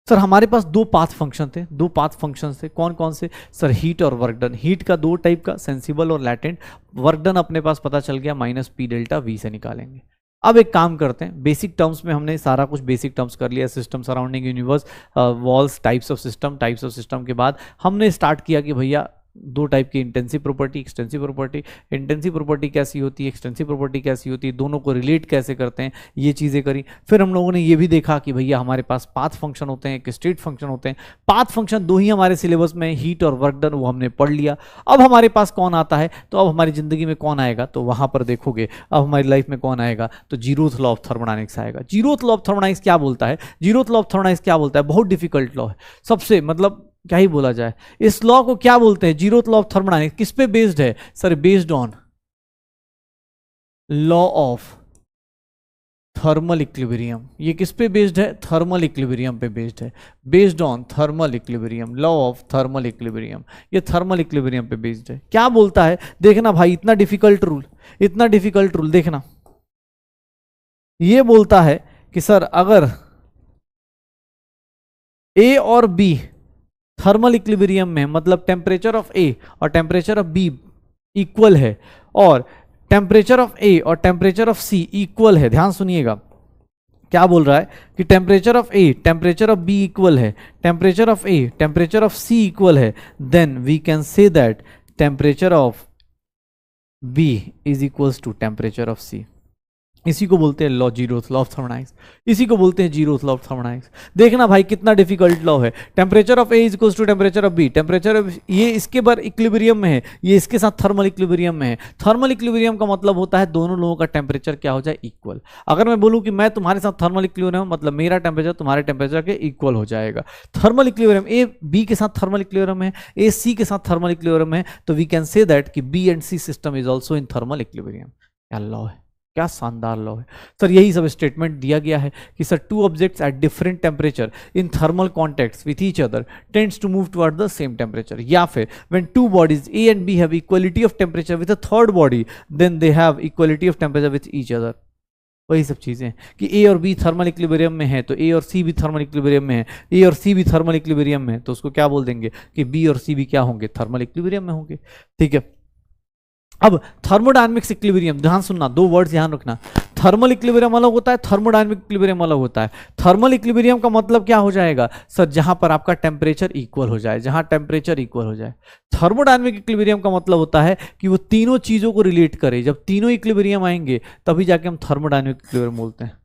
सर हमारे पास दो पाथ फंक्शन थे, दो पाथ फंक्शन थे, कौन कौन से सर? हीट और वर्क डन। हीट का दो टाइप का, सेंसिबल और लैटेंट। वर्क डन अपने पास पता चल गया, -P डेल्टा V से निकालेंगे। अब एक काम करते हैं, बेसिक टर्म्स में हमने सारा कुछ बेसिक टर्म्स कर लिया, system, surrounding universe, walls, types of system के बाद हमने स्टार्ट किया कि भैया दो टाइप की intensive property, extensive property. Intensive property कैसी होती है, एक्सटेंसिव प्रॉपर्टी कैसी होती है, दोनों को रिलेट कैसे करते हैं, ये चीज़ें करी। फिर हम लोगों ने ये भी देखा कि भैया हमारे पास पाथ फंक्शन होते हैं, एक स्टेट फंक्शन होते हैं। पाथ फंक्शन दो ही हमारे सिलेबस में, हीट और वर्क डन, वो हमने पढ़ लिया। अब हमारे पास कौन आता है, तो अब हमारी ज़िंदगी में कौन आएगा, तो वहाँ पर देखोगे अब हमारी लाइफ में कौन आएगा, तो जीरोथ लॉ ऑफ थर्मोडायनेमिक्स आएगा। जीरोथ लॉ ऑफ थर्मोडायनेमिक्स क्या बोलता है? जीरोथ लॉ ऑफ थर्मोडायनेमिक्स क्या बोलता है? बहुत डिफिकल्ट लॉ है, सबसे मतलब क्या ही बोला जाए, इस लॉ को क्या बोलते हैं? Zeroth law of thermodynamics. किस पे बेस्ड है sir? Based on law of thermal equilibrium. ये किस पे बेस्ड है? थर्मल इक्विलिब्रियम पे बेस्ड है, based on thermal equilibrium, law of thermal equilibrium. ये थर्मल इक्विलिब्रियम पे बेस्ड है। क्या बोलता है देखना भाई, इतना डिफिकल्ट रूल, इतना डिफिकल्ट रूल देखना। ये बोलता है कि सर अगर ए और बी थर्मल इक्विलिब्रियम में, मतलब टेम्परेचर ऑफ ए और टेम्परेचर ऑफ बी इक्वल है, और टेम्परेचर ऑफ ए और टेम्परेचर ऑफ सी इक्वल है। ध्यान सुनिएगा क्या बोल रहा है कि temperature of A temperature of B equal है, temperature of A temperature of C equal है, then we can say that temperature of B is equals to temperature of C. इसी को बोलते हैं law, zeroth law of thermodynamics, इसी को बोलते हैं जीरोथ लॉ ऑफ थर्मोडायनेमिक्स। देखना भाई कितना डिफिकल्ट लॉ है। Temperature of A is equals to temperature of B, temperature of ये इसके बार इक्विलिब्रियम में है, ये इसके साथ थर्मल इक्विलिब्रियम में है। थर्मल इक्विलिब्रियम का मतलब होता है दोनों लोगों का टेम्परेचर क्या हो जाए, इक्वल। अगर मैं बोलूं कि मैं तुम्हारे साथ थर्मल इक्विलिब्रियम, मतलब मेरा टेम्परेचर तुम्हारे टेम्परेचर के इक्वल हो जाएगा। थर्मल इक्विलिब्रियम, ए बी के साथ थर्मल इक्विलिब्रियम है, ए सी के साथ थर्मल इक्विलिब्रियम है, तो वी कैन से दैट कि B and C system is also in thermal equilibrium. क्या लॉ है, क्या शानदार लॉ है सर। यही सब स्टेटमेंट दिया गया है कि sir two objects at different temperature in thermal contacts with each other tends to move toward the same temperature, या फिर when two bodies A and B have equality of temperature with a third body then they have equality of temperature with each other. वही सब चीजें कि ए और B thermal equilibrium में है, तो ए और सी भी थर्मल इक्विलिब्रियम में है, ए और सी भी थर्मल इक्विलिब्रियम में है, तो उसको क्या बोल देंगे कि बी और सी भी क्या होंगे, थर्मल इक्विलिब्रियम में होंगे। ठीक है, अब थर्मोडायनेमिक्स इक्विलिब्रियम, ध्यान सुनना, दो वर्ड्स ध्यान रखना। थर्मल इक्विलिब्रियम अलग होता है, थर्मोडायनेमिक इक्विलिब्रियम अलग होता है। थर्मल इक्विलिब्रियम का मतलब क्या हो जाएगा सर? जहां पर आपका टेम्परेचर इक्वल हो जाए, जहां टेम्परेचर इक्वल हो जाए। थर्मोडायनेमिक इक्विलिब्रियम का मतलब होता है कि वो तीनों चीजों को रिलेट करे, जब तीनों इक्विलिब्रियम आएंगे तभी जाके हम थर्मोडायनेमिक इक्विलिब्रियम बोलते हैं।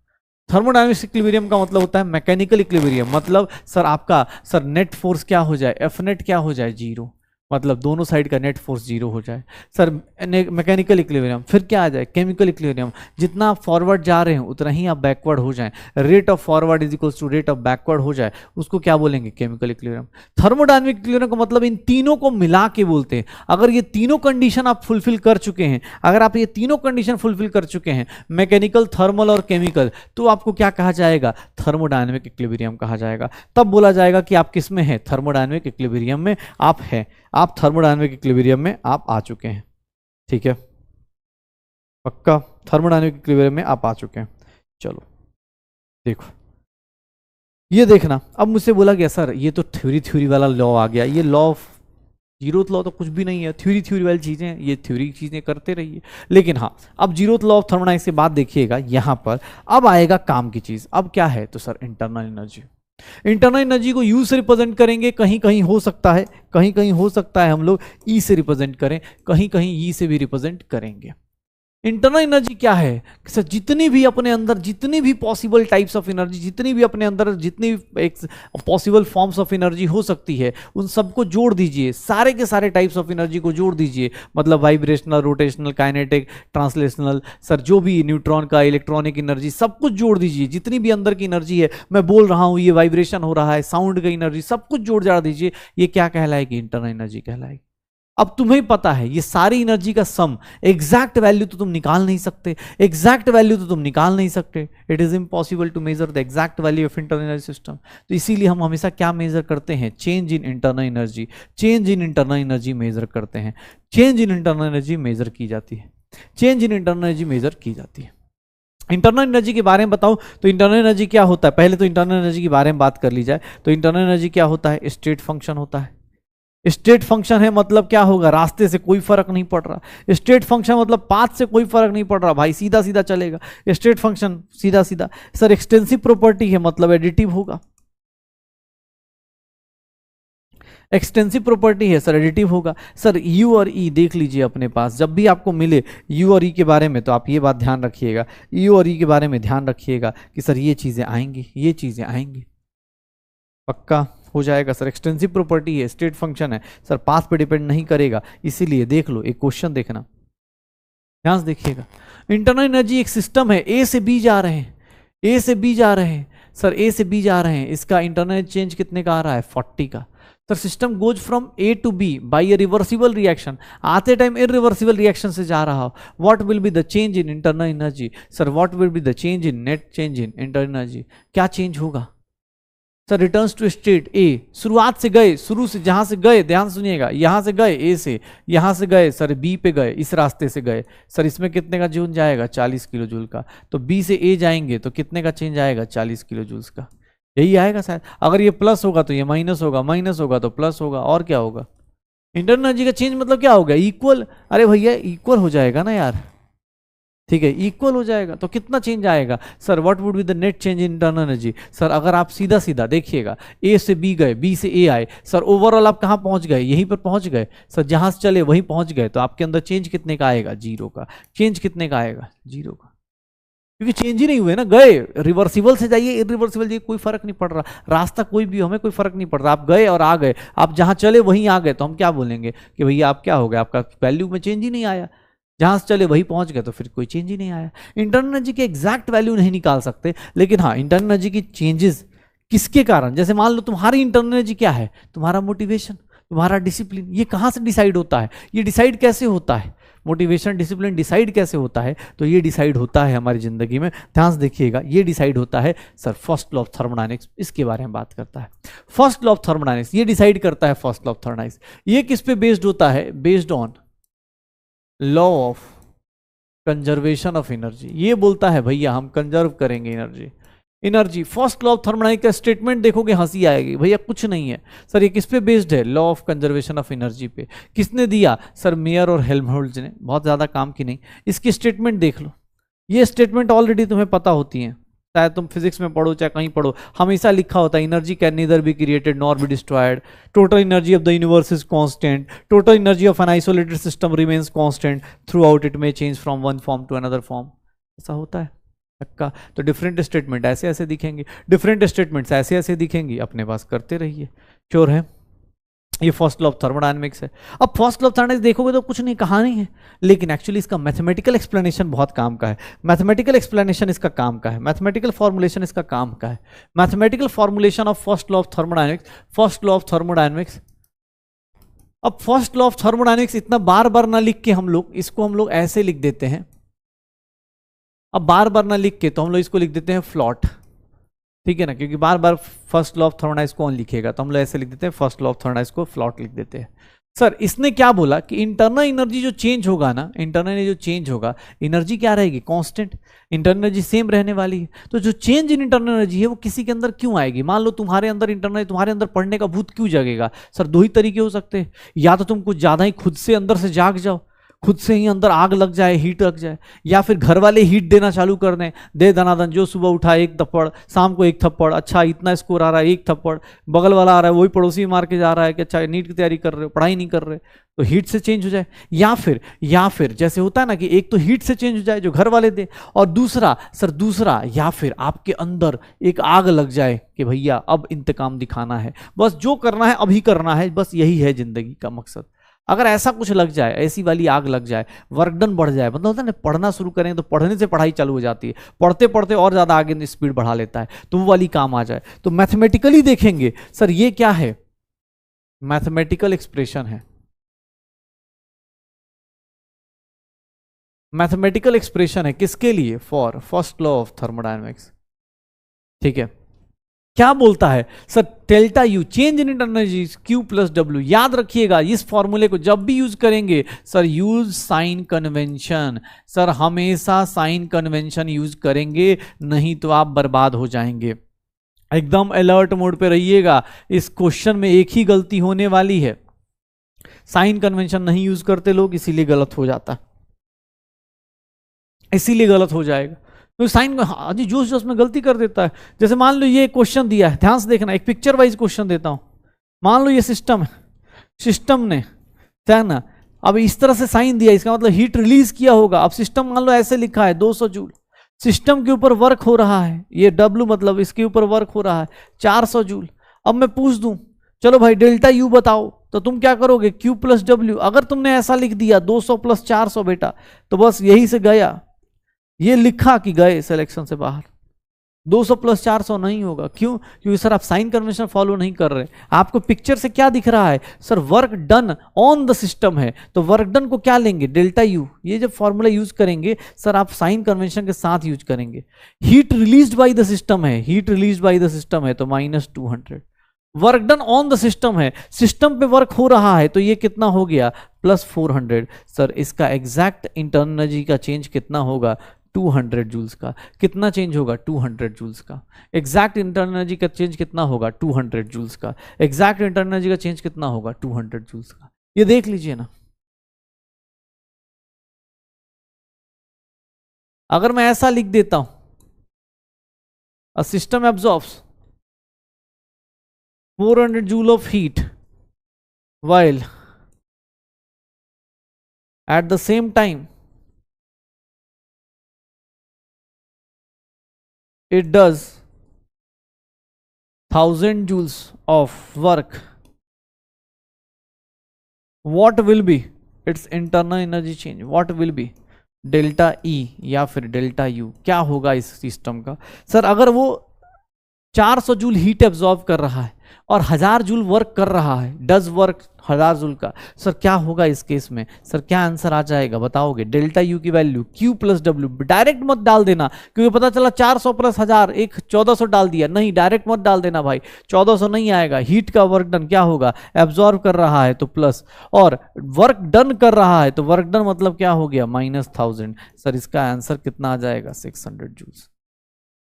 थर्मोडायनेमिक इक्विलिब्रियम का मतलब होता है मैकेनिकल इक्विलिब्रियम, मतलब सर आपका सर नेट फोर्स क्या हो जाए, एफ नेट क्या हो जाए, जीरो, मतलब दोनों साइड का नेट फोर्स जीरो हो जाए। सर मैकेनिकल इक्विलिब्रियम, फिर क्या आ जाए, केमिकल इक्विलिब्रियम, जितना आप फॉरवर्ड जा रहे हैं उतना ही आप बैकवर्ड हो जाएं, rate of forward is equals to rate of backward हो जाए, उसको क्या बोलेंगे, केमिकल इक्विलिब्रियम। थर्मोडायनेमिक इक्विलिब्रियम का मतलब इन तीनों को मिला के बोलते हैं। अगर ये तीनों कंडीशन आप फुलफिल कर चुके हैं, अगर आप ये तीनों कंडीशन फुलफिल कर चुके हैं, मैकेनिकल, थर्मल और केमिकल, तो आपको क्या कहा जाएगा, थर्मोडायनेमिक इक्विलिब्रियम कहा जाएगा। तब बोला जाएगा कि आप किस में हैं, थर्मोडायनेमिक इक्विलिब्रियम में आप हैं, आप थर्मोडायनेमिक इक्विलिब्रियम में आप आ चुके हैं। ठीक है, पक्का थर्मोडायनेमिक इक्विलिब्रियम में आप आ चुके हैं। चलो देखो, ये देखना, अब मुझसे बोला गया सर ये तो थ्योरी वाला लॉ आ गया, ये लॉ ऑफ जीरोथ लॉ तो कुछ भी नहीं है, थ्योरी वाली चीजें, ये थ्योरी चीजें करते रहिए। लेकिन हाँ, अब जीरोथ लॉ ऑफ थर्मोडायनेमिक्स के बाद देखिएगा यहां पर अब आएगा काम की चीज। अब क्या है, तो sir internal energy. Internal energy को यू से रिप्रेजेंट करेंगे, कहीं कहीं हो सकता है, हम लोग ई से रिप्रेजेंट करें, कहीं कहीं ई से भी रिप्रेजेंट करेंगे। इंटरनल एनर्जी क्या है कि सर जितनी भी अपने अंदर जितनी भी पॉसिबल टाइप्स ऑफ एनर्जी, जितनी भी अपने अंदर जितनी पॉसिबल फॉर्म्स ऑफ एनर्जी हो सकती है उन सबको जोड़ दीजिए, सारे के सारे टाइप्स ऑफ एनर्जी को जोड़ दीजिए, मतलब vibrational, rotational, kinetic, translational, sir जो भी न्यूट्रॉन का, इलेक्ट्रॉनिक एनर्जी, सब कुछ जोड़ दीजिए, जितनी भी अंदर की एनर्जी है, मैं बोल रहा हूं ये वाइब्रेशन हो रहा है, साउंड की एनर्जी, सब कुछ जोड़ जा दीजिए, ये क्या कहलाएगी? इंटरनल एनर्जी कहलाएगी। अब तुम्हें पता है ये सारी एनर्जी का सम, एग्जैक्ट वैल्यू तो तुम निकाल नहीं सकते, एग्जैक्ट वैल्यू तो तुम निकाल नहीं सकते, it is impossible to measure the exact value of internal energy system. तो इसीलिए हम हमेशा क्या मेजर करते हैं? Change in internal energy, change in internal energy measure करते हैं, change in internal energy measure की जाती है, change in internal energy measure की जाती है। इंटरनल एनर्जी के बारे में बताऊं तो इंटरनल एनर्जी क्या होता है, पहले तो इंटरनल एनर्जी के बारे में बात कर ली जाए तो इंटरनल एनर्जी क्या होता है? स्टेट फंक्शन होता है। स्टेट फंक्शन है मतलब क्या होगा? रास्ते से कोई फर्क नहीं पड़ रहा। स्टेट फंक्शन मतलब पाथ से कोई फर्क नहीं पड़ रहा भाई, सीधा सीधा चलेगा स्टेट फंक्शन, सीधा सीधा। सर एक्सटेंसिव प्रॉपर्टी है मतलब एडिटिव होगा, एक्सटेंसिव प्रॉपर्टी है सर एडिटिव होगा। सर यू और ई देख लीजिए अपने पास, जब भी आपको मिले यू और ई के बारे में तो आप ये बात ध्यान रखिएगा, यू और ई के बारे में ध्यान रखिएगा कि सर ये चीज़ें आएंगी, ये चीज़ें आएंगी, पक्का हो जाएगा। सर एक्सटेंसिव प्रॉपर्टी है, स्टेट फंक्शन है, सर पाथ पे डिपेंड नहीं करेगा, इसीलिए देख लो एक क्वेश्चन देखना, ध्यान से देखिएगा। इंटरनल एनर्जी एक सिस्टम है, ए से बी जा रहे हैं, ए से बी जा रहे हैं, सर ए से बी जा रहे हैं, इसका इंटरनल चेंज कितने का आ रहा है? 40 का। Sir system goes from A to B by a reversible reaction, आते टाइम इरिवर्सिबल रिएक्शन से जा रहा हो, what will be the change in internal energy? Sir what will be the change in net change in internal energy? क्या change होगा? Sir returns to state A, शुरुआत से गए, शुरू से जहां से गए, ध्यान सुनिएगा, यहां से गए ए से, यहां से गए सर बी पे गए, इस रास्ते से गए, सर इसमें कितने का जूल जाएगा? 40 किलो जूल का। तो बी से ए जाएंगे तो कितने का चेंज आएगा? 40 किलो जूल्स का, यही आएगा शायद। अगर ये प्लस होगा तो ये माइनस होगा, माइनस होगा तो प्लस होगा, और क्या होगा? इंटरनल एनर्जी का चेंज मतलब क्या हो गया? इक्वल। अरे भैया इक्वल हो जाएगा ना यार, ठीक है, इक्वल हो जाएगा तो कितना चेंज आएगा? Sir what would be the net change in internal energy? Sir अगर आप सीधा सीधा देखिएगा, ए से बी गए, बी से ए आए, सर ओवरऑल आप कहाँ पहुंच गए? यहीं पर पहुंच गए, सर जहां से चले वहीं पहुंच गए, तो आपके अंदर चेंज कितने का आएगा? 0 का। चेंज कितने का आएगा? 0 का, क्योंकि चेंज ही नहीं हुए ना, गए, रिवर्सिबल से जाइए इरिवर्सिबल जाइए, कोई फर्क नहीं पड़ रहा, रास्ता कोई भी हमें कोई फर्क नहीं पड़ रहा, आप गए और आ गए, आप जहां चले वहीं आ गए, तो हम क्या बोलेंगे कि भैया आप क्या हो गए, आपका वैल्यू में चेंज ही नहीं आया, जहां से चले वहीं पहुंच गए, तो फिर कोई चेंज ही नहीं आया। इंटरनल एनर्जी के एग्जैक्ट वैल्यू नहीं निकाल सकते, लेकिन हाँ इंटरनल एनर्जी की चेंजेस किसके कारण, जैसे मान लो तुम्हारी इंटरनल एनर्जी क्या है? तुम्हारा मोटिवेशन, तुम्हारा डिसिप्लिन, ये कहाँ से डिसाइड होता है? ये डिसाइड कैसे होता है? मोटिवेशन डिसिप्लिन डिसाइड कैसे होता है? तो ये डिसाइड होता है हमारी जिंदगी में, ध्यान से देखिएगा, ये डिसाइड होता है sir first law of thermodynamics, इसके बारे में बात करता है। फर्स्ट लॉ ऑफ थर्मोडायनेमिक्स ये डिसाइड करता है, फर्स्ट लॉ ऑफ थर्मोडायनेमिक्स ये किस पे बेस्ड होता है? Based on law of conservation of energy. ये बोलता है भैया हम कंजर्व करेंगे energy, energy. First law of thermodynamics का स्टेटमेंट देखोगे हंसी आएगी, भैया कुछ नहीं है सर, ये किस पे बेस्ड है? Law of conservation of energy पे। किसने दिया? सर मेयर और हेल्महोल्ट्ज ने, बहुत ज़्यादा काम की नहीं। इसकी स्टेटमेंट देख लो, ये स्टेटमेंट ऑलरेडी तुम्हें पता होती है, चाहे तुम फिजिक्स में पढ़ो चाहे कहीं पढ़ो, हमेशा लिखा होता है energy can neither be created nor be destroyed, total energy of the universe is constant, total energy of an isolated system remains constant throughout, it may change from one form to another form. ऐसा होता है पक्का। तो different statement ऐसे ऐसे दिखेंगे, different statements ऐसे ऐसे दिखेंगी, अपने पास करते रहिए, श्योर है। ये फर्स्ट लॉ ऑफ थर्मोडायनेमिक्स है। अब फर्स्ट लॉ ऑफ थर्मोडायनेमिक्स देखोगे तो कुछ नहीं, कहानी है, लेकिन एक्चुअली इसका मैथमेटिकल एक्सप्लेनेशन बहुत काम का है। मैथमेटिकल एक्सप्लेनेशन इसका काम का है, मैथमेटिकल फॉर्मुलेशन इसका काम का है। Mathematical formulation of first law of thermodynamics, first law of thermodynamics. अब फर्स्ट लॉ ऑफ थर्मोडायनेमिक्स इतना बार बार ना लिख के हम लोग इसको हम लोग ऐसे लिख देते हैं, अब बार बार ना लिख के तो हम लोग इसको लिख देते हैं फ्लॉट, ठीक है ना, क्योंकि बार बार फर्स्ट लॉ ऑफ थर्मोडायनेमिक्स कौन लिखेगा, तो हम लोग ऐसे लिख देते हैं, फर्स्ट लॉ ऑफ थर्मोडायनेमिक्स को फ्लॉट लिख देते हैं। सर इसने क्या बोला कि इंटरनल एनर्जी जो चेंज होगा ना, इंटरनल एनर्जी जो चेंज होगा, एनर्जी क्या रहेगी? कांस्टेंट। इंटरनल एनर्जी सेम रहने वाली है, तो जो चेंज इन इंटरनल एनर्जी है वो किसी के अंदर क्यों आएगी? मान लो तुम्हारे अंदर इंटरनल, तुम्हारे अंदर पढ़ने का भूत क्यों जगेगा? सर दो ही तरीके हो सकते हैं, या तो तुम कुछ ज्यादा ही खुद से अंदर से जाग जाओ, खुद से ही अंदर आग लग जाए, हीट लग जाए, या फिर घर वाले हीट देना चालू कर दें, दे दनादन, जो सुबह उठा एक थप्पड़, शाम को एक थप्पड़, अच्छा इतना स्कोर आ रहा है एक थप्पड़, बगल वाला आ रहा है वही पड़ोसी मार के जा रहा है कि अच्छा नीट की तैयारी कर रहे हो, पढ़ाई नहीं कर रहे, तो हीट से चेंज हो जाए। या फिर जैसे होता है ना कि एक तो हीट से चेंज हो जाए जो घर वाले दे, और दूसरा या फिर आपके अंदर एक आग लग जाए कि भैया अब इंतकाम दिखाना है, बस जो करना है अभी करना है, बस यही है जिंदगी का मकसद। अगर ऐसा कुछ लग जाए, ऐसी वाली आग लग जाए, वर्कडन बढ़ जाए, मतलब होता है ना पढ़ना शुरू करें तो पढ़ने से पढ़ाई चालू हो जाती है, पढ़ते पढ़ते और ज्यादा आगे स्पीड बढ़ा लेता है, तो वो वाली काम आ जाए, तो मैथमेटिकली देखेंगे सर ये क्या है, मैथमेटिकल एक्सप्रेशन है, मैथमेटिकल एक्सप्रेशन है किसके लिए, for first law of thermodynamics. ठीक है, क्या बोलता है sir, delta U change in energy Q plus W. याद रखिएगा इस फॉर्मूले को जब भी यूज करेंगे sir, use sign convention, sir हमेशा साइन कन्वेंशन यूज करेंगे, नहीं तो आप बर्बाद हो जाएंगे। एकदम अलर्ट मोड पे रहिएगा, इस क्वेश्चन में एक ही गलती होने वाली है, साइन कन्वेंशन नहीं यूज करते लोग, इसीलिए गलत हो जाता, इसीलिए गलत हो जाएगा। तो साइन हाँ जी जोश जोश में गलती कर देता है। जैसे मान लो ये क्वेश्चन दिया है, ध्यान से देखना, एक पिक्चर वाइज क्वेश्चन देता हूं। मान लो ये सिस्टम है, सिस्टम ने क्या ना, अब इस तरह से साइन दिया, इसका मतलब हीट रिलीज किया होगा। अब सिस्टम मान लो ऐसे लिखा है 200 जूल, सिस्टम के ऊपर वर्क हो रहा है, ये डब्ल्यू मतलब इसके ऊपर वर्क हो रहा है 400 जूल। अब मैं पूछ दूं चलो भाई डेल्टा यू बताओ, तो तुम क्या करोगे, क्यू प्लस डब्ल्यू। अगर तुमने ऐसा लिख दिया 200 प्लस 400 बेटा, तो बस यही से गया, ये लिखा कि गए सिलेक्शन से बाहर। 200 प्लस 400 नहीं होगा, क्यों, क्योंकि सर आप साइन कन्वेंशन फॉलो नहीं कर रहे। आपको पिक्चर से क्या दिख रहा है sir, work done on the system है, तो वर्क डन को क्या लेंगे, डेल्टा यू। ये जब फॉर्मूला यूज करेंगे सर आप साइन कन्वेंशन के साथ यूज करेंगे। Heat release by the system है, heat release by the system है तो -200। Work done on the system है, सिस्टम पे वर्क हो रहा है, तो ये कितना हो गया +400। सर इसका एग्जैक्ट इंटरनल एनर्जी का चेंज कितना होगा, 200 जूल्स का। कितना चेंज होगा, 200 जूल्स का। एग्जैक्ट इंटरनल एनर्जी का चेंज कितना होगा, 200 जूल्स का। एग्जैक्ट इंटरनल एनर्जी का चेंज कितना होगा, 200 जूल्स का। ये देख लीजिए ना, अगर मैं ऐसा लिख देता हूं, a system absorbs 400 joule of heat while at the same time it does 1000 joules of work, what will be its internal energy change, what will be delta E या फिर डेल्टा यू, क्या होगा इस सिस्टम का। Sir अगर वो 400 joule heat absorb कर रहा है और 1000 जूल वर्क कर रहा है, डज वर्क 1000 जूल का, सर क्या होगा इस केस में, सर क्या आंसर आ जाएगा बताओगे, डेल्टा यू की value Q plus W. Direct मत डाल देना, क्योंकि पता चला 400 प्लस 1000 एक 1400 डाल दिया, नहीं डायरेक्ट मत डाल देना भाई, 1400 नहीं आएगा। हीट का वर्क डन क्या होगा, एब्जॉर्ब कर रहा है तो प्लस, और वर्क डन कर रहा है तो वर्क डन मतलब क्या हो गया -1000। सर इसका आंसर कितना आ जाएगा, 600 जूल्स,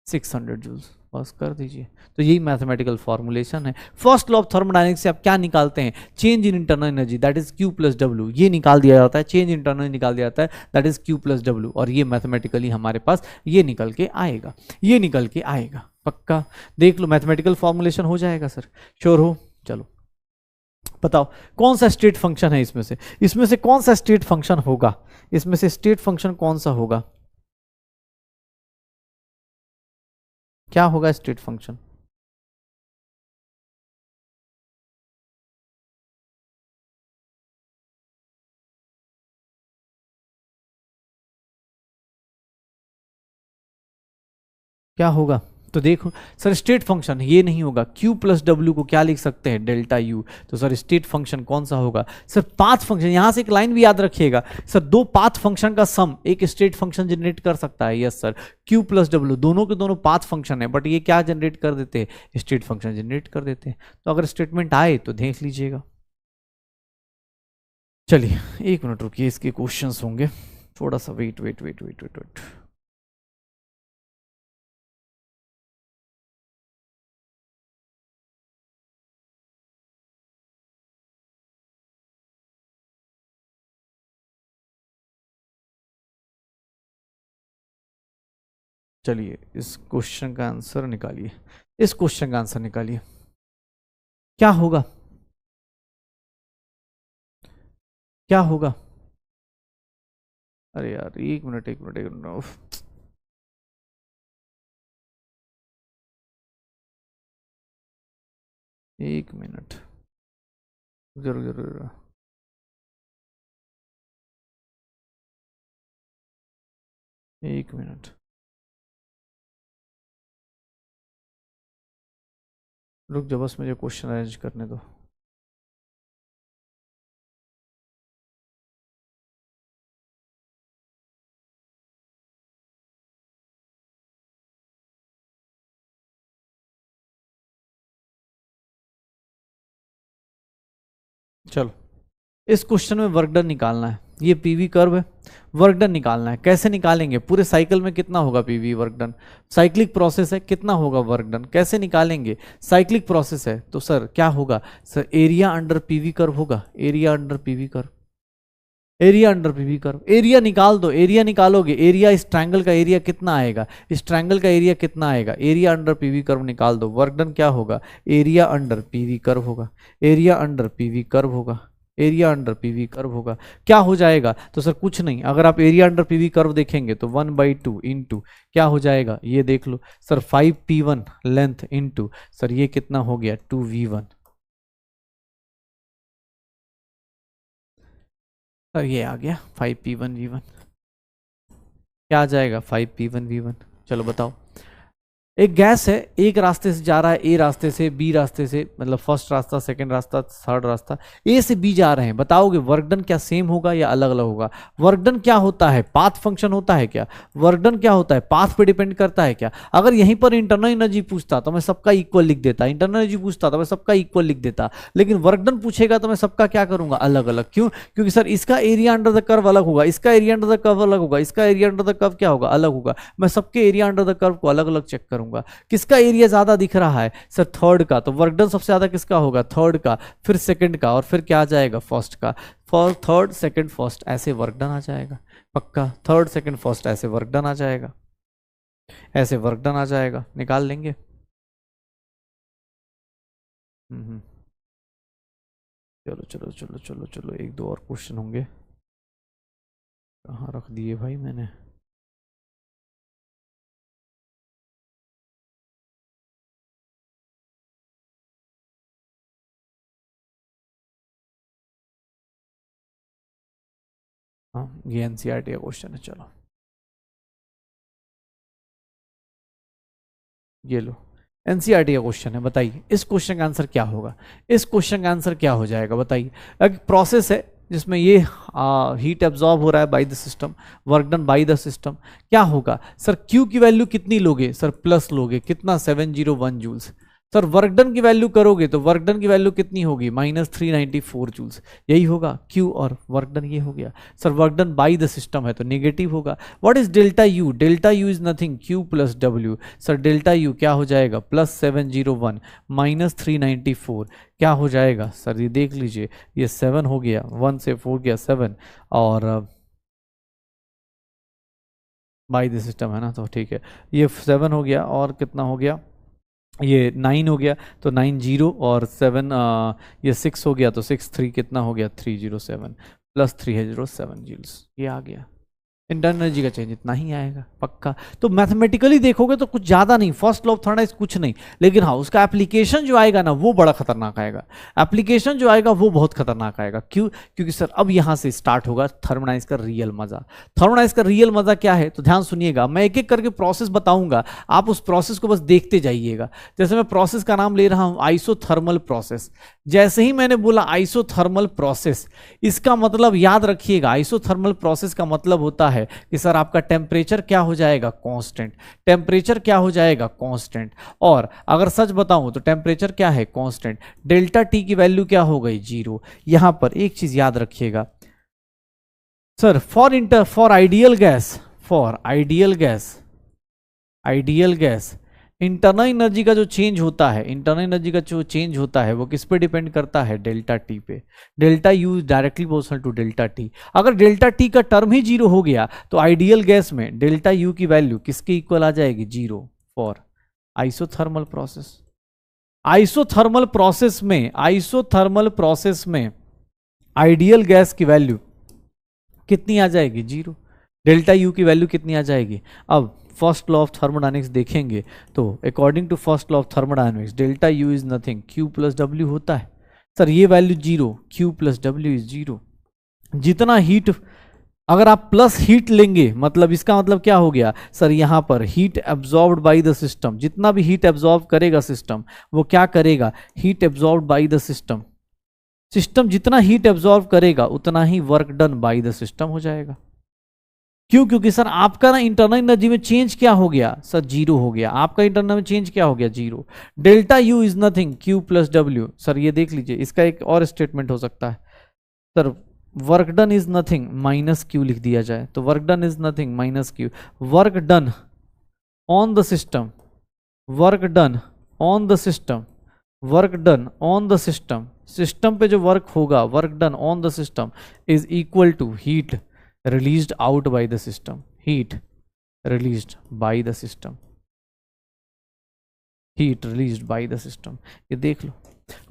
600 जूल्स। बस कर दीजिए। तो यही मैथमेटिकल फॉर्मुलेशन है। फर्स्ट लॉ ऑफ थर्मोडायनेमिक्स से आप क्या निकालते हैं, change in internal energy that is Q plus W, ये निकाल दिया जाता है, चेंज इंटरनल निकाल दिया जाता है that is Q plus W, और ये मैथमेटिकली हमारे पास ये निकल के आएगा, ये निकल के आएगा। पक्का देख लो, मैथमेटिकल फॉर्मुलेशन हो जाएगा सर, श्योर हो। चलो बताओ कौन सा स्टेट फंक्शन है इसमें से कौन सा स्टेट फंक्शन होगा, इसमें से स्टेट फंक्शन कौन सा होगा, क्या होगा स्टेट फंक्शन। क्या होगा, तो देखो सर स्टेट फंक्शन ये नहीं होगा, Q प्लस डब्ल्यू को क्या लिख सकते हैं, डेल्टा यू। तो सर स्टेट फंक्शन कौन सा होगा, सर पाथ फंक्शन। यहां से एक लाइन भी याद रखिएगा सर, दो पाथ फंक्शन का सम एक स्टेट फंक्शन जनरेट कर सकता है। Yes sir, Q plus W दोनों के दोनों पाथ फंक्शन है, बट ये क्या जनरेट कर देते हैं, स्टेट फंक्शन जनरेट कर देते हैं। तो अगर स्टेटमेंट आए तो देख लीजिएगा। चलिए 1 मिनट रुकिए, इसके क्वेश्चंस होंगे, थोड़ा सा wait wait wait wait wait wait. चलिए इस क्वेश्चन का आंसर निकालिए, इस क्वेश्चन का आंसर निकालिए, क्या होगा, क्या होगा। अरे यार एक मिनट एक मिनट एक मिनट, उफ। एक मिनट, जरूर जरूर जरूर। एक मिनट, रुक जा, बस मुझे क्वेश्चन अरेंज करने दो। चलो इस क्वेश्चन में वर्क डन निकालना है, ये पीवी कर्व है, वर्क डन निकालना है। कैसे निकालेंगे, पूरे साइकिल में कितना होगा PV work done, cyclic process है, कितना होगा वर्क डन, कैसे निकालेंगे, साइक्लिक प्रोसेस है तो सर क्या होगा, sir area under PV curve होगा, area under PV curve, area under PV curve, area निकाल दो, एरिया निकालोगे, एरिया इस ट्रायंगल का एरिया कितना आएगा, इस ट्रायंगल का एरिया कितना आएगा, एरिया अंडर पीवी कर्व निकाल दो, वर्क डन क्या होगा, एरिया अंडर पीवी कर्व होगा, एरिया अंडर पीवी कर्व होगा, एरिया अंडर पीवी कर्व होगा। क्या हो जाएगा, तो सर कुछ नहीं, अगर आप एरिया अंडर पीवी कर्व देखेंगे तो 1/2 इंटू क्या हो जाएगा, ये देख लो sir 5p1 length into sir ये कितना हो गया 2v1, सर ये आ गया 5p1v1, क्या आ जाएगा 5p1v1। चलो बताओ, एक गैस है, एक रास्ते से जा रहा है, ए रास्ते से, बी रास्ते से, मतलब फर्स्ट रास्ता, सेकंड रास्ता, थर्ड रास्ता, ए से बी जा रहे हैं। बताओगे वर्क डन क्या सेम होगा या अलग अलग होगा। वर्क डन क्या होता है, पाथ फंक्शन होता है क्या, वर्क डन क्या होता है, पाथ पे डिपेंड करता है क्या। अगर यहीं पर इंटरनल एनर्जी पूछता तो मैं सबका इक्वल लिख देता, इंटरनल एनर्जी पूछता तो मैं सबका इक्वल लिख देता, लेकिन वर्क डन पूछेगा तो मैं सबका क्या करूंगा, अलग अलग। क्यों, क्योंकि सर इसका एरिया अंडर द कर्व अलग होगा, इसका एरिया अंडर द कर्व अलग होगा, इसका एरिया अंडर द कर्व क्या होगा, अलग होगा। मैं सबके एरिया अंडर द कर्व को अलग अलग चेक करूंगा। किसका एरिया ज्यादा दिख रहा है, सर थर्ड का, तो वर्क डन सबसे ज्यादा किसका होगा, थर्ड का, फिर सेकंड का, और फिर क्या आ जाएगा, फर्स्ट का। फॉर थर्ड सेकंड फर्स्ट ऐसे वर्क डन आ जाएगा, पक्का थर्ड सेकंड फर्स्ट ऐसे वर्क डन आ जाएगा, ऐसे वर्क डन आ जाएगा, निकाल लेंगे। चलो चलो चलो चलो चलो, एक दो और क्वेश्चन होंगे, कहाँ रख दिए भाई मैंने। हाँ ये एनसीईआरटी का क्वेश्चन है, चलो ये लो, एनसीईआरटी का क्वेश्चन है। बताइए इस क्वेश्चन का आंसर क्या होगा, इस क्वेश्चन का आंसर क्या हो जाएगा बताइए। एक प्रोसेस है जिसमें ये हीट एब्जॉर्ब हो रहा है bye the system, work done by the system, क्या होगा सर, क्यू की वैल्यू कितनी लोगे, सर प्लस लोगे, कितना 701 जूल्स। सर वर्क डन की वैल्यू करोगे तो वर्क डन की वैल्यू कितनी होगी, -394 जूल्स, यही होगा क्यू और वर्क डन ये हो गया। Sir work done by the system है तो नेगेटिव होगा। What is delta U, delta U is nothing Q plus W. Sir delta you क्या हो जाएगा, +701 -394 क्या हो जाएगा, सर ये देख लीजिए, ये 7 हो गया, 1 से 4 गया 7, और बाय द सिस्टम है ना, तो ठीक है, ये 7 हो गया, और कितना हो गया, ये 9 हो गया, तो 9 0 और 7 ये 6 हो गया, तो 6 3 कितना हो गया 307 +307 जूल्स, ये आ गया। इंटरनल एनर्जी का चेंज इतना ही आएगा, पक्का। तो मैथमेटिकली देखोगे तो कुछ ज्यादा नहीं, फर्स्ट लॉ ऑफ थर्मोडायनेमिक्स कुछ नहीं, लेकिन हाँ उसका एप्लीकेशन जो आएगा ना वो बड़ा खतरनाक आएगा, एप्लीकेशन जो आएगा वो बहुत खतरनाक आएगा। क्यों, क्योंकि सर अब यहां से स्टार्ट होगा थर्मोडायनेमिक्स का रियल मजा। थर्मोडायनेमिक्स का रियल मजा क्या है, तो ध्यान सुनिएगा, मैं एक एक करके प्रोसेस बताऊंगा, आप उस प्रोसेस को बस देखते जाइएगा। जैसे मैं प्रोसेस का नाम ले रहा हूं आइसोथर्मल प्रोसेस, जैसे ही मैंने बोला आइसोथर्मल प्रोसेस, इसका मतलब याद रखिएगा, आइसोथर्मल प्रोसेस का मतलब होता है कि सर आपका टेम्परेचर क्या हो जाएगा, कांस्टेंट, टेम्परेचर क्या हो जाएगा, कांस्टेंट। और अगर सच बताऊं तो टेम्परेचर क्या है, कांस्टेंट, डेल्टा टी की वैल्यू क्या हो गई 0। यहां पर एक चीज याद रखिएगा sir, for ideal gas, for ideal gas, ideal gas internal energy का जो चेंज होता है, इंटरनल एनर्जी का जो चेंज होता है वो किस पे डिपेंड करता है, डेल्टा टी पे। Delta U is directly proportional to delta T. अगर डेल्टा टी का टर्म ही जीरो हो गया तो आइडियल गैस में डेल्टा यू की वैल्यू किसके इक्वल आ जाएगी, zero for isothermal process. Isothermal process में आइडियल गैस की वैल्यू कितनी आ जाएगी, जीरो। डेल्टा यू की वैल्यू कितनी आ जाएगी। अब फर्स्ट लॉ ऑफ थर्मोडायनेमिक्स देखेंगे तो according to first law of thermodynamics delta U is nothing, Q plus W होता है। सर ये value zero, Q plus W is zero. जितना हीट, अगर आप प्लस हीट लेंगे मतलब इसका मतलब क्या हो गया सर, यहां पर heat absorbed by the system, जितना भी हीट एब्जॉर्ब करेगा सिस्टम वो क्या करेगा, heat absorbed by the system. System जितना हीट एब्जॉर्ब करेगा उतना ही work done by the system हो जाएगा। क्यों, क्योंकि सर आपका ना इंटरनल एनर्जी में चेंज क्या हो गया सर, जीरो हो गया। आपका इंटरनल में चेंज क्या हो गया, zero. Delta U is nothing, Q plus W. Sir ये देख लीजिए, इसका एक और स्टेटमेंट हो सकता है sir, work done is nothing minus Q लिख दिया जाए तो work done is nothing minus Q. Work done on the system, work done on the system, work done on the system, system पे जो वर्क होगा, work done on the system is equal to heat released out by the system, heat released by the system, heat released by the system। ये देख लो,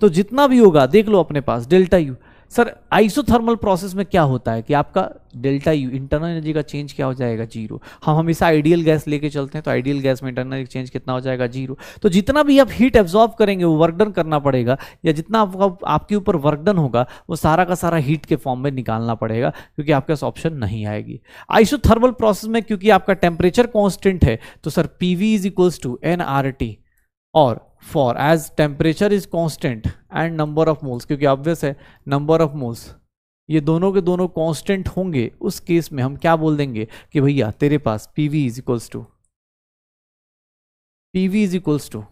तो जितना भी होगा देख लो अपने पास delta U. Sir isothermal process में क्या होता है कि आपका डेल्टा यू इंटरनल एनर्जी का चेंज क्या हो जाएगा, जीरो। हम हमेशा आइडियल गैस लेके चलते हैं तो आइडियल गैस में इंटरनल चेंज कितना हो जाएगा, जीरो। तो जितना भी आप हीट एब्जॉर्ब करेंगे वो वर्क डन करना पड़ेगा, या जितना आपके ऊपर वर्क डन होगा वो सारा का सारा हीट के फॉर्म में निकालना पड़ेगा, क्योंकि आपके पास ऑप्शन नहीं आएगी। आइसोथर्मल प्रोसेस में क्योंकि आपका टेम्परेचर कॉन्स्टेंट है तो sir PV is equals to NRT, और for as temperature is constant and number of moles, क्योंकि ऑब्वियस है नंबर ऑफ मोल्स ये दोनों के दोनों कांस्टेंट होंगे, उस केस में हम क्या बोल देंगे कि भैया तेरे पास PV is equals to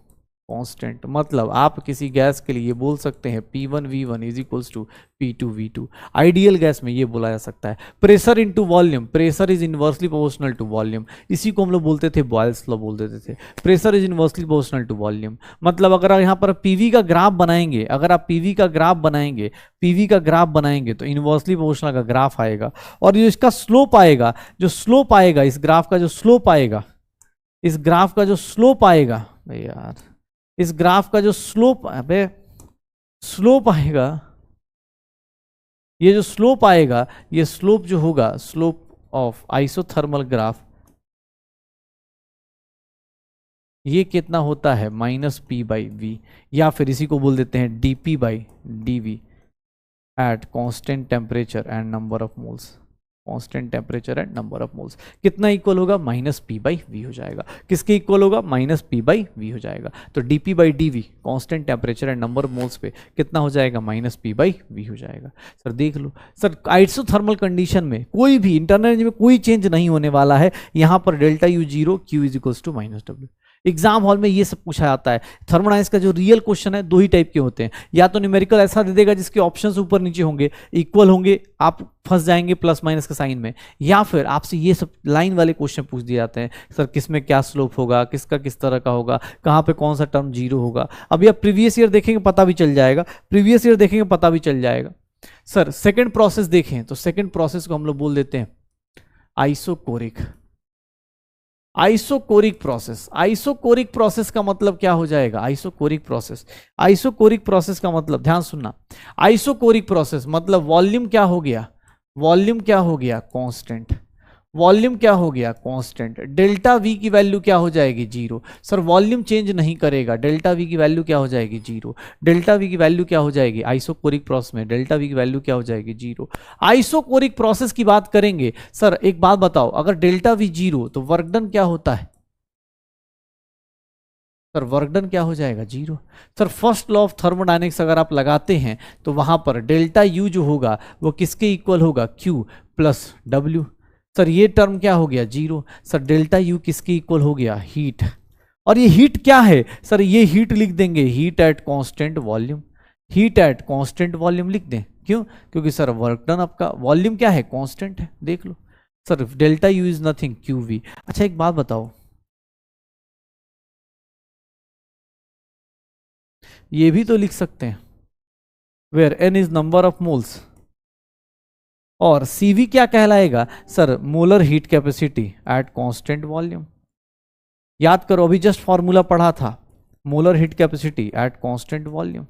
constant. मतलब आप किसी गैस के लिए बोल सकते हैं P1V1 is equals to P2V2। Ideal gas में ये बोला जा सकता है। Pressure into volume, pressure is inversely proportional to volume, इसी को हम लोग बोलते थे बॉयल्स लॉ बोल देते थे, pressure is inversely proportional to volume. मतलब अगर आप यहाँ पर पीवी का ग्राफ बनाएंगे, अगर आप पीवी का ग्राफ बनाएंगे तो इनवर्सली प्रोपोर्शनल का ग्राफ आएगा, और जो इसका स्लोप आएगा, इस ग्राफ का जो स्लोप आएगा, इस ग्राफ का जो स्लोप आएगा यार, इस ग्राफ का जो स्लोप आएगा, ये जो स्लोप आएगा, ये स्लोप जो होगा, स्लोप ऑफ आइसोथर्मल ग्राफ, ये कितना होता है -P/V, या फिर इसी को बोल देते हैं dP/dV eight constant temperature and number of moles. Constant temperature and number of moles कितना इक्वल होगा, -P/V हो जाएगा। किसके इक्वल होगा, -P/V हो जाएगा। तो dP/dV constant temperature and number of moles पे कितना हो जाएगा, -P/V हो जाएगा। सर देख लो, सर आइसोथर्मल कंडीशन में कोई भी इंटरनल एनर्जी में कोई चेंज नहीं होने वाला है। यहां पर delta U zero, Q is equals to -W। Exam hall में ये सब पूछा जाता है। थर्मोडायनेमिक्स का जो रियल क्वेश्चन है दो ही टाइप के होते हैं, या तो न्यूमेरिकल ऐसा दे देगा जिसके ऑप्शंस ऊपर नीचे होंगे, इक्वल होंगे, आप फंस जाएंगे प्लस माइनस के साइन में, या फिर आपसे ये सब लाइन वाले क्वेश्चन पूछ दिए जाते हैं, सर किसमें क्या स्लोप होगा, किसका किस तरह का होगा, कहाँ पे कौन सा टर्म जीरो होगा। अभी आप प्रीवियस ईयर देखेंगे पता भी चल जाएगा, सर सेकेंड प्रोसेस देखें तो सेकेंड प्रोसेस को हम लोग बोल देते हैं आइसोकोरिक प्रोसेस का मतलब क्या हो जाएगा, आइसोकोरिक प्रोसेस का मतलब ध्यान सुनना, आइसोकोरिक प्रोसेस मतलब वॉल्यूम क्या हो गया, कांस्टेंट, डेल्टा वी की वैल्यू क्या हो जाएगी, जीरो। सर वॉल्यूम चेंज नहीं करेगा, डेल्टा वी की वैल्यू क्या हो जाएगी, जीरो। डेल्टा वी की वैल्यू क्या हो जाएगी, आइसोकोरिक प्रोसेस में डेल्टा वी की वैल्यू क्या हो जाएगी, जीरो। आइसोकोरिक प्रोसेस की बात करेंगे, सर एक बात बताओ, अगर डेल्टा वी जीरो तो वर्क डन क्या होता है, सर वर्क डन क्या हो जाएगा, zero. Sir first law of thermodynamics अगर आप लगाते हैं तो वहां पर डेल्टा यू जो होगा वो किसके इक्वल होगा, क्यू प्लस डब्ल्यू। सर ये टर्म क्या हो गया, जीरो। सर डेल्टा यू किसके इक्वल हो गया, हीट। और ये हीट क्या है, सर ये हीट लिख देंगे हीट एट कांस्टेंट वॉल्यूम लिख दें। क्यों, क्योंकि सर वर्क डन आपका वॉल्यूम क्या है, कांस्टेंट है। देख लो sir delta U is nothing, Q V. अच्छा एक बात बताओ, ये भी तो लिख सकते हैं, where n is number of moles, और सीवी क्या कहलाएगा sir, molar heat capacity at constant volume. याद करो अभी जस्ट फॉर्मूला पढ़ा था, molar heat capacity at constant volume,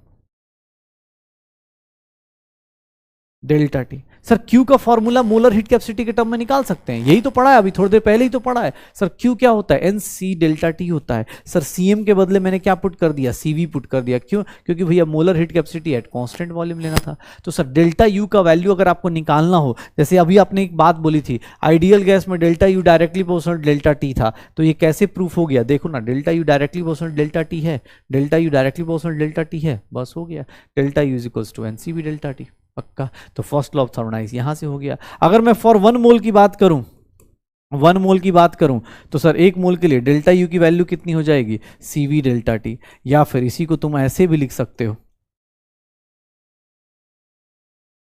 delta T. Sir Q का फॉर्मूला मोलर हीट कैपेसिटी के टर्म में निकाल सकते हैं, यही तो पढ़ा है अभी थोड़ी देर पहले ही तो पढ़ा है। सर क्यू क्या होता है, एन सी डेल्टा टी होता है। सर सीएम के बदले मैंने क्या पुट कर दिया, सीवी पुट कर दिया, क्यों, क्योंकि भैया molar heat capacity at constant volume लेना था। तो सर डेल्टा यू का वैल्यू अगर आपको निकालना हो, जैसे अभी आपने एक बात बोली थी, आइडियल गैस में delta U directly proportional delta T था, तो ये कैसे प्रूफ हो गया, देखो ना, delta U directly proportional delta T है, delta U directly proportional delta T है, बस हो गया, delta U is equals to NCV delta T, पक्का। तो फर्स्ट लॉ ऑफ थर्मोडायनेमिक्स यहां से हो गया। अगर मैं फॉर 1 मोल की बात करूं, 1 मोल की बात करूं, तो सर 1 मोल के लिए डेल्टा यू की वैल्यू कितनी हो जाएगी, सीवी डेल्टा टी, या फिर इसी को तुम ऐसे भी लिख सकते हो,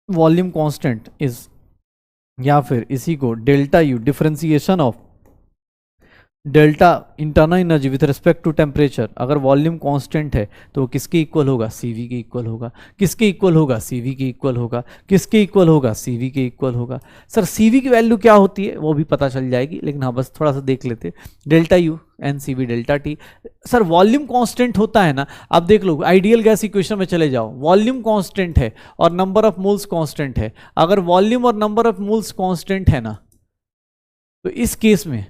वॉल्यूम कांस्टेंट इज, या फिर इसी को delta U differentiation of delta internal energy with respect to temperature. अगर वॉल्यूम कांस्टेंट है तो वो किसके इक्वल होगा, सीवी के इक्वल होगा, किसके इक्वल होगा, सीवी के इक्वल होगा, किसके इक्वल होगा, सीवी के इक्वल होगा। सर सीवी की वैल्यू क्या होती है वो भी पता चल जाएगी, लेकिन हाँ बस थोड़ा सा देख लेते, delta U n C V delta T. Sir volume constant होता है ना, आप देख लो आइडियल गैस इक्वेशन में चले जाओ, वॉल्यूम कांस्टेंट है और नंबर ऑफ मोल्स कांस्टेंट है। अगर वॉल्यूम और नंबर ऑफ मोल्स कांस्टेंट है ना, तो इस केस में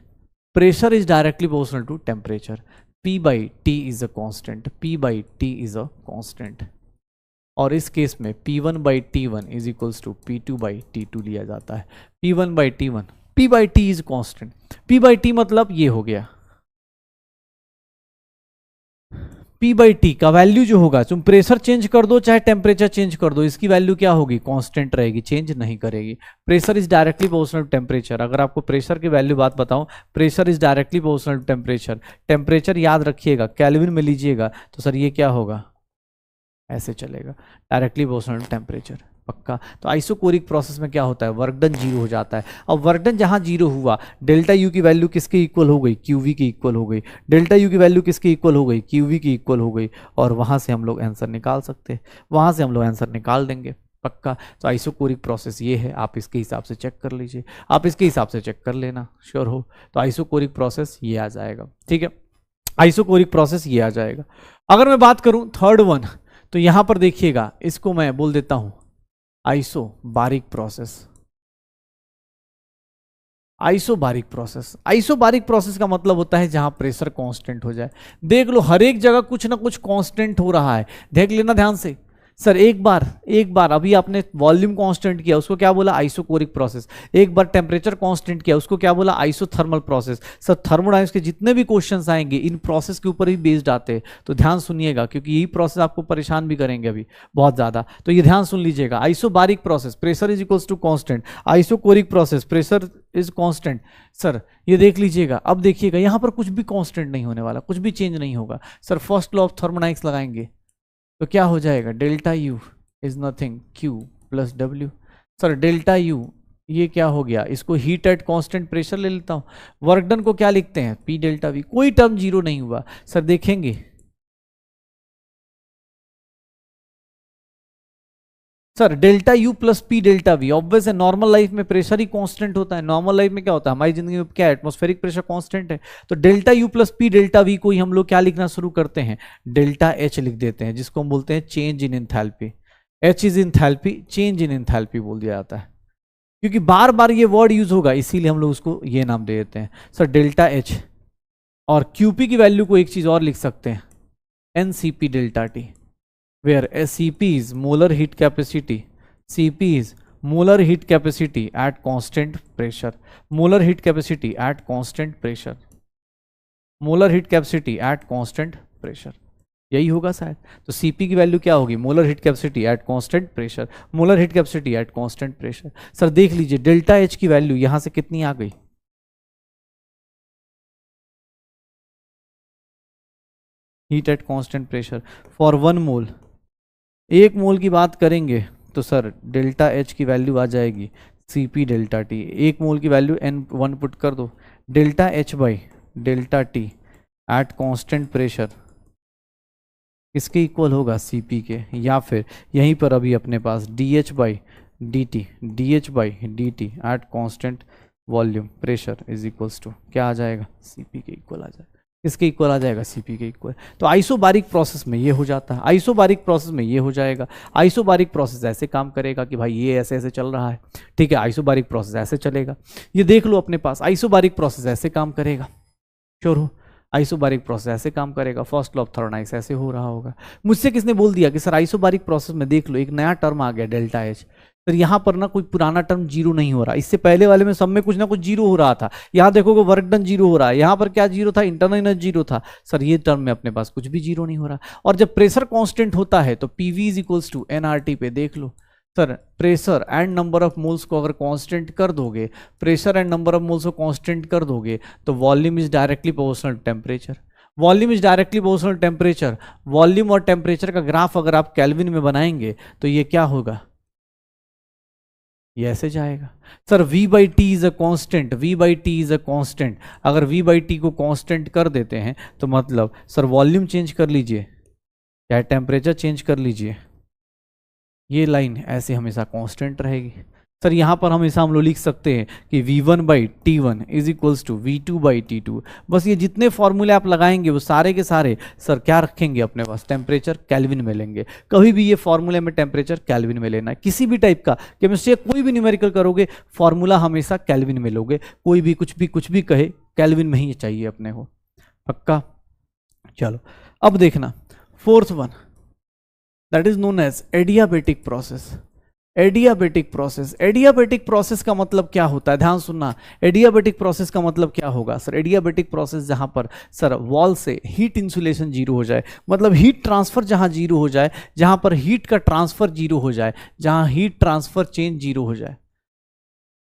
pressure is directly proportional to temperature, P by T is a constant, P by T is a constant, और इस केस में P1 by T1 is equals to P2 by T2 लिया जाता है, P1 by T1, P by T is constant, P by T मतलब ये हो गया, P by T का वैल्यू जो होगा, तुम प्रेशर चेंज कर दो चाहे टेम्परेचर चेंज कर दो, इसकी वैल्यू क्या होगी, कांस्टेंट रहेगी, चेंज नहीं करेगी। Pressure is directly proportional to temperature. अगर आपको प्रेशर की वैल्यू बात बताऊं, pressure is directly proportional to temperature. Temperature याद रखिएगा केल्विन में लीजिएगा, तो सर ये क्या होगा, ऐसे चलेगा, डायरेक्टली प्रोपोर्शनल टू टेम्परेचर, पक्का। तो आइसोकोरिक प्रोसेस में क्या होता है, वर्क डन जीरो हो जाता है। अब वर्क डन जहां जीरो हुआ, डेल्टा यू की वैल्यू किसके इक्वल हो गई, क्यूवी की इक्वल हो गई, डेल्टा यू की वैल्यू किसके इक्वल हो गई, क्यूवी की इक्वल हो गई, और वहां से हम लोग आंसर निकाल सकते हैं, वहां से हम लोग आंसर निकाल देंगे, पक्का। तो आइसोकोरिक प्रोसेस ये है, आप इसके हिसाब से चेक कर लीजिए, आप इसके हिसाब से चेक कर लेना, श्योर हो। तो आइसोकोरिक प्रोसेस ये आ जाएगा, ठीक है, आइसोकोरिक प्रोसेस ये आ जाएगा। अगर मैं बात करूं थर्ड वन, तो यहां पर देखिएगा, इसको मैं बोल देता हूं isobaric process. Isobaric process, isobaric process का मतलब होता है जहां प्रेशर कांस्टेंट हो जाए। देख लो हर एक जगह कुछ ना कुछ कांस्टेंट हो रहा है, देख लेना ध्यान से। सर एक बार अभी आपने वॉल्यूम कांस्टेंट किया, उसको क्या बोला, आइसोकोरिक प्रोसेस। एक बार टेम्परेचर कांस्टेंट किया, उसको क्या बोला, आइसोथर्मल प्रोसेस। सर थर्मोडायनेमिक्स के जितने भी क्वेश्चंस आएंगे इन प्रोसेस के ऊपर ही बेस्ड आते हैं, तो ध्यान सुनिएगा, क्योंकि यही प्रोसेस आपको परेशान भी करेंगे अभी बहुत ज्यादा, तो ये ध्यान सुन लीजिएगा। Isobaric process, pressure is equals to constant. Isochoric process, pressure is constant. Sir ये देख लीजिएगा, अब देखिएगा यहां पर कुछ भी कांस्टेंट नहीं होने वाला, कुछ भी चेंज नहीं होगा। Sir first law of thermodynamics लगाएंगे तो क्या हो जाएगा, delta U is nothing Q plus W. Sir delta U ये क्या हो गया, इसको हीट एट कांस्टेंट प्रेशर ले लेता हूं। वर्क डन को क्या लिखते हैं, पी डेल्टा वी, कोई टर्म जीरो नहीं हुआ। सर देखेंगे sir delta U plus P delta we, obvious है, नॉर्मल लाइफ में प्रेशर ही कांस्टेंट होता है। नॉर्मल लाइफ में क्या होता है, हमारी जिंदगी में क्या, एटमॉस्फेरिक प्रेशर कांस्टेंट है। तो delta U plus P delta we को ही हम लोग क्या लिखना शुरू करते हैं, डेल्टा एच लिख देते हैं, जिसको हम बोलते हैं change in enthalpy. H is enthalpy, change in enthalpy बोल दिया जाता है, क्योंकि बार बार ये वर्ड यूज होगा, इसीलिए हम लोग उसको ये नाम दे देते हैं। सर डेल्टा एच, और क्यूपी की वैल्यू को एक चीज और लिख सकते हैं, NCP delta T, where Cp is molar heat capacity, Cp is molar heat capacity at constant pressure, molar heat capacity at constant pressure, molar heat capacity at constant pressure, यही होगा शायद। तो Cp की वैल्यू क्या होगी, molar heat capacity at constant pressure, molar heat capacity at constant pressure. Sir देख लीजिए डेल्टा एच की वैल्यू यहां से कितनी आ गई, heat at constant pressure for 1 मोल। 1 मोल की बात करेंगे तो सर डेल्टा एच की वैल्यू आ जाएगी Cp डेल्टा टी। 1 मोल की वैल्यू N1 पुट कर दो, delta H by delta T at constant pressure किसके इक्वल होगा, Cp के, या फिर यहीं पर अभी अपने पास dH by d T at constant volume pressure is equals to क्या आ जाएगा, Cp के इक्वल आ जाएगा। किसके इक्वल आ जाएगा, Cp के इक्वल। तो आइसोबारिक प्रोसेस में ये हो जाता है, आइसोबारिक प्रोसेस में ये हो जाएगा। आइसोबारिक प्रोसेस ऐसे काम करेगा कि भाई ये ऐसे ऐसे चल रहा है, ठीक है, आइसोबारिक प्रोसेस ऐसे चलेगा। ये देख लो अपने पास, आइसोबारिक प्रोसेस ऐसे काम करेगा, श्योर हो, आइसोबारिक प्रोसेस ऐसे काम करेगा। फर्स्ट लॉ ऑफ थर्मोडायनेमिक्स ऐसे हो रहा होगा। मुझसे किसने बोल दिया कि सर आइसोबारिक प्रोसेस में देख लो एक नया टर्म आ गया डेल्टा एच। सर यहाँ पर ना कोई पुराना टर्म जीरो नहीं हो रहा, इससे पहले वाले में सब में कुछ ना कुछ जीरो हो रहा था। यहाँ देखोगे वर्क डन जीरो हो रहा है, यहाँ पर क्या जीरो था, इंटरनल एनर्जी जीरो था। सर ये टर्म में अपने पास कुछ भी जीरो नहीं हो रहा। और जब प्रेशर कांस्टेंट होता है तो PV is equals to NRT पे देख लो। Sir pressure and number of moles को अगर कांस्टेंट कर दोगे, pressure and number of moles को कांस्टेंट कर दोगे तो volume is directly proportional to temperature. Volume is directly proportional to temperature. Volume और टेम्परेचर का ग्राफ अगर आप केल्विन में बनाएंगे तो ये क्या होगा, ये ऐसे जाएगा। Sir v by T is a constant, v by T is a constant. अगर v बाई टी को कॉन्स्टेंट कर देते हैं तो मतलब सर वॉल्यूम चेंज कर लीजिए या टेम्परेचर चेंज कर लीजिए, ये लाइन ऐसे हमेशा कांस्टेंट रहेगी। सर यहाँ पर हमेशा हम लोग लिख सकते हैं कि v1 by T1 is equals to v2 by T2। बस ये जितने फॉर्मूले आप लगाएंगे वो सारे के सारे सर क्या रखेंगे अपने पास, टेम्परेचर केल्विन में लेंगे। कभी भी ये फॉर्मूले में टेम्परेचर केल्विन में लेना है। किसी भी टाइप का केमिस्ट्री कोई भी न्यूमेरिकल करोगे फॉर्मूला हमेशा केल्विन में लोगे। कोई भी कुछ भी कहे केल्विन में ही चाहिए अपने को, पक्का। चलो अब देखना fourth one, that is known as adiabatic process. Adiabatic process, adiabatic process का मतलब क्या होता है, ध्यान सुनना। एडियाबेटिक प्रोसेस का मतलब क्या होगा सर, एडियाबेटिक प्रोसेस जहां पर सर वॉल से हीट इंसुलेशन जीरो हो जाए, मतलब हीट ट्रांसफर जहां जीरो हो जाए, जहां पर हीट का ट्रांसफर जीरो हो जाए, जहां हीट ट्रांसफर चेंज जीरो हो जाए,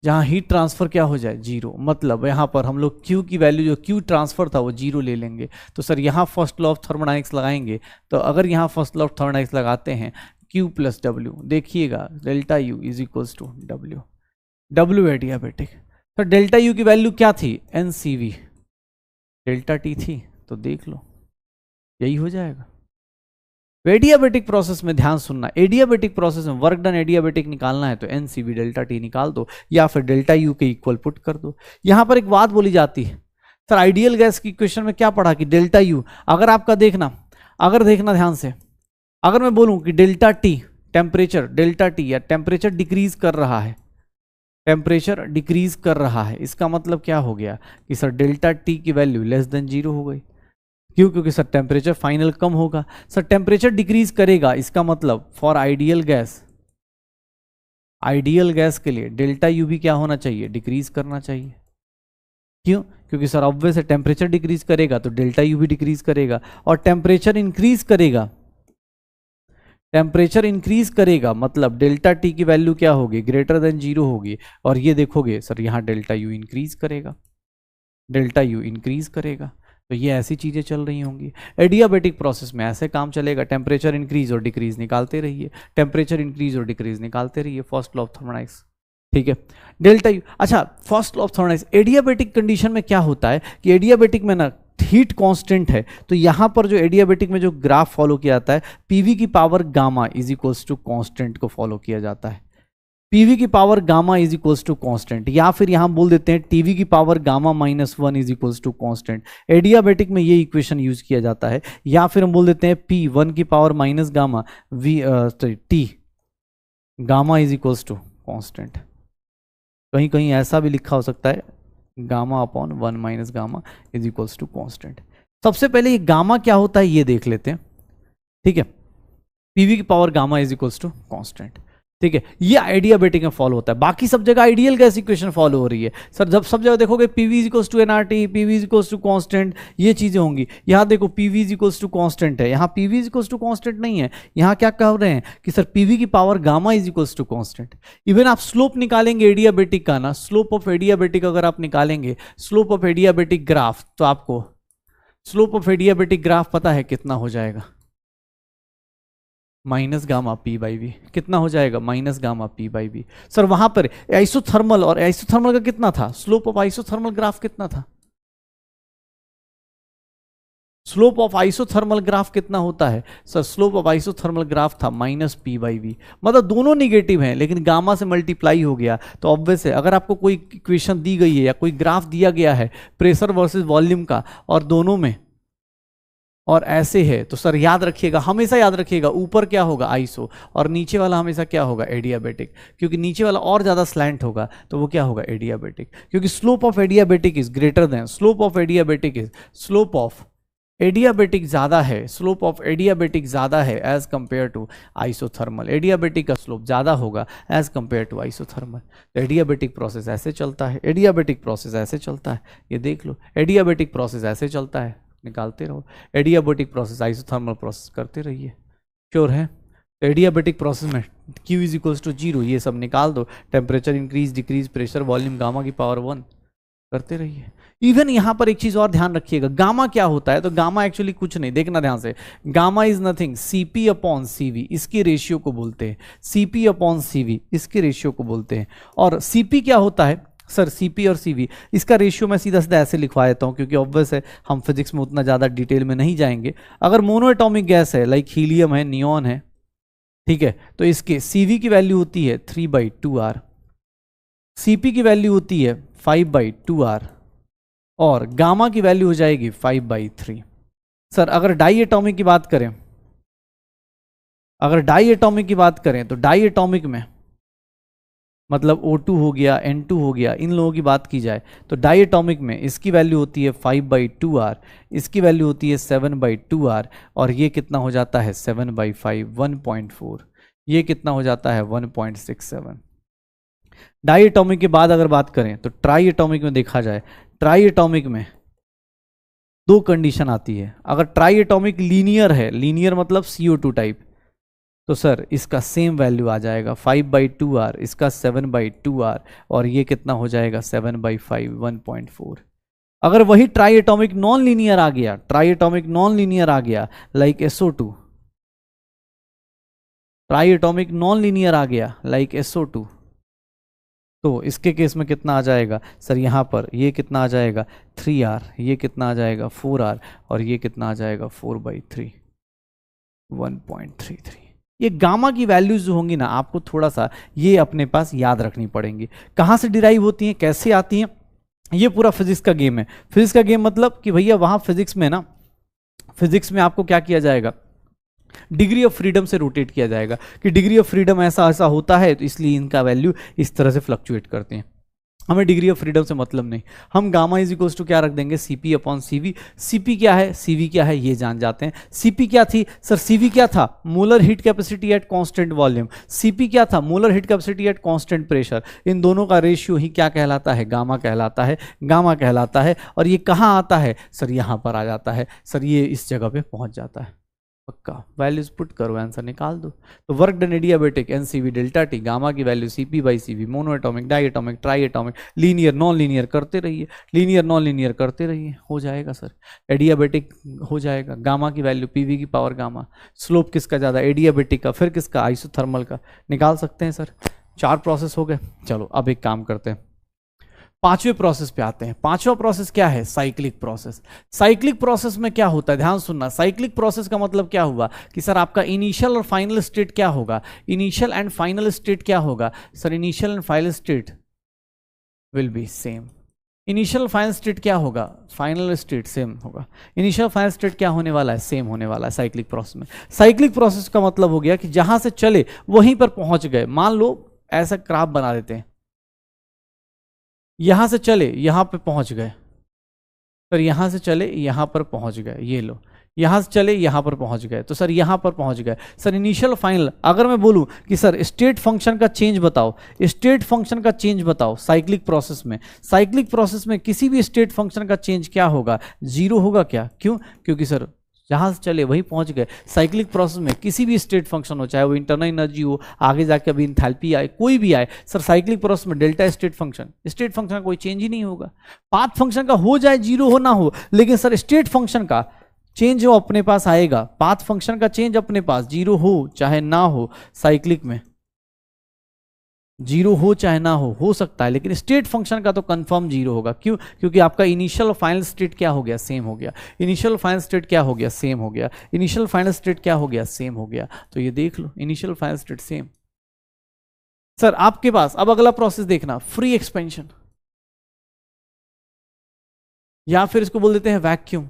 जहां हीट ट्रांसफर क्या हो जाए, जीरो। मतलब यहां पर हम लोग Q की वैल्यू जो Q ट्रांसफर था वो जीरो ले लेंगे। तो सर यहां फर्स्ट लॉ ऑफ थर्मोडायनेमिक्स लगाएंगे, तो अगर यहां फर्स्ट लॉ ऑफ थर्मोडायनेमिक्स लगाते हैं Q प्लस डब्ल्यू, देखिएगा delta U is equals to W, W adiabatic. तो डेल्टा U की वैल्यू क्या थी, NCV, डेल्टा T थी, तो देख लो यही हो जाएगा। एडियाबेटिक प्रोसेस में ध्यान सुनना, एडियाबेटिक प्रोसेस में वर्क डन एडियाबेटिक निकालना है तो NCV डेल्टा T निकाल दो या फिर डेल्टा U के इक्वल पुट कर दो। यहां पर एक बात बोली जाती है सर, आइडियल गैस की क्वेश्चन में क्या पढ़ा कि डेल्टा U, अगर आपका देखना, अगर देखना ध्यान से, अगर मैं बोलूं कि delta T temperature, delta T या टेम्परेचर डिक्रीज कर रहा है, टेम्परेचर डिक्रीज कर रहा है, इसका मतलब क्या हो गया कि सर डेल्टा T की वैल्यू लेस देन जीरो हो गई। क्यों, क्योंकि सर टेम्परेचर फाइनल कम होगा। सर टेम्परेचर डिक्रीज करेगा, इसका मतलब for ideal gas, ideal gas के लिए डेल्टा U भी क्या होना चाहिए, डिक्रीज करना चाहिए। क्यों, क्योंकि सर ऑब्वियस है टेम्परेचर डिक्रीज करेगा तो डेल्टा U भी डिक्रीज करेगा, और टेम्परेचर इंक्रीज करेगा, टेम्परेचर इंक्रीज करेगा मतलब डेल्टा T की वैल्यू क्या होगी, ग्रेटर देन जीरो होगी। और ये देखोगे सर यहाँ डेल्टा U इंक्रीज करेगा, डेल्टा U इंक्रीज करेगा। तो ये ऐसी चीजें चल रही होंगी। एडियाबेटिक प्रोसेस में ऐसे काम चलेगा, टेम्परेचर इंक्रीज और डिक्रीज निकालते रहिए, टेम्परेचर इंक्रीज और डिक्रीज निकालते रहिए, फर्स्ट लॉ ऑफ थर्मोडायनेमिक्स, ठीक है। डेल्टा U, अच्छा first law of thermodynamics, adiabatic condition में क्या होता है कि एडियाबेटिक में ना हीट कांस्टेंट है, तो यहां पर जो एडियाबेटिक में जो ग्राफ फॉलो किया जाता है पीवी की power gamma is equals to constant को फॉलो किया जाता है। पीवी की power gamma is equals to constant, या फिर यहां बोल देते हैं टीवी की power gamma minus one is equals to constant. Adiabatic में ये इक्वेशन यूज किया जाता है, या फिर हम बोल देते हैं पी वन की power minus gamma V T gamma is equals to constant. कहीं कहीं ऐसा भी लिखा हो सकता है gamma upon one minus gamma is equals to constant. सबसे पहले ये गामा क्या होता है ये देख लेते हैं, ठीक है। पीवी की power gamma is equals to constant, ठीक है। ये एडियाबेटिक में फॉलो होता है, बाकी सब जगह आइडियल गैस इक्वेशन फॉलो हो रही है। सर जब सब जगह देखोगे PV is equals to NRT, PV is equals to constant, ये चीजें होंगी। यहाँ देखो PV is equals to constant है, यहाँ PV is equals to constant नहीं है, यहाँ क्या कह रहे हैं कि सर पीवी की power gamma is equals to constant. Even आप स्लोप निकालेंगे एडियाबेटिक का ना, स्लोप ऑफ एडियाबेटिक अगर आप निकालेंगे, स्लोप ऑफ एडियाबेटिक ग्राफ, तो आपको स्लोप ऑफ एडियाबेटिक ग्राफ पता है कितना हो जाएगा, minus gamma P by V. कितना हो जाएगा, minus gamma P by V. Sir वहां पर आइसोथर्मल, और आइसोथर्मल का कितना था, स्लोप ऑफ आइसोथर्मल ग्राफ कितना था, स्लोप ऑफ आइसोथर्मल ग्राफ कितना होता है sir? Slope of isothermal graph था -p/v, मतलब दोनों निगेटिव हैं लेकिन गामा से मल्टीप्लाई हो गया। तो ऑब्वियस है, अगर आपको कोई इक्वेशन दी गई है या कोई ग्राफ दिया गया है प्रेशर वर्सेस वॉल्यूम का और दोनों में और ऐसे है, तो सर याद रखिएगा, हमेशा याद रखिएगा, ऊपर क्या होगा आइसो और नीचे वाला हमेशा क्या होगा एडियाबेटिक, क्योंकि नीचे वाला और ज्यादा स्लैंट होगा तो वो क्या होगा एडियाबेटिक, क्योंकि slope of adiabatic is greater than slope of adiabatic is slope of adiabatic ज्यादा है, स्लोप ऑफ एडियाबेटिक ज्यादा है as compare to isothermal. Adiabatic का स्लोप ज्यादा होगा as compare to isothermal. Adiabatic process ऐसे चलता है, एडियाबेटिक प्रोसेस ऐसे चलता है, ये देख लो, एडियाबेटिक प्रोसेस ऐसे चलता है, निकालते रहो। एडियाबेटिक प्रोसेस आइसोथर्मल प्रोसेस करते रहिए, श्योर है। तो एडियाबेटिक प्रोसेस में Q इज इक्वल्स टू 0, ये सब निकाल दो, temperature increase decrease, pressure volume gamma की पावर 1, करते रहिए। इवन यहां पर एक चीज और ध्यान रखिएगा, गामा क्या होता है, तो गामा एक्चुअली कुछ नहीं, देखना ध्यान से, gamma is nothing Cp upon Cv, इसके रेशियो को बोलते हैं, Cp अपॉन Cv इसके रेशियो को बोलते हैं। और Cp क्या होता है सर? Cp और Cv इसका रेशियो मैं सीधा सीधा ऐसे लिखवा देता हूं, क्योंकि ऑब्वियस है हम फिजिक्स में उतना ज्यादा डिटेल में नहीं जाएंगे। अगर मोनोएटॉमिक गैस है, लाइक हीलियम है, नियॉन है, ठीक है, तो इसके Cv की वैल्यू होती है 3/2r, Cp की वैल्यू होती है 5/2r और गामा की वैल्यू हो जाएगी 5/3। सर अगर डाई एटॉमिक की बात करें, अगर डाई एटॉमिक की बात करें तो डाई एटॉमिक में मतलब O2 हो गया, N2 हो गया, इन लोगों की बात की जाए तो डाई एटॉमिक में इसकी वैल्यू होती है 5/2r, इसकी वैल्यू होती है 7/2r और ये कितना हो जाता है 7/5, 1.4, ये कितना हो जाता है 1.67। डाई एटॉमिक के बाद अगर बात करें तो ट्राई एटॉमिक में देखा जाए, ट्राई एटॉमिक में दो कंडीशन आती है। अगर ट्राई एटॉमिक लीनियर है, लीनियर मतलब CO2 टाइप, तो सर इसका सेम वैल्यू आ जाएगा 5/2r, इसका 7/2r और ये कितना हो जाएगा 7/5, 1.4। अगर वही ट्राई एटॉमिक नॉन लीनियर आ गया, ट्राई एटॉमिक नॉन लीनियर आ गया like SO2, tri atomic non linear आ गया लाइक SO2, तो इसके केस में कितना आ जाएगा सर? यहाँ पर ये कितना आ जाएगा 3r, ये कितना आ जाएगा 4r और ये कितना आ जाएगा 4/3, 1.33। ये गामा की वैल्यूज जो होंगी ना, आपको थोड़ा सा ये अपने पास याद रखनी पड़ेंगी, कहाँ से डिराइव होती हैं, कैसे आती हैं, ये पूरा फिजिक्स का गेम है। फिजिक्स का गेम मतलब कि भैया वहां फिजिक्स में ना, फिजिक्स में आपको क्या किया जाएगा, डिग्री ऑफ फ्रीडम से रोटेट किया जाएगा कि डिग्री ऑफ फ्रीडम ऐसा ऐसा होता है तो इसलिए इनका वैल्यू इस तरह से फ्लक्चुएट करते हैं। हमें डिग्री ऑफ फ्रीडम से मतलब नहीं, हम गामा इज इक्वल्स टू क्या रख देंगे Cp अपॉन Cv। Cp क्या है, Cv क्या है, ये जान जाते हैं। Cp क्या थी सर? Cv क्या था? Molar heat capacity at constant volume. Cp क्या था? Molar heat capacity at constant pressure. इन दोनों का रेशियो ही क्या कहलाता है? गामा कहलाता है, गामा कहलाता है। और ये कहाँ आता है सर? यहाँ पर आ जाता है सर, ये इस जगह पे पहुंच जाता है। पक्का वैल्यूज पुट करो, आंसर निकाल दो। तो work done adiabatic NCV delta T, gamma की value Cp/Cv, mono atomic, di atomic, tri atomic, linear non linear करते रहिए, लीनियर नॉन लीनियर करते रहिए, हो जाएगा सर। एडियाबेटिक हो जाएगा, गामा की वैल्यू PV की पावर गामा, स्लोप किसका ज़्यादा, एडियाबेटिक का, फिर किसका, आइसोथर्मल का, निकाल सकते हैं सर। 4 प्रोसेस हो गए। चलो अब एक काम करते हैं, 5वें प्रोसेस पे आते हैं। 5वां प्रोसेस क्या है? Cyclic process. साइक्लिक प्रोसेस में क्या होता है, ध्यान सुनना। साइक्लिक प्रोसेस का मतलब क्या हुआ कि सर आपका इनिशियल और फाइनल स्टेट क्या होगा, इनिशियल एंड फाइनल स्टेट क्या होगा sir? Initial and final state will be same. Initial final state क्या होगा? फाइनल स्टेट सेम होगा। इनिशियल फाइनल स्टेट क्या होने वाला है? सेम होने वाला है साइक्लिक प्रोसेस में। साइक्लिक प्रोसेस का मतलब हो गया कि जहां से चले वहीं पर पहुंच गए। मान लो ऐसा ग्राफ बना देते हैं, यहां से चले यहां पे पहुंच गए, फिर यहां से चले यहां पर पहुंच गए, ये लो, यहां से चले यहां पर पहुंच गए, तो सर यहां पर पहुंच गए। सर इनिशियल फाइनल, अगर मैं बोलूं कि सर स्टेट फंक्शन का चेंज बताओ, स्टेट फंक्शन का चेंज बताओ साइक्लिक प्रोसेस में, साइक्लिक प्रोसेस में किसी भी स्टेट फंक्शन का चेंज क्या होगा? 0 होगा क्या? क्यों? क्योंकि सर जहां से चले वहीं पहुंच गए। साइक्लिक प्रोसेस में किसी भी स्टेट फंक्शन हो, चाहे वो इंटरनल एनर्जी हो, आगे जाके अभी इंथैल्पी आए, कोई भी आए, सर साइक्लिक प्रोसेस में डेल्टा स्टेट फंक्शन का कोई चेंज ही नहीं होगा। पाथ फंक्शन का हो जाए 0 हो ना हो, लेकिन सर स्टेट फंक्शन का चेंज हो अपने पास आएगा। पाथ फंक्शन का चेंज अपने पास 0 हो चाहे ना हो साइक्लिक में, जीरो हो चाहे ना हो सकता है, लेकिन स्टेट फंक्शन का तो कंफर्म जीरो होगा। क्यों? क्योंकि आपका इनिशियल और फाइनल स्टेट क्या हो गया, सेम हो गया। इनिशियल फाइनल स्टेट क्या हो गया, सेम हो गया। इनिशियल फाइनल स्टेट क्या हो गया, सेम हो गया। तो ये देख लो, initial final state same. Sir आपके पास अब अगला प्रोसेस देखना, फ्री एक्सपेंशन, या फिर इसको बोल देते हैं वैक्यूम।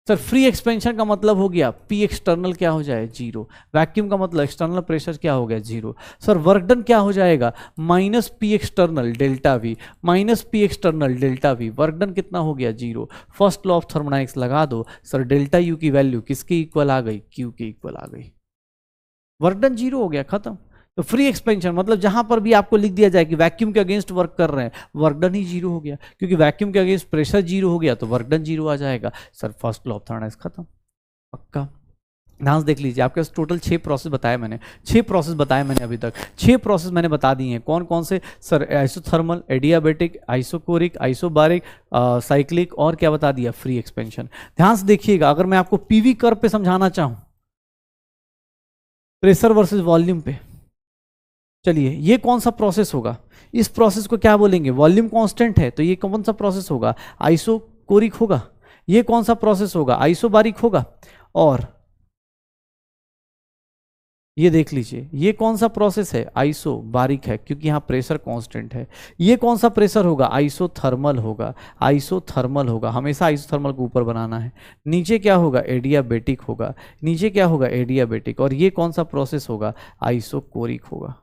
सर फ्री एक्सपेंशन का मतलब हो गया पी एक्सटर्नल क्या हो जाए, जीरो। वैक्यूम का मतलब एक्सटर्नल प्रेशर क्या हो गया, जीरो। सर वर्क डन क्या हो जाएगा, minus P external delta V, minus P external delta we. Work done कितना हो गया, zero. First law of thermodynamics लगा दो। सर डेल्टा यू की वैल्यू किसके इक्वल आ गई, क्यू के इक्वल आ गई। वर्क डन जीरो हो गया, खत्म। तो फ्री एक्सपेंशन मतलब जहां पर भी आपको लिख दिया जाए कि वैक्यूम के अगेंस्ट वर्क कर रहे हैं, वर्क डन ही जीरो हो गया, क्योंकि वैक्यूम के अगेंस्ट प्रेशर जीरो हो गया तो वर्क डन जीरो आ जाएगा। Sir first law of thermodynamics खत्म, पक्का। ध्यान से देख लीजिए, आपके पास टोटल 6 प्रोसेस बताए मैंने, 6 प्रोसेस बताए मैंने अभी तक, 6 प्रोसेस मैंने बता दिए हैं। कौन कौन से? Sir isothermal, adiabatic, isochoric, isobaric, cyclic, और क्या बता दिया, फ्री एक्सपेंशन। ध्यान से देखिएगा, अगर मैं आपको पीवी कर्व पे समझाना चाहूं, प्रेशर वर्सेस वॉल्यूम पे, चलिए ये कौन सा प्रोसेस होगा, इस प्रोसेस को क्या बोलेंगे, वॉल्यूम कांस्टेंट है तो ये कौन सा प्रोसेस होगा, आइसोकोरिक होगा। ये कौन सा प्रोसेस होगा, आइसोबारिक होगा। और ये देख लीजिए, ये कौन सा प्रोसेस है, आइसोबारिक है, क्योंकि यहां प्रेशर कांस्टेंट है। ये कौन सा प्रेशर होगा, आइसोथर्मल होगा। आइसोथर्मल होगा, हमेशा आइसोथर्मल को ऊपर बनाना है। नीचे क्या होगा, एडियाबेटिक होगा। नीचे क्या होगा, एडियाबेटिक। और ये कौन सा प्रोसेस होगा, आइसोकोरिक होगा।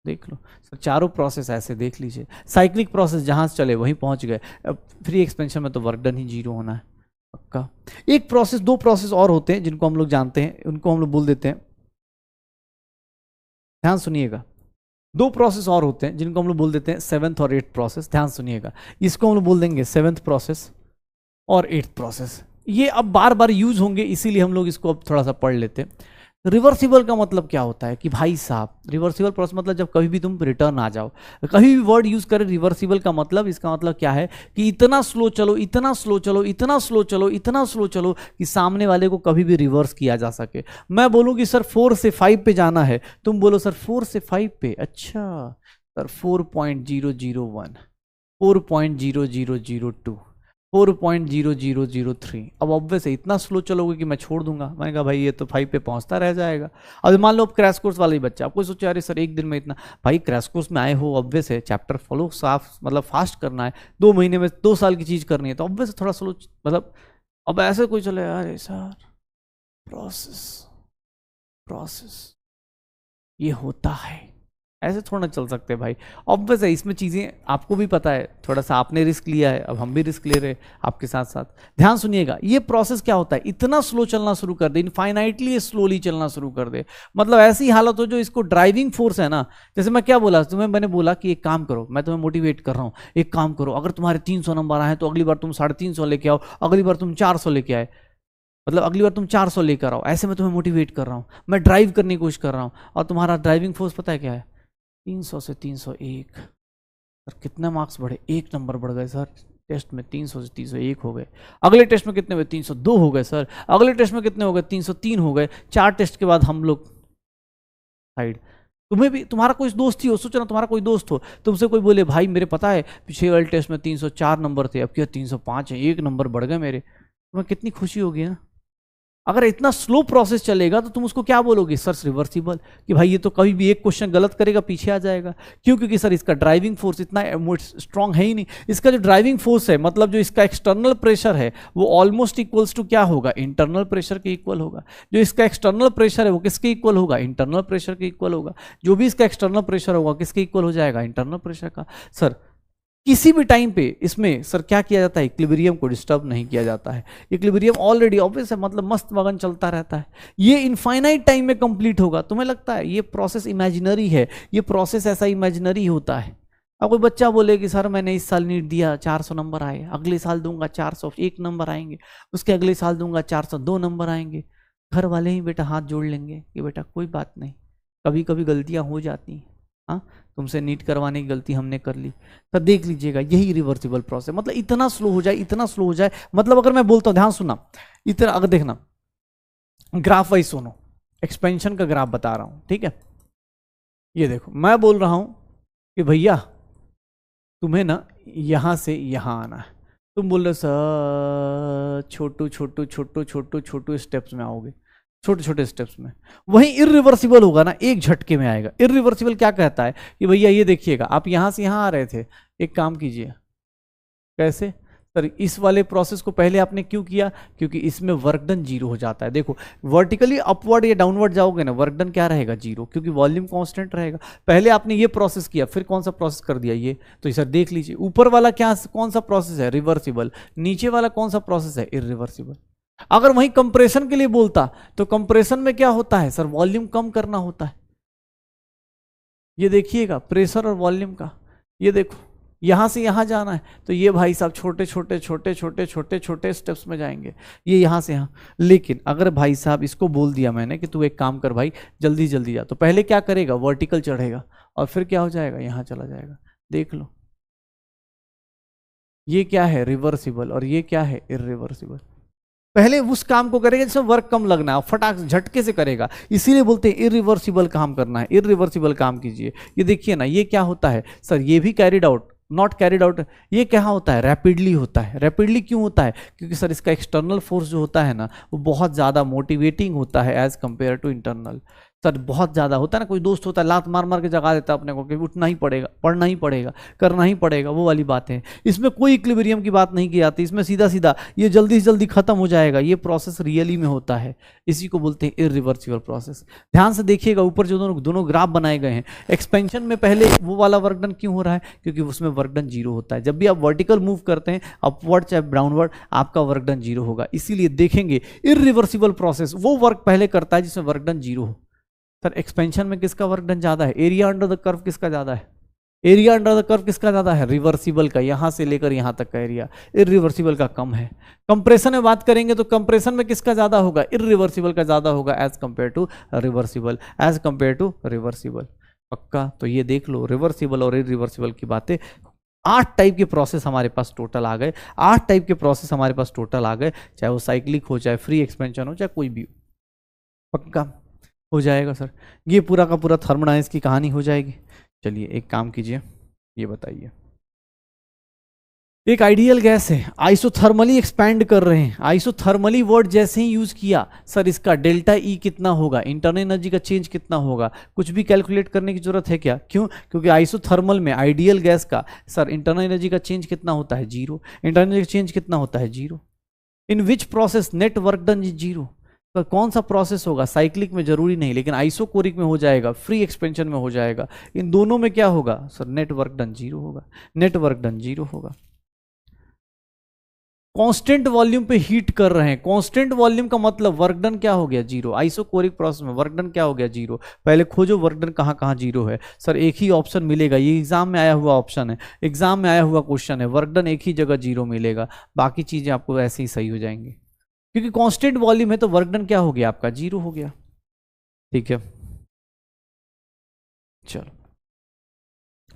देख लो सर, चारों प्रोसेस ऐसे देख लीजिए। साइक्लिक प्रोसेस जहां से चले वहीं पहुंच गए। अब फ्री एक्सपेंशन में तो वर्क डन ही जीरो होना है, पक्का। एक प्रोसेस, दो प्रोसेस और होते हैं जिनको हम लोग जानते हैं, उनको हम लोग बोल देते हैं, ध्यान सुनिएगा, दो प्रोसेस और होते हैं जिनको हम लोग बोल देते हैं सेवेंथ और एट्थ प्रोसेस। ध्यान सुनिएगा, इसको हम लोग बोल देंगे सेवेंथ प्रोसेस और एट्थ प्रोसेस। ये अब बार बार यूज होंगे, इसीलिए हम लोग इसको अब थोड़ा सा पढ़ लेते हैं। रिवर्सिबल का मतलब क्या होता है कि भाई साहब, रिवर्सिबल प्रोसेस मतलब जब कभी भी तुम रिटर्न आ जाओ, कभी भी वर्ड यूज करें रिवर्सिबल का मतलब, इसका मतलब क्या है कि इतना स्लो चलो, इतना स्लो चलो, इतना स्लो चलो, इतना स्लो चलो कि सामने वाले को कभी भी रिवर्स किया जा सके। मैं बोलूँ कि सर 4 से 5 पे जाना है, तुम बोलो सर 4 से 5 पे, अच्छा सर 4.001, 4.0002, 4.0003। अब ऑब्वियस है, इतना स्लो चलोगे कि मैं छोड़ दूंगा। मैंने कहा भाई ये तो 5 पे पहुंचता रह जाएगा। अब मान लो क्रैश कोर्स वाला ही बच्चा, आपको सोचे अरे सर एक दिन में इतना, भाई क्रैश कोर्स में आए हो, ऑब्वियस है चैप्टर फॉलो साफ मतलब फास्ट करना है, 2 महीने में 2 साल की चीज करनी है, तो ऑब्वियस थोड़ा स्लो मतलब। अब ऐसे कोई चले अरे सर प्रोसेस प्रोसेस ये होता है, ऐसे थोड़ा ना चल सकते भाई। ऑब्वियस है, इसमें चीज़ें आपको भी पता है, थोड़ा सा आपने रिस्क लिया है, अब हम भी रिस्क ले रहे हैं आपके साथ साथ। ध्यान सुनिएगा, ये प्रोसेस क्या होता है, इतना स्लो चलना शुरू कर दे, इनफाइनाइटली स्लोली चलना शुरू कर दे। मतलब ऐसी हालत हो जो इसको ड्राइविंग फोर्स है ना, जैसे मैं क्या बोला तुम्हें, मैंने बोला कि एक काम करो, मैं तुम्हें मोटिवेट कर रहा हूँ, एक काम करो, अगर तुम्हारे 300 नंबर आए तो अगली बार तुम 350 लेके आओ, अगली बार तुम 400 लेके आए, मतलब अगली बार तुम 400 लेकर आओ। ऐसे मैं तुम्हें मोटिवेट कर रहा हूँ, मैं ड्राइव करने की कोशिश कर रहा हूँ, और तुम्हारा ड्राइविंग फोर्स पता है क्या है, 300 से 301। सर कितने मार्क्स बढ़े, 1 नंबर बढ़ गए सर टेस्ट में, 300 से 301 हो गए। अगले टेस्ट में कितने हुए, 302 हो गए सर। अगले टेस्ट में कितने हो गए, 303 हो गए। 4 टेस्ट के बाद हम लोग साइड। तुम्हें भी, तुम्हारा कोई दोस्त ही हो, सोचना तुम्हारा कोई दोस्त हो, तुमसे कोई बोले भाई मेरे पता है पिछले वाले टेस्ट में 304 नंबर थे, अब क्या 305 है, 1 नंबर बढ़ गए मेरे, तुम्हें कितनी खुशी होगी ना। अगर इतना स्लो प्रोसेस चलेगा तो तुम उसको क्या बोलोगे, सर रिवर्सिबल, कि भाई ये तो कभी भी एक क्वेश्चन गलत करेगा पीछे आ जाएगा। क्यों? क्योंकि सर इसका ड्राइविंग फोर्स इतना स्ट्रांग है ही नहीं। इसका जो ड्राइविंग फोर्स है, मतलब जो इसका एक्सटर्नल प्रेशर है, वो ऑलमोस्ट इक्वल्स टू क्या होगा, इंटरनल प्रेशर के इक्वल होगा। जो इसका एक्सटर्नल प्रेशर है वो किसके इक्वल होगा, इंटरनल प्रेशर के इक्वल होगा। जो भी इसका एक्सटर्नल प्रेशर होगा किसके इक्वल हो जाएगा, इंटरनल प्रेशर का। सर किसी भी टाइम पे इसमें सर क्या किया जाता है, इक्विलिब्रियम को डिस्टर्ब नहीं किया जाता है। इक्विलिब्रियम ऑलरेडी ऑब्वियस है, मतलब मस्त मगन चलता रहता है। ये इनफाइनाइट टाइम में कंप्लीट होगा। तुम्हें लगता है ये प्रोसेस इमेजिनरी है, ये प्रोसेस ऐसा इमेजिनरी होता है। अब कोई बच्चा बोले कि सर मैंने इस साल नीट दिया 400 नंबर आए, अगले साल दूंगा 401 नंबर आएंगे, उसके अगले साल दूंगा 402 नंबर आएंगे। घर वाले ही बेटा हाथ जोड़ लेंगे कि बेटा कोई बात नहीं, कभी कभी गलतियां हो जाती हैं, हाँ तुमसे नीट करवाने की गलती हमने कर ली। तो देख लीजिएगा, यही रिवर्सिबल प्रोसेस, मतलब इतना स्लो हो जाए, इतना स्लो हो जाए। मतलब अगर मैं बोलता हूं, ध्यान सुनना, इतना अगर देखना ग्राफ वाइज सुनो, एक्सपेंशन का ग्राफ बता रहा हूं, ठीक है। ये देखो मैं बोल रहा हूं कि भैया तुम्हें ना यहां से यहां आना है, तुम बोल रहे हो सर छोटू छोटू छोटू छोटू छोटू स्टेप्स में आओगे, छोटे छोटे स्टेप्स में, वहीं इरिवर्सिबल होगा ना, एक झटके में आएगा। इरिवर्सिबल क्या कहता है कि भैया ये देखिएगा आप यहां से यहां आ रहे थे, एक काम कीजिए। कैसे सर? इस वाले प्रोसेस को पहले आपने क्यों किया? क्योंकि इसमें वर्क डन जीरो हो जाता है। देखो वर्टिकली अपवर्ड या डाउनवर्ड जाओगे ना, वर्क डन क्या रहेगा? जीरो, क्योंकि वॉल्यूम कांस्टेंट रहेगा। पहले आपने ये प्रोसेस किया, फिर कौन सा प्रोसेस कर दिया? ये। तो सर देख लीजिए ऊपर वाला क्या कौन सा प्रोसेस है? रिवर्सिबल। नीचे वाला कौन सा प्रोसेस है? इरिवर्सिबल। अगर वही कंप्रेशन के लिए बोलता तो कंप्रेशन में क्या होता है सर? वॉल्यूम कम करना होता है। ये देखिएगा प्रेशर और वॉल्यूम का, ये देखो यहां से यहां जाना है तो ये भाई साहब छोटे छोटे छोटे छोटे छोटे छोटे स्टेप्स में जाएंगे, ये यहां से यहां। लेकिन अगर भाई साहब इसको बोल दिया मैंने कि तू एक काम कर भाई, जल्दी जल्दी जा, तो पहले क्या करेगा? वर्टिकल चढ़ेगा और फिर क्या हो जाएगा? यहां चला जाएगा। देख लो ये क्या है? रिवर्सिबल, और ये क्या है? इरिवर्सिबल। पहले उस काम को करेगा जिसमें वर्क कम लगना है, फटाक झटके से करेगा। इसीलिए बोलते हैं इरिवर्सिबल काम करना है, इरिवर्सिबल काम कीजिए। ये देखिए ना, ये क्या होता है सर? ये भी carried out, not carried out. ये क्या होता है? रैपिडली होता है। रैपिडली क्यों होता है? क्योंकि सर इसका एक्सटर्नल फोर्स जो होता है ना, वो बहुत ज़्यादा मोटिवेटिंग होता है as compare to internal. Sir बहुत ज़्यादा होता है ना, कोई दोस्त होता है लात मार मार के जगा देता है अपने को कि उठना ही पड़ेगा, पढ़ना ही पड़ेगा, करना ही पड़ेगा, वो वाली बात है। इसमें कोई इक्विलिब्रियम की बात नहीं की जाती, इसमें सीधा सीधा ये जल्दी से जल्दी खत्म हो जाएगा। ये प्रोसेस रियली में होता है, इसी को बोलते हैं इरिवर्सिबल प्रोसेस। ध्यान से देखिएगा ऊपर जो दोनों दोनों ग्राफ बनाए गए हैं, एक्सपेंशन में पहले वो वाला वर्क डन क्यों हो रहा है? क्योंकि उसमें वर्क डन जीरो होता है। जब भी आप वर्टिकल मूव करते हैं, अपवर्ड चाहे डाउनवर्ड, आपका वर्क डन जीरो होगा। इसीलिए देखेंगे इरिवर्सिबल प्रोसेस वो वर्क पहले करता है जिसमें वर्क डन जीरो हो। सर एक्सपेंशन में किसका वर्क डन ज्यादा है? एरिया अंडर द कर्व किसका ज्यादा है? एरिया अंडर द कर्व किसका ज्यादा है? रिवर्सिबल का, यहां से लेकर यहां तक का एरिया इरिवर्सिबल का कम है। कंप्रेशन में बात करेंगे तो कंप्रेशन में किसका ज्यादा होगा? इरिवर्सिबल का ज्यादा होगा as compare to reversible, as compare to reversible. पक्का? तो ये देख लो रिवर्सिबल और इरिवर्सिबल की बातें। 8 टाइप के प्रोसेस हमारे पास टोटल आ गए, 8 टाइप के प्रोसेस हमारे पास टोटल आ गए, चाहे वो साइक्लिक हो, चाहे फ्री एक्सपेंशन हो, चाहे कोई भी हो। पक्का हो जाएगा सर? ये पूरा का पूरा थर्मोडायनेमिक्स की कहानी हो जाएगी। चलिए एक काम कीजिए, ये बताइए, एक आइडियल गैस है, आइसोथर्मली एक्सपैंड कर रहे हैं। आइसोथर्मली वर्ड जैसे ही यूज किया सर, इसका डेल्टा ई कितना होगा? इंटरनल एनर्जी का चेंज कितना होगा? कुछ भी कैलकुलेट करने की जरूरत है क्या? क्यों? क्योंकि आइसोथर्मल में आइडियल गैस का सर इंटरनल एनर्जी का चेंज कितना होता है? जीरो। इंटरनल एनर्जी का चेंज कितना होता है? Zero. In which process net work done is zero? तो कौन सा प्रोसेस होगा? साइक्लिक में जरूरी नहीं, लेकिन आइसोकोरिक में हो जाएगा, फ्री एक्सपेंशन में हो जाएगा। इन दोनों में क्या होगा sir? Net work done zero होगा, नेट वर्क डन जीरो होगा। कांस्टेंट वॉल्यूम पे हीट कर रहे हैं, कांस्टेंट वॉल्यूम का मतलब वर्क डन क्या हो गया? जीरो। आइसोकोरिक प्रोसेस में वर्क डन क्या हो गया? जीरो। पहले खोजो वर्क डन कहां कहां जीरो है। सर एक ही ऑप्शन मिलेगा, ये एग्जाम में आया हुआ ऑप्शन है, एग्जाम में आया हुआ क्वेश्चन है, वर्क डन एक ही जगह जीरो मिलेगा, बाकी चीजें आपको ऐसे ही सही हो जाएंगी। क्योंकि कांस्टेंट वॉल्यूम है तो वर्क डन क्या हो गया आपका? जीरो हो गया। ठीक है, चलो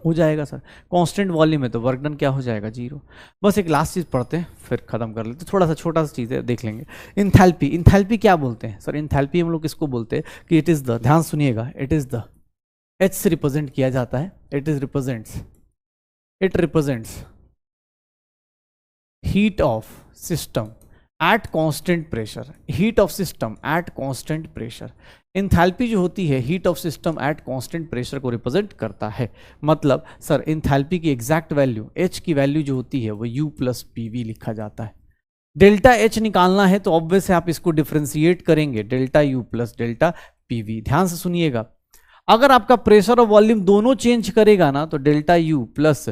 हो जाएगा सर। कांस्टेंट वॉल्यूम है तो वर्क डन क्या हो जाएगा? जीरो। बस एक लास्ट चीज पढ़ते हैं फिर खत्म कर लेते हैं, थोड़ा सा छोटा सा चीज है देख लेंगे। इंथैल्पी, इंथैल्पी क्या बोलते हैं सर? इंथैल्पी हम लोग किसको बोलते हैं कि इट इज द, ध्यान सुनिएगा, इट इज द, एच से रिप्रेजेंट किया जाता है, it is represents, it represents heat of system eight constant pressure, heat of system eight constant pressure. Enthalpy जो होती है heat of system eight constant pressure को रिप्रेजेंट करता है। मतलब सर इंथैल्पी की एग्जैक्ट वैल्यू, एच की वैल्यू जो होती है वो U प्लस पीवी लिखा जाता है। डेल्टा एच निकालना है तो ऑब्वियस है आप इसको डिफ्रेंशिएट करेंगे, delta U plus delta PV. ध्यान से सुनिएगा, अगर आपका प्रेशर और वॉल्यूम दोनों चेंज करेगा ना तो delta U plus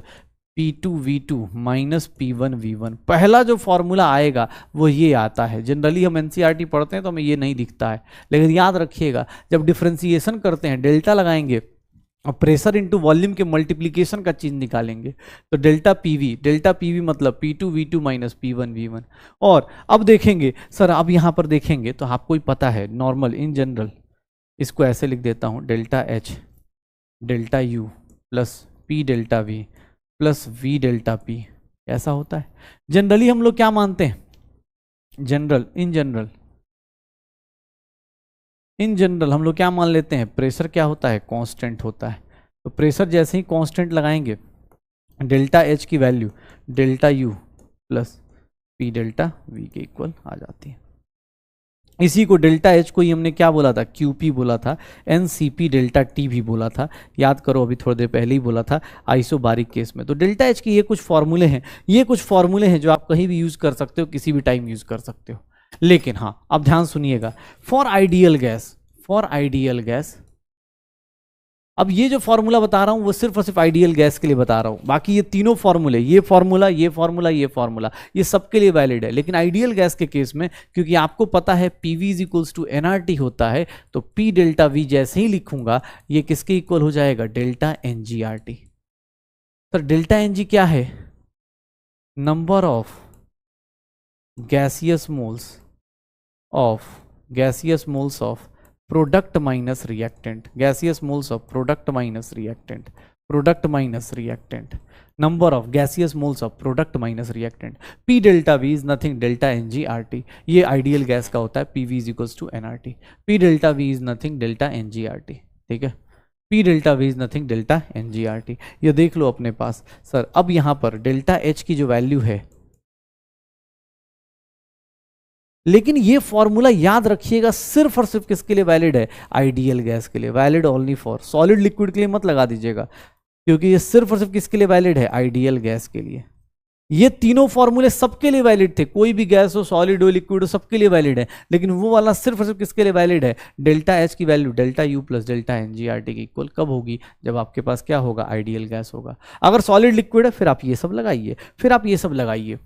P2V2 minus P1V1, पहला जो फॉर्मूला आएगा वो ये आता है। जनरली हम एनसीईआरटी पढ़ते हैं तो हमें ये नहीं दिखता है, लेकिन याद रखिएगा जब डिफ्रेंसिएशन करते हैं डेल्टा लगाएंगे और प्रेशर इंटू वॉल्यूम के मल्टीप्लीकेशन का चीज निकालेंगे तो डेल्टा पीवी मतलब P2V2 माइनस P1V1। और अब देखेंगे सर, अब यहाँ पर देखेंगे तो आपको ही पता है नॉर्मल इन जनरल, इसको ऐसे लिख देता हूँ, delta H delta U plus P delta V plus V delta P, ऐसा होता है। जनरली हम लोग क्या मानते हैं? General, in general in general हम लोग क्या मान लेते हैं, प्रेशर क्या होता है, कांस्टेंट होता है। तो प्रेशर जैसे ही कांस्टेंट लगाएंगे, डेल्टा एच की value delta U plus P delta we के इक्वल आ जाती है। इसी को डेल्टा एच को ही हमने क्या बोला था, क्यूपी बोला था, एनसीपी डेल्टा टी भी बोला था, याद करो अभी थोड़ी देर पहले ही बोला था आइसोबारिक केस में। तो डेल्टा एच के ये कुछ फॉर्मूले हैं, ये कुछ फॉर्मूले हैं जो आप कहीं भी यूज कर सकते हो, किसी भी टाइम यूज कर सकते हो। लेकिन हाँ, अब ध्यान सुनिएगा, for ideal gas, for ideal gas, अब ये जो फॉर्मूला बता रहा हूं वो सिर्फ और सिर्फ आइडियल गैस के लिए बता रहा हूं, बाकी ये तीनों फॉर्मूले, ये फॉर्मूला, ये फॉर्मूला, ये फॉर्मूला, ये सबके लिए वैलिड है। लेकिन आइडियल गैस के केस में, क्योंकि आपको पता है PV is equals to NRT होता है, तो पी डेल्टा वी जैसे ही लिखूंगा ये किसके इक्वल हो जाएगा, डेल्टा एनजीआरटी। तो डेल्टा एनजी क्या है, number of gaseous moles of product minus reactant, gaseous moles of product minus reactant, product minus reactant, number of gaseous moles of product minus reactant. P delta V is nothing delta N G R T, ये ideal gas का होता है, PV is equals to NRT. P delta V is nothing delta N G R T, ठीक है, P delta V is nothing delta N G R T. ये देख लो अपने पास सर। अब यहां पर डेल्टा एच की जो वैल्यू है, लेकिन ये फॉर्मूला याद रखिएगा सिर्फ और सिर्फ किसके लिए वैलिड है, आइडियल गैस के लिए, valid only for solid liquid के लिए मत लगा दीजिएगा, क्योंकि ये सिर्फ और सिर्फ किसके लिए वैलिड है, आइडियल गैस के लिए। ये तीनों फॉर्मूले सबके लिए वैलिड थे, कोई भी गैस हो, सॉलिड हो, लिक्विड हो, सबके लिए वैलिड है। लेकिन वो वाला सिर्फ और सिर्फ किसके लिए वैलिड है, डेल्टा एच की value delta U plus delta एनजीआरटी की इक्वल कब होगी, जब आपके पास क्या होगा, आइडियल गैस होगा। अगर सॉलिड लिक्विड है फिर आप ये सब लगाइए, फिर आप ये सब लगाइए।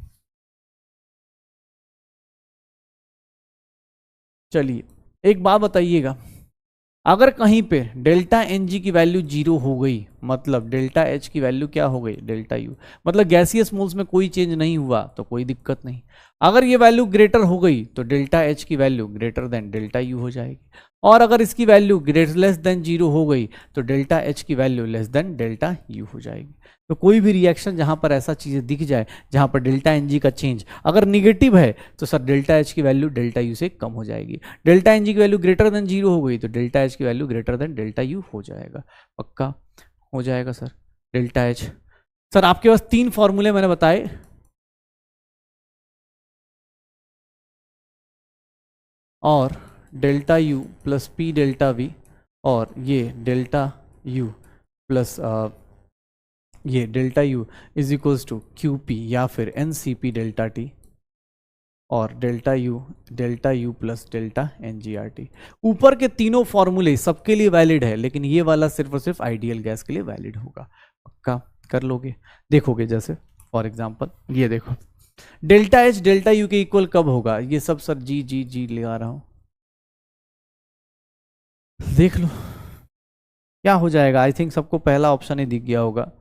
चलिए एक बात बताइएगा, अगर कहीं पे डेल्टा एन जी की वैल्यू 0 हो गई, मतलब डेल्टा एच की वैल्यू क्या हो गई, डेल्टा यू, मतलब गैसियस मोल्स में कोई चेंज नहीं हुआ तो कोई दिक्कत नहीं। अगर ये वैल्यू ग्रेटर हो गई तो डेल्टा एच की value greater than delta U हो जाएगी, और अगर इसकी वैल्यू ग्रेटर लेस देन 0 हो गई तो डेल्टा एच की value less than delta U हो जाएगी। तो कोई भी रिएक्शन जहां पर ऐसा चीजें दिख जाए, जहां पर डेल्टा एन जी का चेंज अगर निगेटिव है तो सर डेल्टा एच की वैल्यू डेल्टा यू से कम हो जाएगी। डेल्टा एन जी की वैल्यू ग्रेटर देन 0 हो गई तो डेल्टा एच की value greater than delta U हो जाएगा। पक्का हो जाएगा सर। डेल्टा एच, सर आपके पास 3 फॉर्मूले मैंने बताए, और delta U plus P delta V, और ये डेल्टा यू प्लस ये delta U is equals to Q P या फिर n C P delta T, और delta U plus delta N G R T. ऊपर के तीनों फॉर्मूले सबके लिए वैलिड है, लेकिन ये वाला सिर्फ और सिर्फ आइडियल गैस के लिए वैलिड होगा। पक्का कर लोगे, देखोगे जैसे फॉर एग्जांपल ये देखो, डेल्टा एच डेल्टा यू के इक्वल कब होगा, ये सब सर जी जी जी लगा रहा हूं, देख लो क्या हो जाएगा। आई थिंक सबको पहला ऑप्शन ही दिख गया होगा,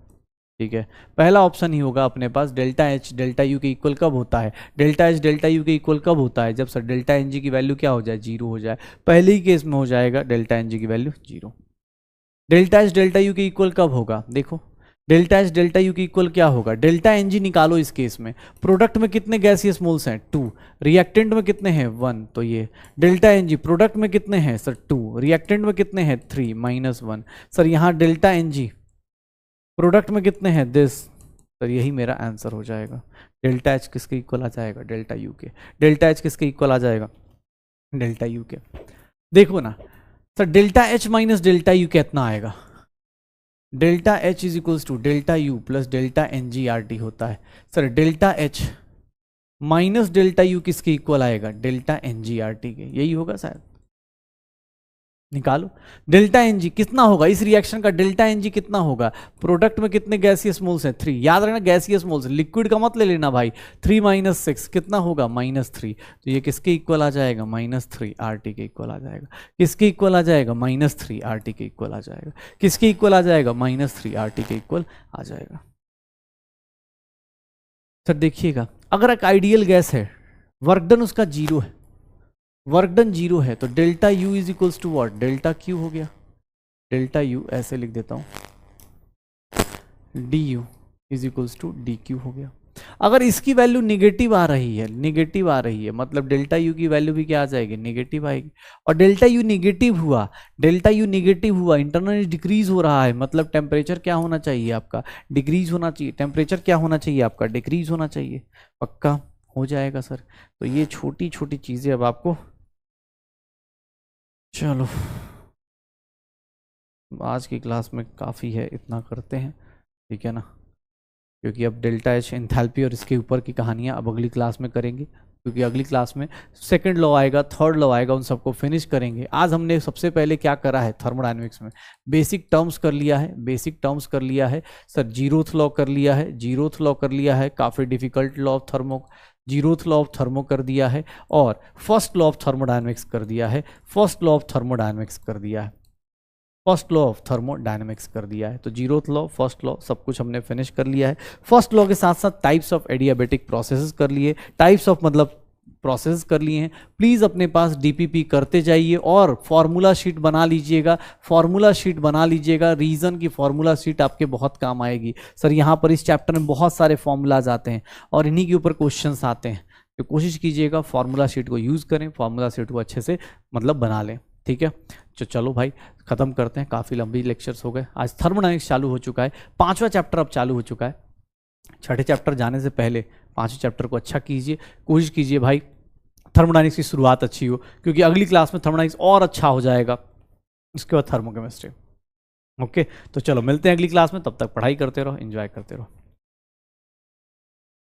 ठीक है, पहला ऑप्शन ही होगा अपने पास। डेल्टा एच डेल्टा यू के इक्वल कब होता है, डेल्टा एच डेल्टा यू के इक्वल कब होता है, जब सर डेल्टा एन जी की वैल्यू क्या हो जाए, 0 हो जाए। पहले ही केस में हो जाएगा डेल्टा एन जी की value 0। Delta H delta U के इक्वल कब होगा, देखो डेल्टा एच डेल्टा यू की इक्वल क्या होगा, डेल्टा एन जी निकालो इस केस में। प्रोडक्ट में कितने गैसियस मोल्स हैं, 2, रिएक्टेंट में कितने हैं, 1, तो ये डेल्टा एन जी। प्रोडक्ट में कितने हैं सर, 2, रिएक्टेंट में कितने हैं, 3, -1। सर यहाँ डेल्टा एन जी, प्रोडक्ट में कितने हैं, दिस, सर यही मेरा आंसर हो जाएगा। डेल्टा एच किसके इक्वल आ जाएगा, डेल्टा यू के। डेल्टा एच किसके इक्वल आ जाएगा, डेल्टा यू के। देखो ना sir, delta H minus delta U कितना आएगा, delta H is equals to delta U plus delta N G R T होता है। Sir delta H minus delta U किसके इक्वल आएगा, delta N G R T के, यही होगा शायद, निकालो। डेल्टा एन जी कितना होगा इस रिएक्शन का, डेल्टा एन जी कितना होगा, प्रोडक्ट में कितने गैसियस मोल्स हैं, 3, याद रखना गैसियस मोल्स, लिक्विड का मत ले लेना भाई। 3 - 6 कितना होगा, -3, तो ये किसके इक्वल आ जाएगा, -3 आर टी के इक्वल आ जाएगा। किसके इक्वल आ जाएगा, -3 आर टी के इक्वल आ जाएगा। किसके इक्वल आ जाएगा, -3 आर टी के इक्वल आ जाएगा। सर देखिएगा, अगर एक आइडियल गैस है, वर्क डन उसका 0 है, वर्क डन 0 है, तो delta U is equals to what, delta Q हो गया। डेल्टा यू ऐसे लिख देता हूं, D U is equals to D Q हो गया। अगर इसकी वैल्यू निगेटिव आ रही है मतलब डेल्टा यू की वैल्यू भी क्या आ जाएगी, निगेटिव आएगी। और डेल्टा यू निगेटिव हुआ, इंटरनल डिक्रीज हो रहा है, मतलब टेम्परेचर क्या होना चाहिए आपका, डिक्रीज होना चाहिए। टेम्परेचर क्या होना चाहिए आपका, डिक्रीज होना चाहिए। पक्का हो जाएगा सर। तो ये छोटी छोटी चीजें अब आपको, चलो आज की क्लास में काफ़ी है, इतना करते हैं, ठीक है ना, क्योंकि अब डेल्टा एच एंथैल्पी और इसके ऊपर की कहानियाँ अब अगली क्लास में करेंगे, क्योंकि अगली क्लास में सेकंड लॉ आएगा, थर्ड लॉ आएगा, उन सबको फिनिश करेंगे। आज हमने सबसे पहले क्या करा है थर्मोडायनेमिक्स में, बेसिक टर्म्स कर लिया है सर, जीरोथ लॉ कर लिया है, काफ़ी difficult law of zeroth law of thermo कर दिया है, और फर्स्ट लॉ ऑफ थर्मोडायनेमिक्स कर दिया है, फर्स्ट लॉ ऑफ थर्मोडायनेमिक्स कर दिया है। तो जीरोथ लॉ, फर्स्ट लॉ, सब कुछ हमने फिनिश कर लिया है। फर्स्ट लॉ के साथ साथ टाइप्स ऑफ एडियाबेटिक प्रोसेसेस कर लिए, टाइप्स ऑफ मतलब प्रोसेस कर लिए हैं। प्लीज अपने पास डीपीपी करते जाइए और फॉर्मूला शीट बना लीजिएगा। रीजन की फॉर्मूला शीट आपके बहुत काम आएगी सर। यहाँ पर इस चैप्टर में बहुत सारे फॉर्मूलाज आते हैं और इन्हीं के ऊपर क्वेश्चंस आते हैं, तो कोशिश कीजिएगा फॉर्मूला शीट को यूज करें, फॉर्मूला शीट को अच्छे से मतलब बना लें, ठीक है। तो चलो भाई खत्म करते हैं, काफ़ी लंबी लेक्चर्स हो गए। आज थर्मोडायनेमिक्स चालू हो चुका है, 5वां चैप्टर अब चालू हो चुका है। 6ठे चैप्टर जाने से पहले 5वें चैप्टर को अच्छा कीजिए, कोशिश कीजिए भाई थर्मोडायनेमिक्स की शुरुआत अच्छी हो, क्योंकि अगली क्लास में थर्मोडायनेमिक्स और अच्छा हो जाएगा, उसके बाद थर्मोकेमिस्ट्री। ओके, तो चलो मिलते हैं अगली क्लास में, तब तक पढ़ाई करते रहो, एंजॉय करते रहो।